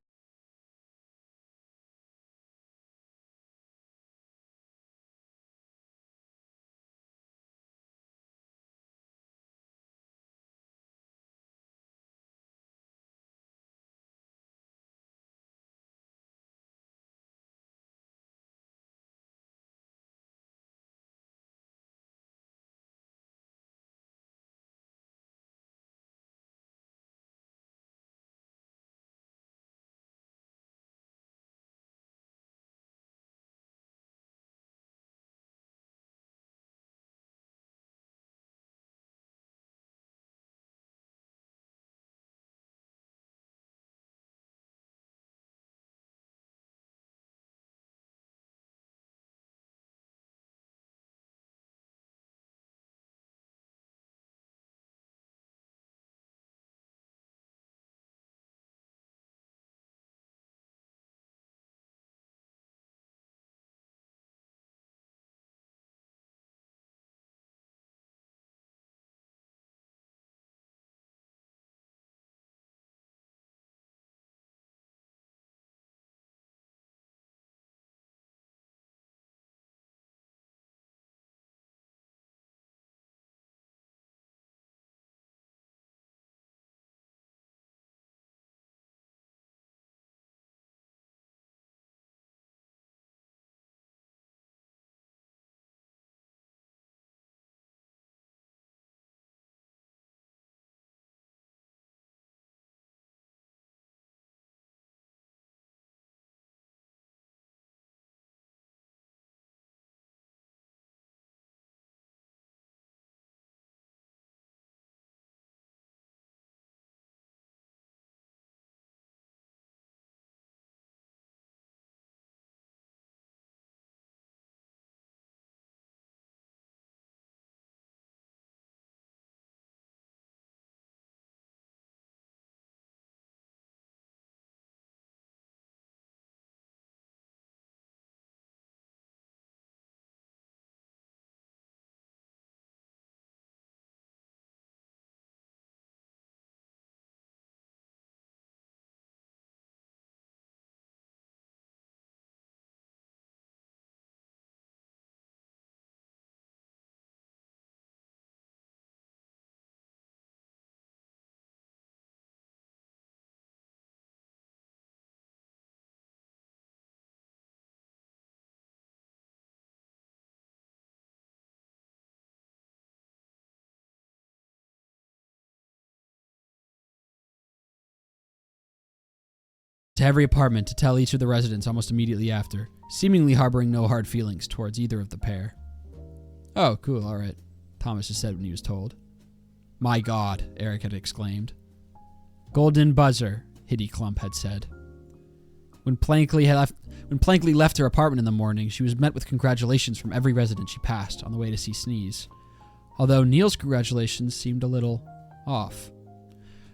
to every apartment to tell each of the residents almost immediately after, seemingly harboring no hard feelings towards either of the pair. Oh, cool, all right, Thomas just said when he was told. My God, Eric had exclaimed. Golden buzzer, Hitty Clump had said. When Plankley left her apartment in the morning, she was met with congratulations from every resident she passed on the way to see Sneeze, although Neil's congratulations seemed a little off.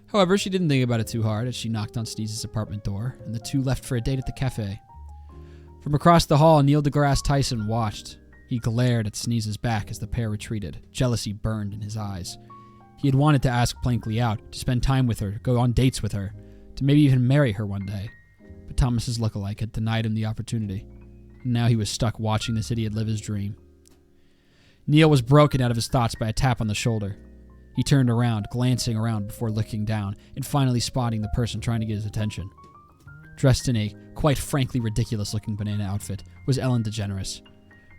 However, she didn't think about it too hard as she knocked on Sneeze's apartment door, and the two left for a date at the cafe. From across the hall, Neil deGrasse Tyson watched. He glared at Sneeze's back as the pair retreated. Jealousy burned in his eyes. He had wanted to ask Plankley out, to spend time with her, go on dates with her, to maybe even marry her one day. But Thomas's lookalike had denied him the opportunity. And now he was stuck watching this idiot live his dream. Neil was broken out of his thoughts by a tap on the shoulder. He turned around, glancing around before looking down, and finally spotting the person trying to get his attention. Dressed in a, quite frankly ridiculous-looking banana outfit, was Ellen DeGeneres.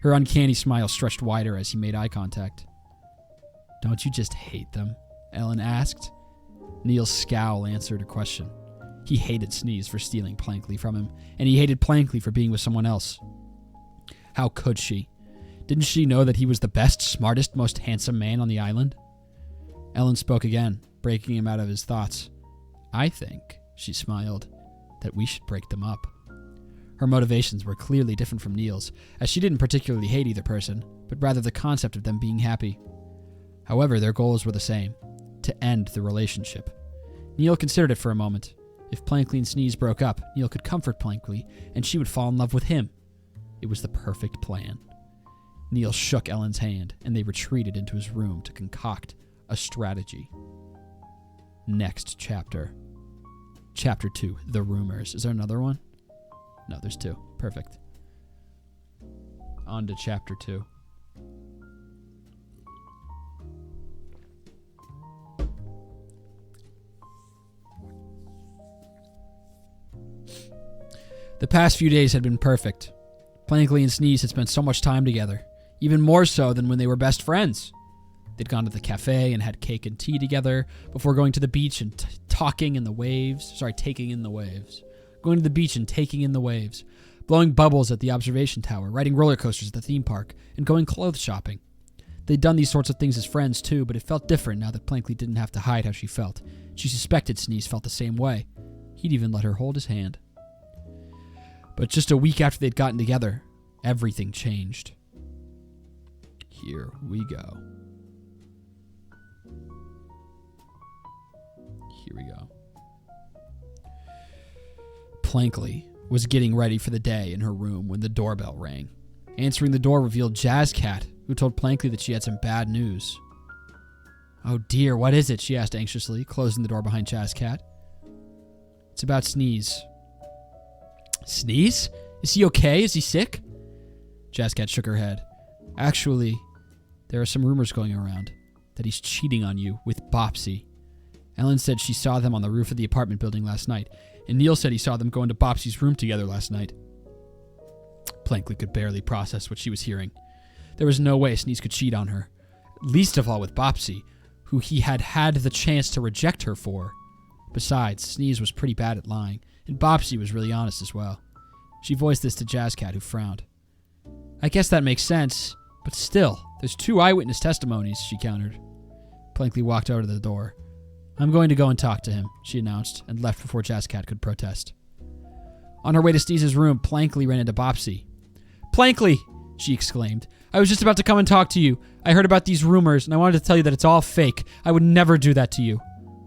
Her uncanny smile stretched wider as he made eye contact. Don't you just hate them? Ellen asked. Neil's scowl answered her question. He hated Sneeze for stealing Plankley from him, and he hated Plankley for being with someone else. How could she? Didn't she know that he was the best, smartest, most handsome man on the island? Ellen spoke again, breaking him out of his thoughts. I think, she smiled, that we should break them up. Her motivations were clearly different from Neil's, as she didn't particularly hate either person, but rather the concept of them being happy. However, their goals were the same, to end the relationship. Neil considered it for a moment. If Plankley and Sneeze broke up, Neil could comfort Plankley, and she would fall in love with him. It was the perfect plan. Neil shook Ellen's hand, and they retreated into his room to concoct a strategy. Next chapter. Chapter 2, The Rumors. Is there another one? No, there's 2. Perfect. On to chapter 2. The past few days had been perfect. Plankley and Sneeze had spent so much time together, even more so than when they were best friends. They'd gone to the cafe and had cake and tea together before going to the beach and taking in the waves. Going to the beach and taking in the waves, blowing bubbles at the observation tower, riding roller coasters at the theme park, and going clothes shopping. They'd done these sorts of things as friends too, but it felt different now that Plankley didn't have to hide how she felt. She suspected Sneeze felt the same way. He'd even let her hold his hand. But just a week after they'd gotten together, everything changed. Here we go. Plankley was getting ready for the day in her room when the doorbell rang. Answering the door revealed Jazzcat, who told Plankley that she had some bad news. Oh dear, what is it? She asked anxiously, closing the door behind Jazzcat. It's about Sneeze. Sneeze? Is he okay? Is he sick? Jazzcat shook her head. Actually, there are some rumors going around that he's cheating on you with Bopsy. Ellen said she saw them on the roof of the apartment building last night, and Neil said he saw them go into Bopsy's room together last night. Plankley could barely process what she was hearing. There was no way Sneeze could cheat on her, least of all with Bopsy, who he had had the chance to reject her for. Besides, Sneeze was pretty bad at lying, and Bopsy was really honest as well. She voiced this to Jazzcat, who frowned. I guess that makes sense, but still, there's 2 eyewitness testimonies, she countered. Plankley walked over to the door. I'm going to go and talk to him, she announced, and left before Jazzcat could protest. On her way to Sneeze's room, Plankley ran into Bopsy. Plankley, she exclaimed. I was just about to come and talk to you. I heard about these rumors, and I wanted to tell you that it's all fake. I would never do that to you.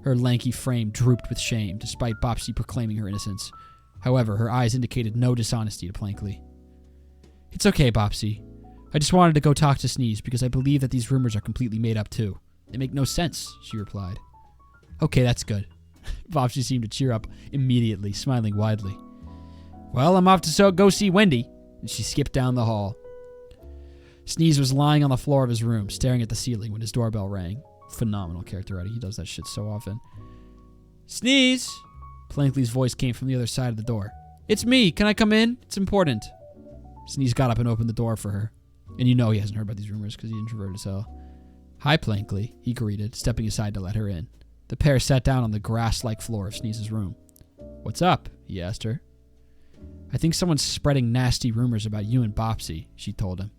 Her lanky frame drooped with shame, despite Bopsy proclaiming her innocence. However, her eyes indicated no dishonesty to Plankley. It's okay, Bopsy. I just wanted to go talk to Sneeze because I believe that these rumors are completely made up too. They make no sense, she replied. Okay, that's good. Bopsy seemed to cheer up immediately, smiling widely. Well, I'm off to go see Wendy, and she skipped down the hall. Sneeze was lying on the floor of his room, staring at the ceiling when his doorbell rang. Phenomenal character writing. He does that shit so often. Sneeze! Plankley's voice came from the other side of the door. It's me. Can I come in? It's important. Sneeze got up and opened the door for her. And you know he hasn't heard about these rumors because he's introverted as hell. Hi, Plankley, he greeted, stepping aside to let her in. The pair sat down on the grass-like floor of Sneeze's room. What's up? He asked her. I think someone's spreading nasty rumors about you and Bopsy, she told him.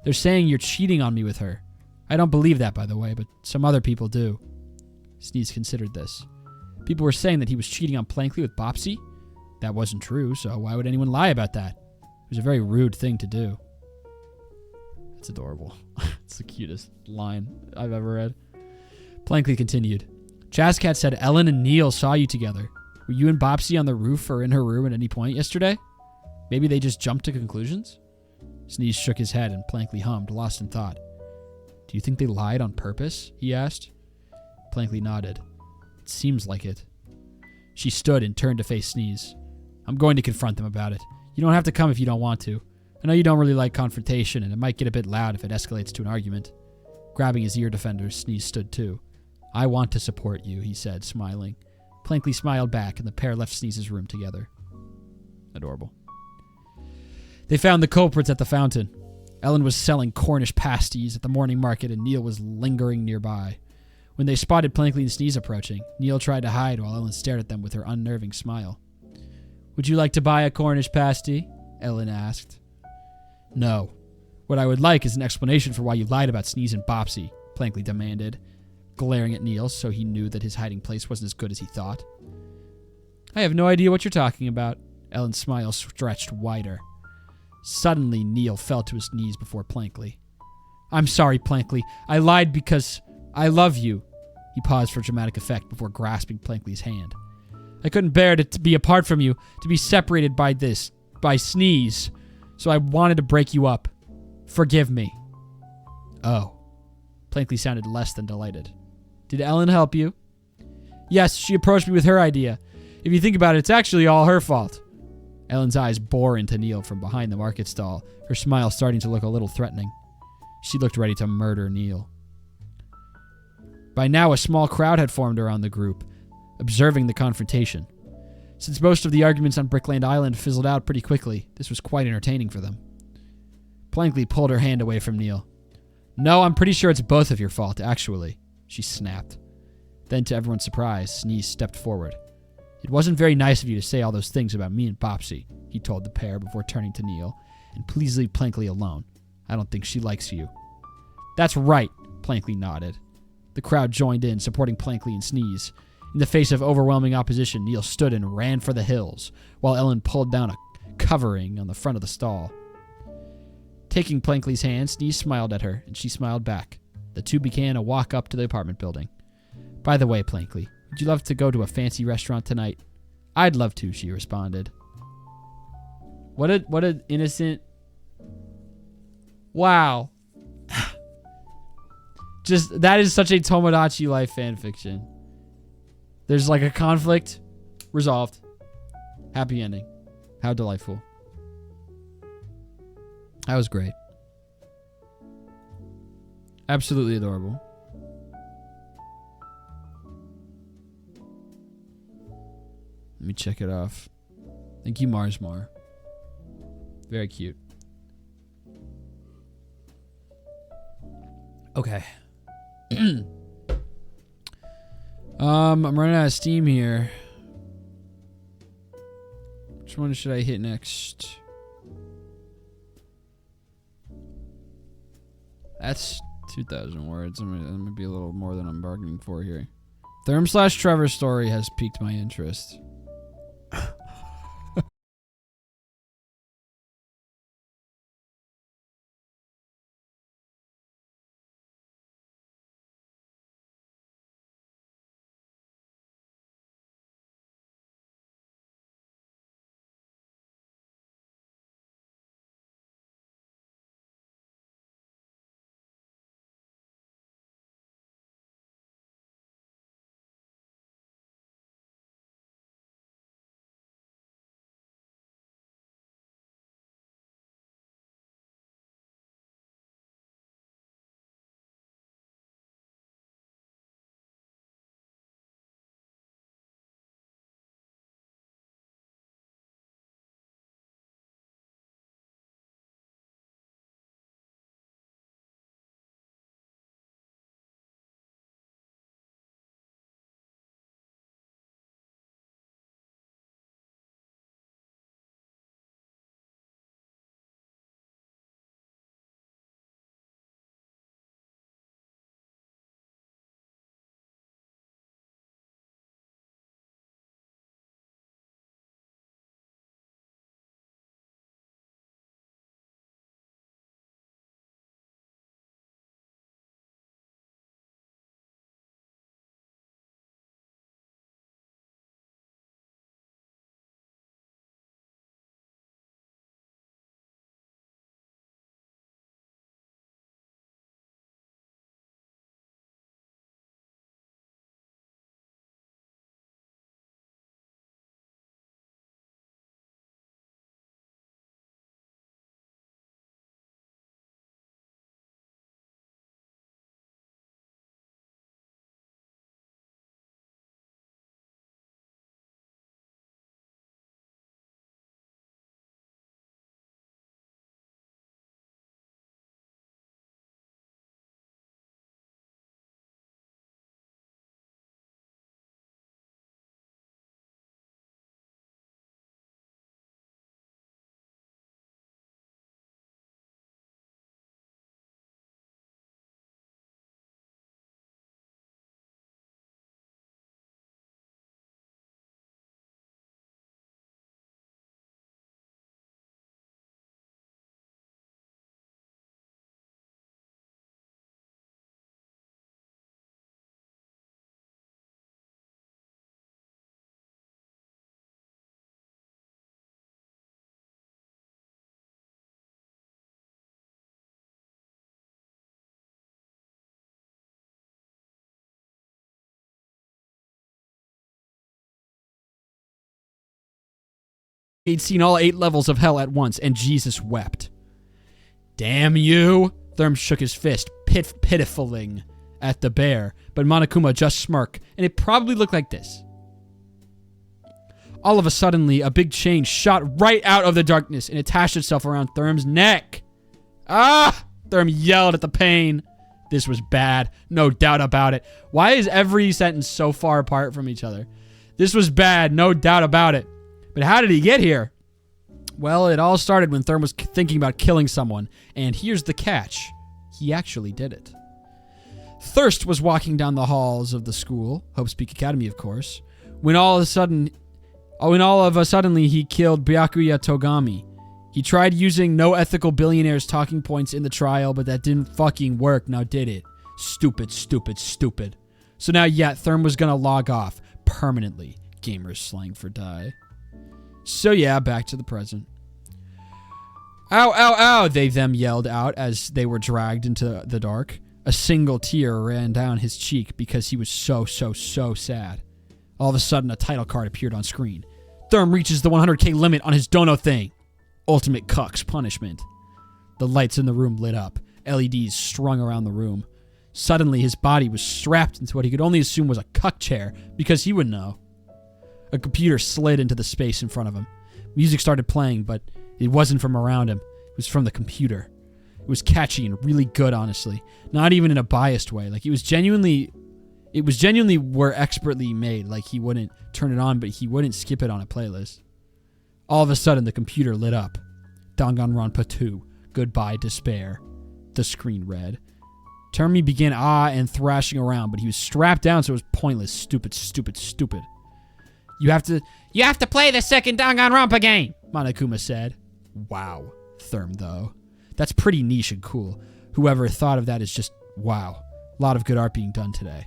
They're saying you're cheating on me with her. I don't believe that, by the way, but some other people do. Sneeze considered this. People were saying that he was cheating on Plankley with Bopsy? That wasn't true, so why would anyone lie about that? It was a very rude thing to do. It's adorable. It's the cutest line I've ever read. Plankley continued. Jazzcat said Ellen and Neil saw you together. Were you and Bopsy on the roof or in her room at any point yesterday? Maybe they just jumped to conclusions? Sneeze shook his head and Plankley hummed, lost in thought. Do you think they lied on purpose? He asked. Plankley nodded. It seems like it. She stood and turned to face Sneeze. I'm going to confront them about it. You don't have to come if you don't want to. I know you don't really like confrontation, and it might get a bit loud if it escalates to an argument. Grabbing his ear defenders, Sneeze stood too. I want to support you, he said, smiling. Plankley smiled back, and the pair left Sneeze's room together. Adorable. They found the culprits at the fountain. Ellen was selling Cornish pasties at the morning market, and Neil was lingering nearby. When they spotted Plankley and Sneeze approaching, Neil tried to hide while Ellen stared at them with her unnerving smile. Would you like to buy a Cornish pasty? Ellen asked. No. What I would like is an explanation for why you lied about Sneeze and Bopsy, Plankley demanded, glaring at Neil so he knew that his hiding place wasn't as good as he thought. I have no idea what you're talking about. Ellen's smile stretched wider. Suddenly, Neil fell to his knees before Plankley. I'm sorry, Plankley. I lied because I love you. He paused for dramatic effect before grasping Plankley's hand. I couldn't bear to be apart from you, to be separated by Sneeze, so I wanted to break you up. Forgive me. Oh. Plankley sounded less than delighted. Did Ellen help you? Yes, she approached me with her idea. If you think about it, it's actually all her fault. Ellen's eyes bore into Neil from behind the market stall, her smile starting to look a little threatening. She looked ready to murder Neil. By now, a small crowd had formed around the group, observing the confrontation. Since most of the arguments on Brickland Island fizzled out pretty quickly, this was quite entertaining for them. Plankley pulled her hand away from Neil. No, I'm pretty sure it's both of your fault, actually, she snapped. Then, to everyone's surprise, Sneeze stepped forward. It wasn't very nice of you to say all those things about me and Bopsy, he told the pair before turning to Neil, and please leave Plankley alone. I don't think she likes you. That's right, Plankley nodded. The crowd joined in, supporting Plankley and Sneeze. In the face of overwhelming opposition, Neil stood and ran for the hills, while Ellen pulled down a covering on the front of the stall. Taking Plankley's hand, Sneeze smiled at her, and she smiled back. The two began a walk up to the apartment building. By the way, Plankley, would you love to go to a fancy restaurant tonight? I'd love to, she responded. What a innocent... Wow. Just, that is such a Tomodachi Life fanfiction. There's like a conflict, resolved, happy ending. How delightful. That was great. Absolutely adorable. Let me check it off. Thank you, Marsmar. Very cute. Okay. I'm running out of steam here. Which one should I hit next? That's 2,000 words. That might be a little more than I'm bargaining for here. Therm/Trevor's story has piqued my interest. He'd seen all 8 levels of hell at once, and Jesus wept. Damn you! Therm shook his fist, pitifuling at the bear, but Monokuma just smirked, and it probably looked like this. All of a sudden, a big chain shot right out of the darkness and attached itself around Therm's neck. Ah! Therm yelled at the pain. This was bad, no doubt about it. Why is every sentence so far apart from each other? This was bad, no doubt about it. But how did he get here? Well, it all started when Therm was thinking about killing someone, and here's the catch. He actually did it. Thirst was walking down the halls of the school, Hope Speak Academy, of course, when all of a sudden he killed Byakuya Togami. He tried using no ethical billionaires talking points in the trial, but that didn't fucking work, now did it? Stupid, stupid, stupid. So now, yeah, Therm was gonna log off permanently. Gamers slang for die. So yeah, back to the present. Ow, ow, ow, they them yelled out as they were dragged into the dark. A single tear ran down his cheek because he was so sad. All of a sudden, a title card appeared on screen. Therm reaches the 100k limit on his dono thing. Ultimate cuck's punishment. The lights in the room lit up. LEDs strung around the room. Suddenly, his body was strapped into what he could only assume was a cuck chair, because he would know. A computer slid into the space in front of him. Music started playing, but it wasn't from around him. It was from the computer. It was catchy and really good, honestly. Not even in a biased way. Like, it was genuinely were expertly made. Like, he wouldn't turn it on, but he wouldn't skip it on a playlist. All of a sudden, the computer lit up. Danganronpa 2. Goodbye, Despair. The screen read. Termi began and thrashing around, but he was strapped down, so it was pointless. Stupid, stupid, stupid. You have to play the second Danganronpa game, Monokuma said. Wow. Therm, though. That's pretty niche and cool. Whoever thought of that is just, wow. A lot of good art being done today.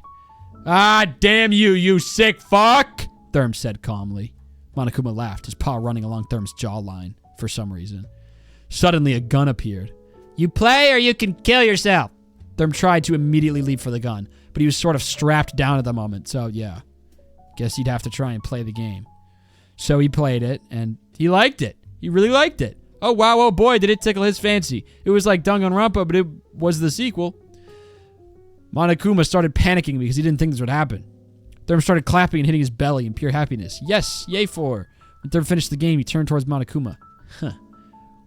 Ah, damn you, you sick fuck! Therm said calmly. Monokuma laughed, his paw running along Therm's jawline for some reason. Suddenly, a gun appeared. You play or you can kill yourself. Therm tried to immediately leap for the gun, but he was sort of strapped down at the moment, so yeah. Guess he'd have to try and play the game. So he played it, and he liked it. He really liked it. Oh wow, oh boy, did it tickle his fancy. It was like Danganronpa, but it was the sequel. Monokuma started panicking because he didn't think this would happen. Therm started clapping and hitting his belly in pure happiness. Yes, yay for. When Therm finished the game, he turned towards Monokuma. Huh.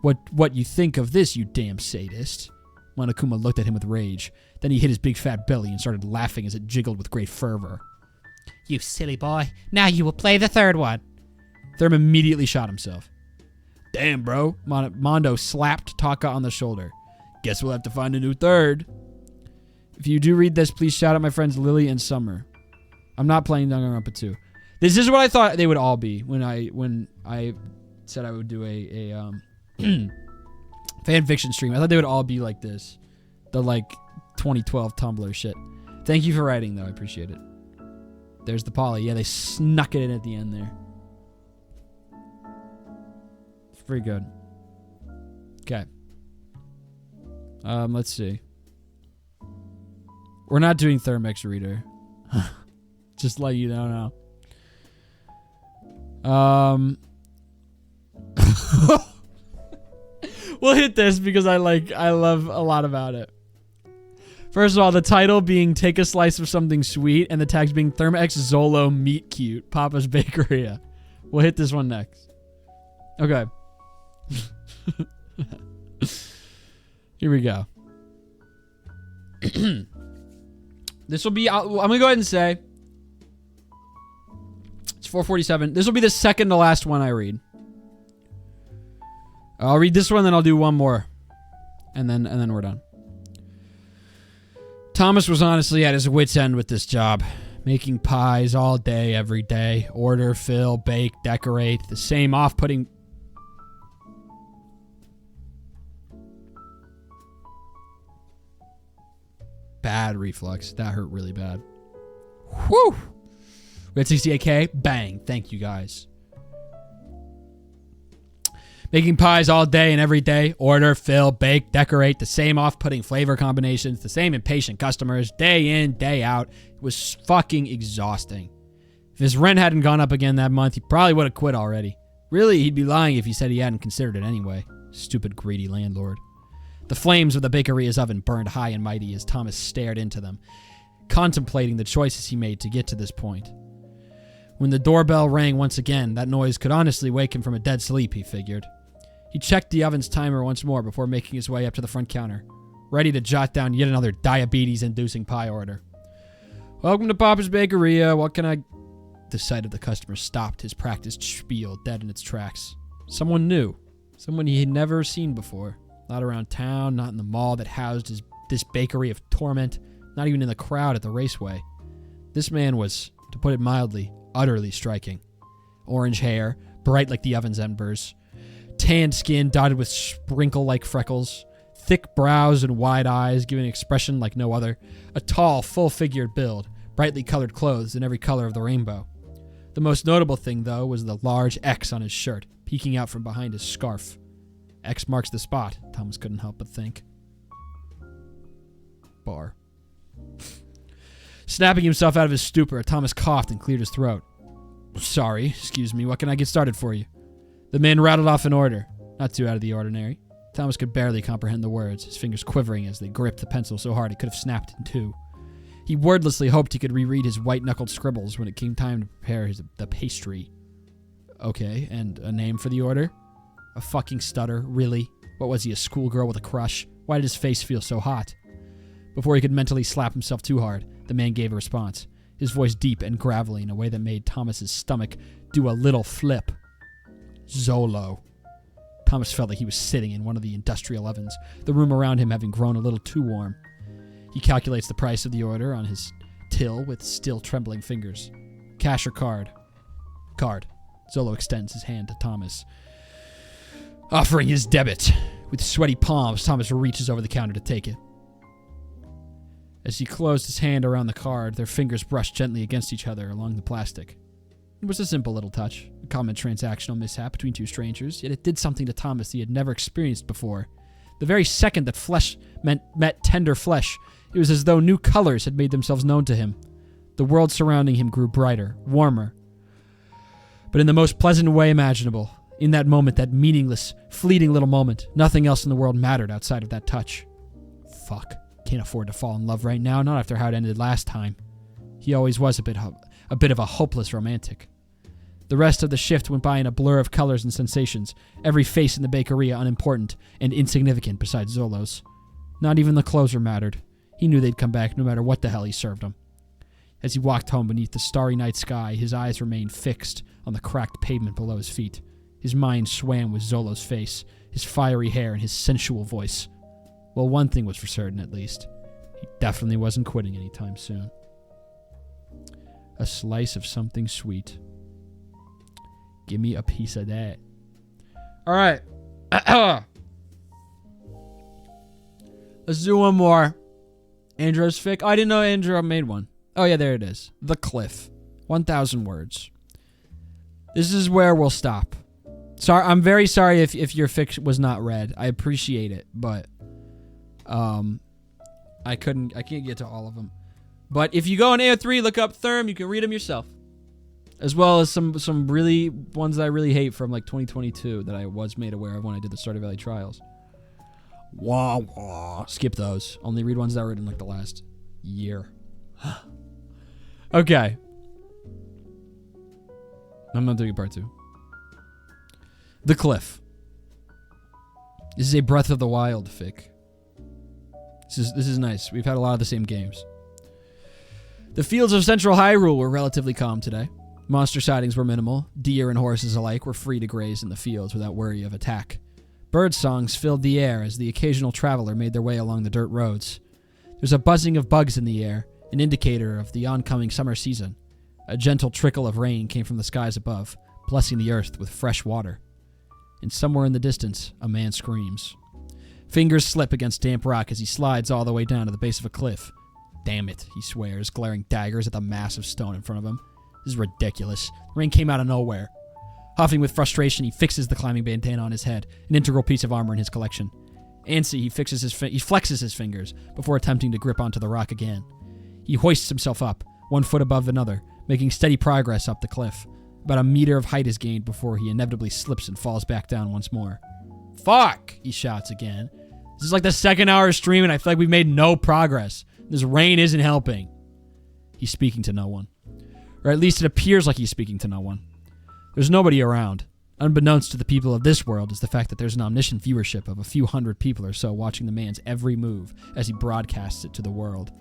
What you think of this, you damn sadist? Monokuma looked at him with rage. Then he hit his big fat belly and started laughing as it jiggled with great fervor. You silly boy. Now you will play the third one. Therm immediately shot himself. Damn, bro. Mondo slapped Taka on the shoulder. Guess we'll have to find a new third. If you do read this, please shout out my friends Lily and Summer. I'm not playing Danganronpa 2. This is what I thought they would all be when I said I would do a fanfiction stream. I thought they would all be like this. The, like, 2012 Tumblr shit. Thank you for writing, though. I appreciate it. There's the poly. Yeah, they snuck it in at the end there. It's pretty good. Okay. Let's see. We're not doing Thermix Reader. Just let you know now. We'll hit this because I love a lot about it. First of all, the title being Take a Slice of Something Sweet and the tags being Thermix Zolo Meat Cute, Papa's Bakeria. We'll hit this one next. Okay. Here we go. This will be, I'm going to go ahead and say, it's 4:47. This will be the second to last one I read. I'll read this one, then I'll do one more. And then we're done. Thomas was honestly at his wit's end with this job. Making pies all day, every day. Order, fill, bake, decorate. The same off-putting... Bad reflux. That hurt really bad. Whew! We had 68K. Bang. Thank you, guys. Making pies all day and every day. Order, fill, bake, decorate. The same off-putting flavor combinations. The same impatient customers. Day in, day out. It was fucking exhausting. If his rent hadn't gone up again that month, he probably would have quit already. Really, he'd be lying if he said he hadn't considered it anyway. Stupid, greedy landlord. The flames of the Bakeria's oven burned high and mighty as Thomas stared into them, contemplating the choices he made to get to this point. When the doorbell rang once again, that noise could honestly wake him from a dead sleep, he figured. He checked the oven's timer once more before making his way up to the front counter, ready to jot down yet another diabetes-inducing pie order. Welcome to Papa's Bakeria. What can I... The sight of the customer stopped his practiced spiel dead in its tracks. Someone new. Someone he had never seen before. Not around town, not in the mall that housed this bakery of torment, not even in the crowd at the raceway. This man was, to put it mildly, utterly striking. Orange hair, bright like the oven's embers. Tanned skin dotted with sprinkle-like freckles. Thick brows and wide eyes giving an expression like no other. A tall, full-figured build. Brightly colored clothes in every color of the rainbow. The most notable thing, though, was the large X on his shirt, peeking out from behind his scarf. X marks the spot, Thomas couldn't help but think. Bar. Snapping himself out of his stupor, Thomas coughed and cleared his throat. Sorry, excuse me, what can I get started for you? The man rattled off an order, not too out of the ordinary. Thomas could barely comprehend the words, his fingers quivering as they gripped the pencil so hard it could have snapped in two. He wordlessly hoped he could reread his white-knuckled scribbles when it came time to prepare the pastry. Okay, and a name for the order? A fucking stutter, really? What was he, a schoolgirl with a crush? Why did his face feel so hot? Before he could mentally slap himself too hard, the man gave a response, his voice deep and gravelly in a way that made Thomas's stomach do a little flip. Zolo. Thomas felt like he was sitting in one of the industrial ovens, the room around him having grown a little too warm. He calculates the price of the order on his till with still trembling fingers. Cash or card? Card. Zolo extends his hand to Thomas, offering his debit. With sweaty palms, Thomas reaches over the counter to take it. As he closed his hand around the card, their fingers brushed gently against each other along the plastic. It was a simple little touch, a common transactional mishap between two strangers, yet it did something to Thomas he had never experienced before. The very second that flesh met tender flesh, it was as though new colors had made themselves known to him. The world surrounding him grew brighter, warmer, but in the most pleasant way imaginable. In that moment, that meaningless, fleeting little moment, nothing else in the world mattered outside of that touch. Fuck. Can't afford to fall in love right now, not after how it ended last time. He always was a bit of a hopeless romantic. The rest of the shift went by in a blur of colors and sensations, every face in the Bakeria unimportant and insignificant besides Zolo's. Not even the closer mattered. He knew they'd come back no matter what the hell he served them. As he walked home beneath the starry night sky, his eyes remained fixed on the cracked pavement below his feet. His mind swam with Zolo's face, his fiery hair, and his sensual voice. Well, one thing was for certain, at least. He definitely wasn't quitting anytime soon. A slice of something sweet. Give me a piece of that. All right. Let's do one more. Andrew's fic. Oh, I didn't know Andrew made one. Oh, yeah, there it is. The Cliff. 1,000 words. This is where we'll stop. Sorry, I'm very sorry if your fic was not read. I appreciate it, but I can't get to all of them. But if you go on AO3, look up Therm, you can read them yourself. As well as some really ones that I really hate from like 2022 that I was made aware of when I did the Stardew Valley trials. Wah wah. Skip those. Only read ones that were written like the last year. Okay. I'm not doing part 2. The Cliff. This is a Breath of the Wild fic. This is nice. We've had a lot of the same games. The fields of Central Hyrule were relatively calm today. Monster sightings were minimal. Deer and horses alike were free to graze in the fields without worry of attack. Bird songs filled the air as the occasional traveler made their way along the dirt roads. There's a buzzing of bugs in the air, an indicator of the oncoming summer season. A gentle trickle of rain came from the skies above, blessing the earth with fresh water. And somewhere in the distance, a man screams. Fingers slip against damp rock as he slides all the way down to the base of a cliff. Damn it, he swears, glaring daggers at the massive stone in front of him. This is ridiculous. The rain came out of nowhere. Huffing with frustration, he fixes the climbing bandana on his head, an integral piece of armor in his collection. Antsy, he flexes his fingers before attempting to grip onto the rock again. He hoists himself up, one foot above another, making steady progress up the cliff. About a meter of height is gained before he inevitably slips and falls back down once more. Fuck, he shouts again. This is like the second hour of stream and I feel like we've made no progress. This rain isn't helping. He's speaking to no one. Or at least it appears like he's speaking to no one. There's nobody around. Unbeknownst to the people of this world is the fact that there's an omniscient viewership of a few hundred people or so watching the man's every move as he broadcasts it to the world.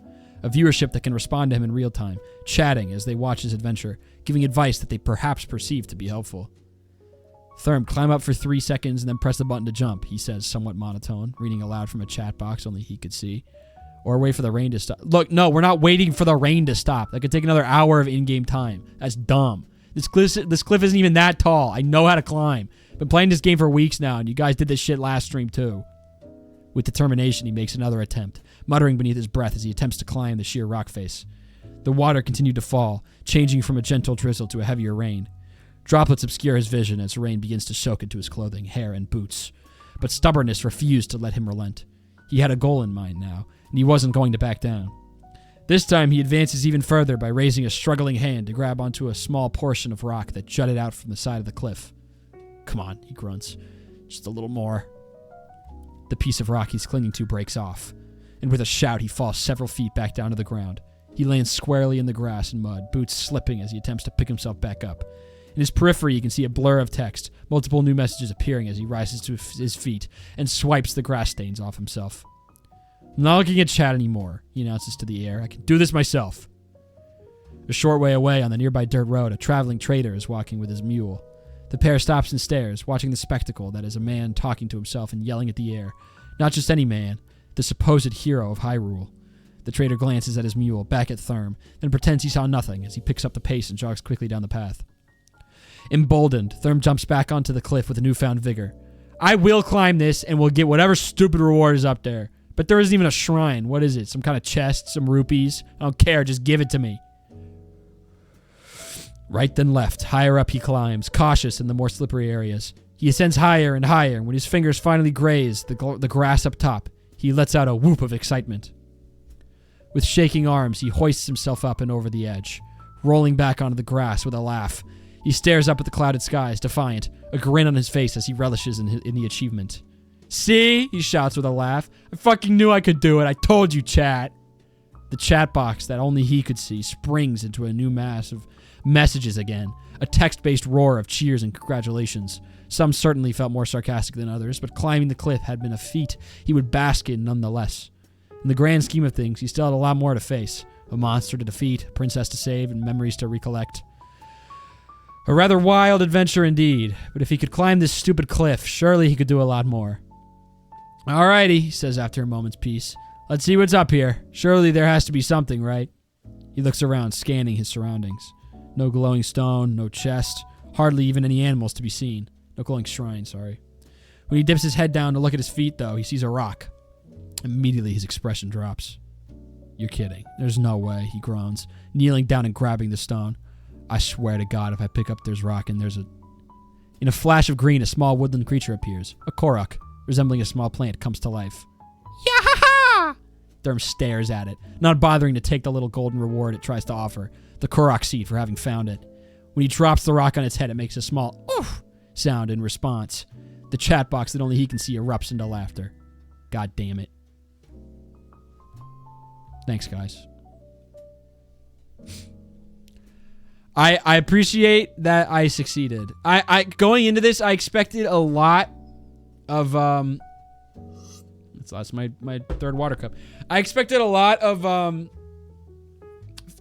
A viewership that can respond to him in real time, chatting as they watch his adventure, giving advice that they perhaps perceive to be helpful. Therm, climb up for 3 seconds and then press the button to jump, he says, somewhat monotone, reading aloud from a chat box only he could see. Or wait for the rain to stop. Look, no, we're not waiting for the rain to stop. That could take another hour of in-game time. That's dumb. This cliff isn't even that tall. I know how to climb. Been playing this game for weeks now, and you guys did this shit last stream too. With determination, he makes another attempt, muttering beneath his breath as he attempts to climb the sheer rock face. The water continued to fall, changing from a gentle drizzle to a heavier rain. Droplets obscure his vision as rain begins to soak into his clothing, hair, and boots. But stubbornness refused to let him relent. He had a goal in mind now, and he wasn't going to back down. This time he advances even further by raising a struggling hand to grab onto a small portion of rock that jutted out from the side of the cliff. Come on, he grunts. Just a little more. The piece of rock he's clinging to breaks off, and with a shout he falls several feet back down to the ground. He lands squarely in the grass and mud, boots slipping as he attempts to pick himself back up. In his periphery, you can see a blur of text, multiple new messages appearing as he rises to his feet and swipes the grass stains off himself. I'm not looking at chat anymore, he announces to the air. I can do this myself. A short way away on the nearby dirt road, a traveling trader is walking with his mule. The pair stops and stares, watching the spectacle that is a man talking to himself and yelling at the air. Not just any man, the supposed hero of Hyrule. The trader glances at his mule, back at Therm, then pretends he saw nothing as he picks up the pace and jogs quickly down the path. Emboldened, Therm jumps back onto the cliff with a newfound vigor. I will climb this and we'll get whatever stupid reward is up there. But there isn't even a shrine. What is it? Some kind of chest? Some rupees? I don't care. Just give it to me. Right then left. Higher up he climbs, cautious in the more slippery areas. He ascends higher and higher, and when his fingers finally graze the grass up top, he lets out a whoop of excitement. With shaking arms, he hoists himself up and over the edge, rolling back onto the grass with a laugh. He stares up at the clouded skies, defiant, a grin on his face as he relishes in the achievement. See? He shouts with a laugh. I fucking knew I could do it. I told you, chat. The chat box that only he could see springs into a new mass of messages again, a text-based roar of cheers and congratulations. Some certainly felt more sarcastic than others, but climbing the cliff had been a feat he would bask in nonetheless. In the grand scheme of things, he still had a lot more to face. A monster to defeat, a princess to save, and memories to recollect. A rather wild adventure indeed, but if he could climb this stupid cliff, surely he could do a lot more. Alrighty, he says after a moment's peace. Let's see what's up here. Surely there has to be something, right? He looks around, scanning his surroundings. No glowing stone, no chest, hardly even any animals to be seen. No glowing shrine, sorry. When he dips his head down to look at his feet, though, he sees a rock. Immediately his expression drops. You're kidding. There's no way, he groans, kneeling down and grabbing the stone. I swear to God, if I pick up this rock and there's a... In a flash of green, a small woodland creature appears. A Korok, resembling a small plant, comes to life. Yahaha! Therm stares at it, not bothering to take the little golden reward it tries to offer, the Korok seed for having found it. When he drops the rock on its head, it makes a small oof sound in response. The chat box that only he can see erupts into laughter. God damn it. Thanks, guys. I appreciate that I succeeded. I going into this, I expected a lot of that's my third water cup. I expected a lot of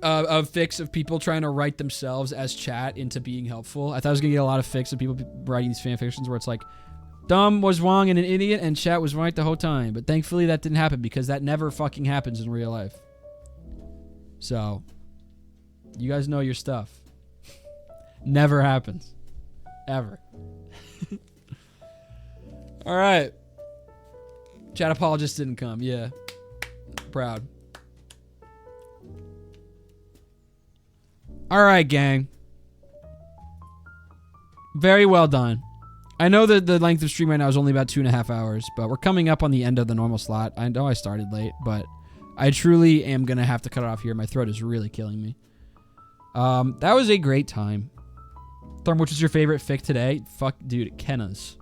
fics of people trying to write themselves as chat into being helpful. I thought I was gonna get a lot of fics of people writing these fanfictions where it's like, Dumb was wrong and an idiot, and chat was right the whole time. But thankfully that didn't happen because that never fucking happens in real life. So, you guys know your stuff. Never happens. Ever. Alright. Chat apologist didn't come. Yeah. Proud. Alright, gang. Very well done. I know that the length of stream right now is only about 2.5 hours, but we're coming up on the end of the normal slot. I know I started late, but I truly am going to have to cut it off here. My throat is really killing me. That was a great time. Thorm, which is your favorite fic today? Fuck, dude, Kenna's.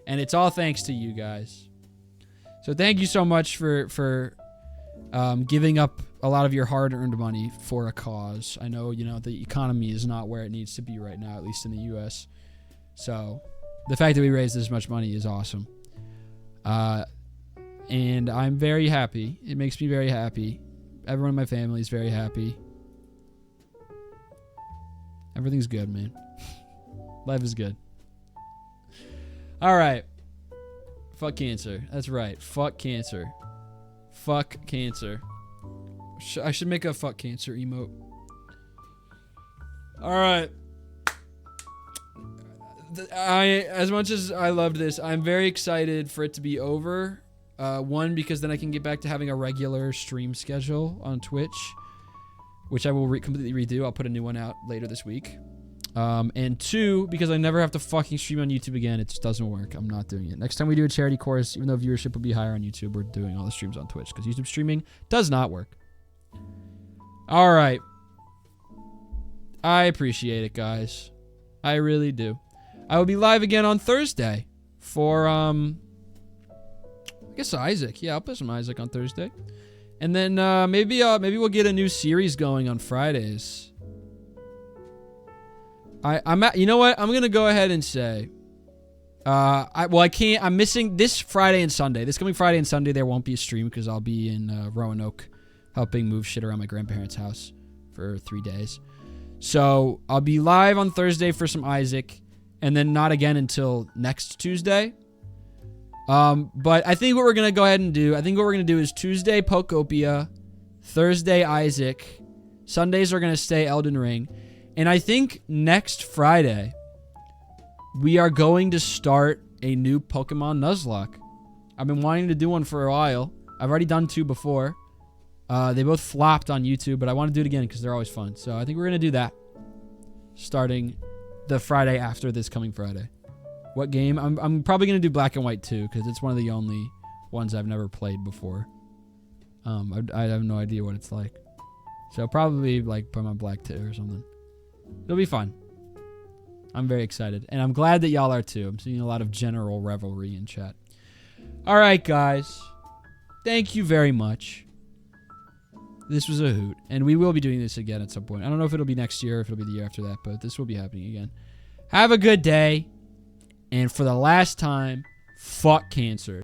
And it's all thanks to you guys. So thank you so much for giving up a lot of your hard-earned money for a cause. I know, the economy is not where it needs to be right now, at least in the U.S. So the fact that we raised this much money is awesome. And I'm very happy. It makes me very happy. Everyone in my family is very happy. Everything's good, man. Life is good. All right. Fuck cancer. That's right. Fuck cancer. Fuck cancer. I should make a fuck cancer emote. All right. As much as I loved this, I'm very excited for it to be over. One, because then I can get back to having a regular stream schedule on Twitch, which I will completely redo. I'll put a new one out later this week. And two, because I never have to fucking stream on YouTube again. It just doesn't work. I'm not doing it. Next time we do a charity course, even though viewership will be higher on YouTube, we're doing all the streams on Twitch because YouTube streaming does not work. All right. I appreciate it, guys. I really do. I will be live again on Thursday for, I guess Isaac. Yeah, I'll put some Isaac on Thursday. And then maybe we'll get a new series going on Fridays. You know what? I'm going to go ahead and say, I can't, I'm missing this Friday and Sunday. This coming Friday and Sunday, there won't be a stream because I'll be in Roanoke helping move shit around my grandparents' house for 3 days. So I'll be live on Thursday for some Isaac and then not again until next Tuesday. But I think what we're going to go ahead and do, is Tuesday Pokopia, Thursday Isaac, Sundays are going to stay Elden Ring. And I think next Friday, we are going to start a new Pokemon Nuzlocke. I've been wanting to do one for a while. I've already done 2 before. They both flopped on YouTube, but I want to do it again because they're always fun. So I think we're going to do that starting the Friday after this coming Friday. What game? I'm probably going to do Black and White 2 because it's one of the only ones I've never played before. I have no idea what it's like. So probably like put on Black 2 or something. It'll be fun. I'm very excited. And I'm glad that y'all are too. I'm seeing a lot of general revelry in chat. All right, guys. Thank you very much. This was a hoot. And we will be doing this again at some point. I don't know if it'll be next year or if it'll be the year after that, but this will be happening again. Have a good day. And for the last time, fuck cancer.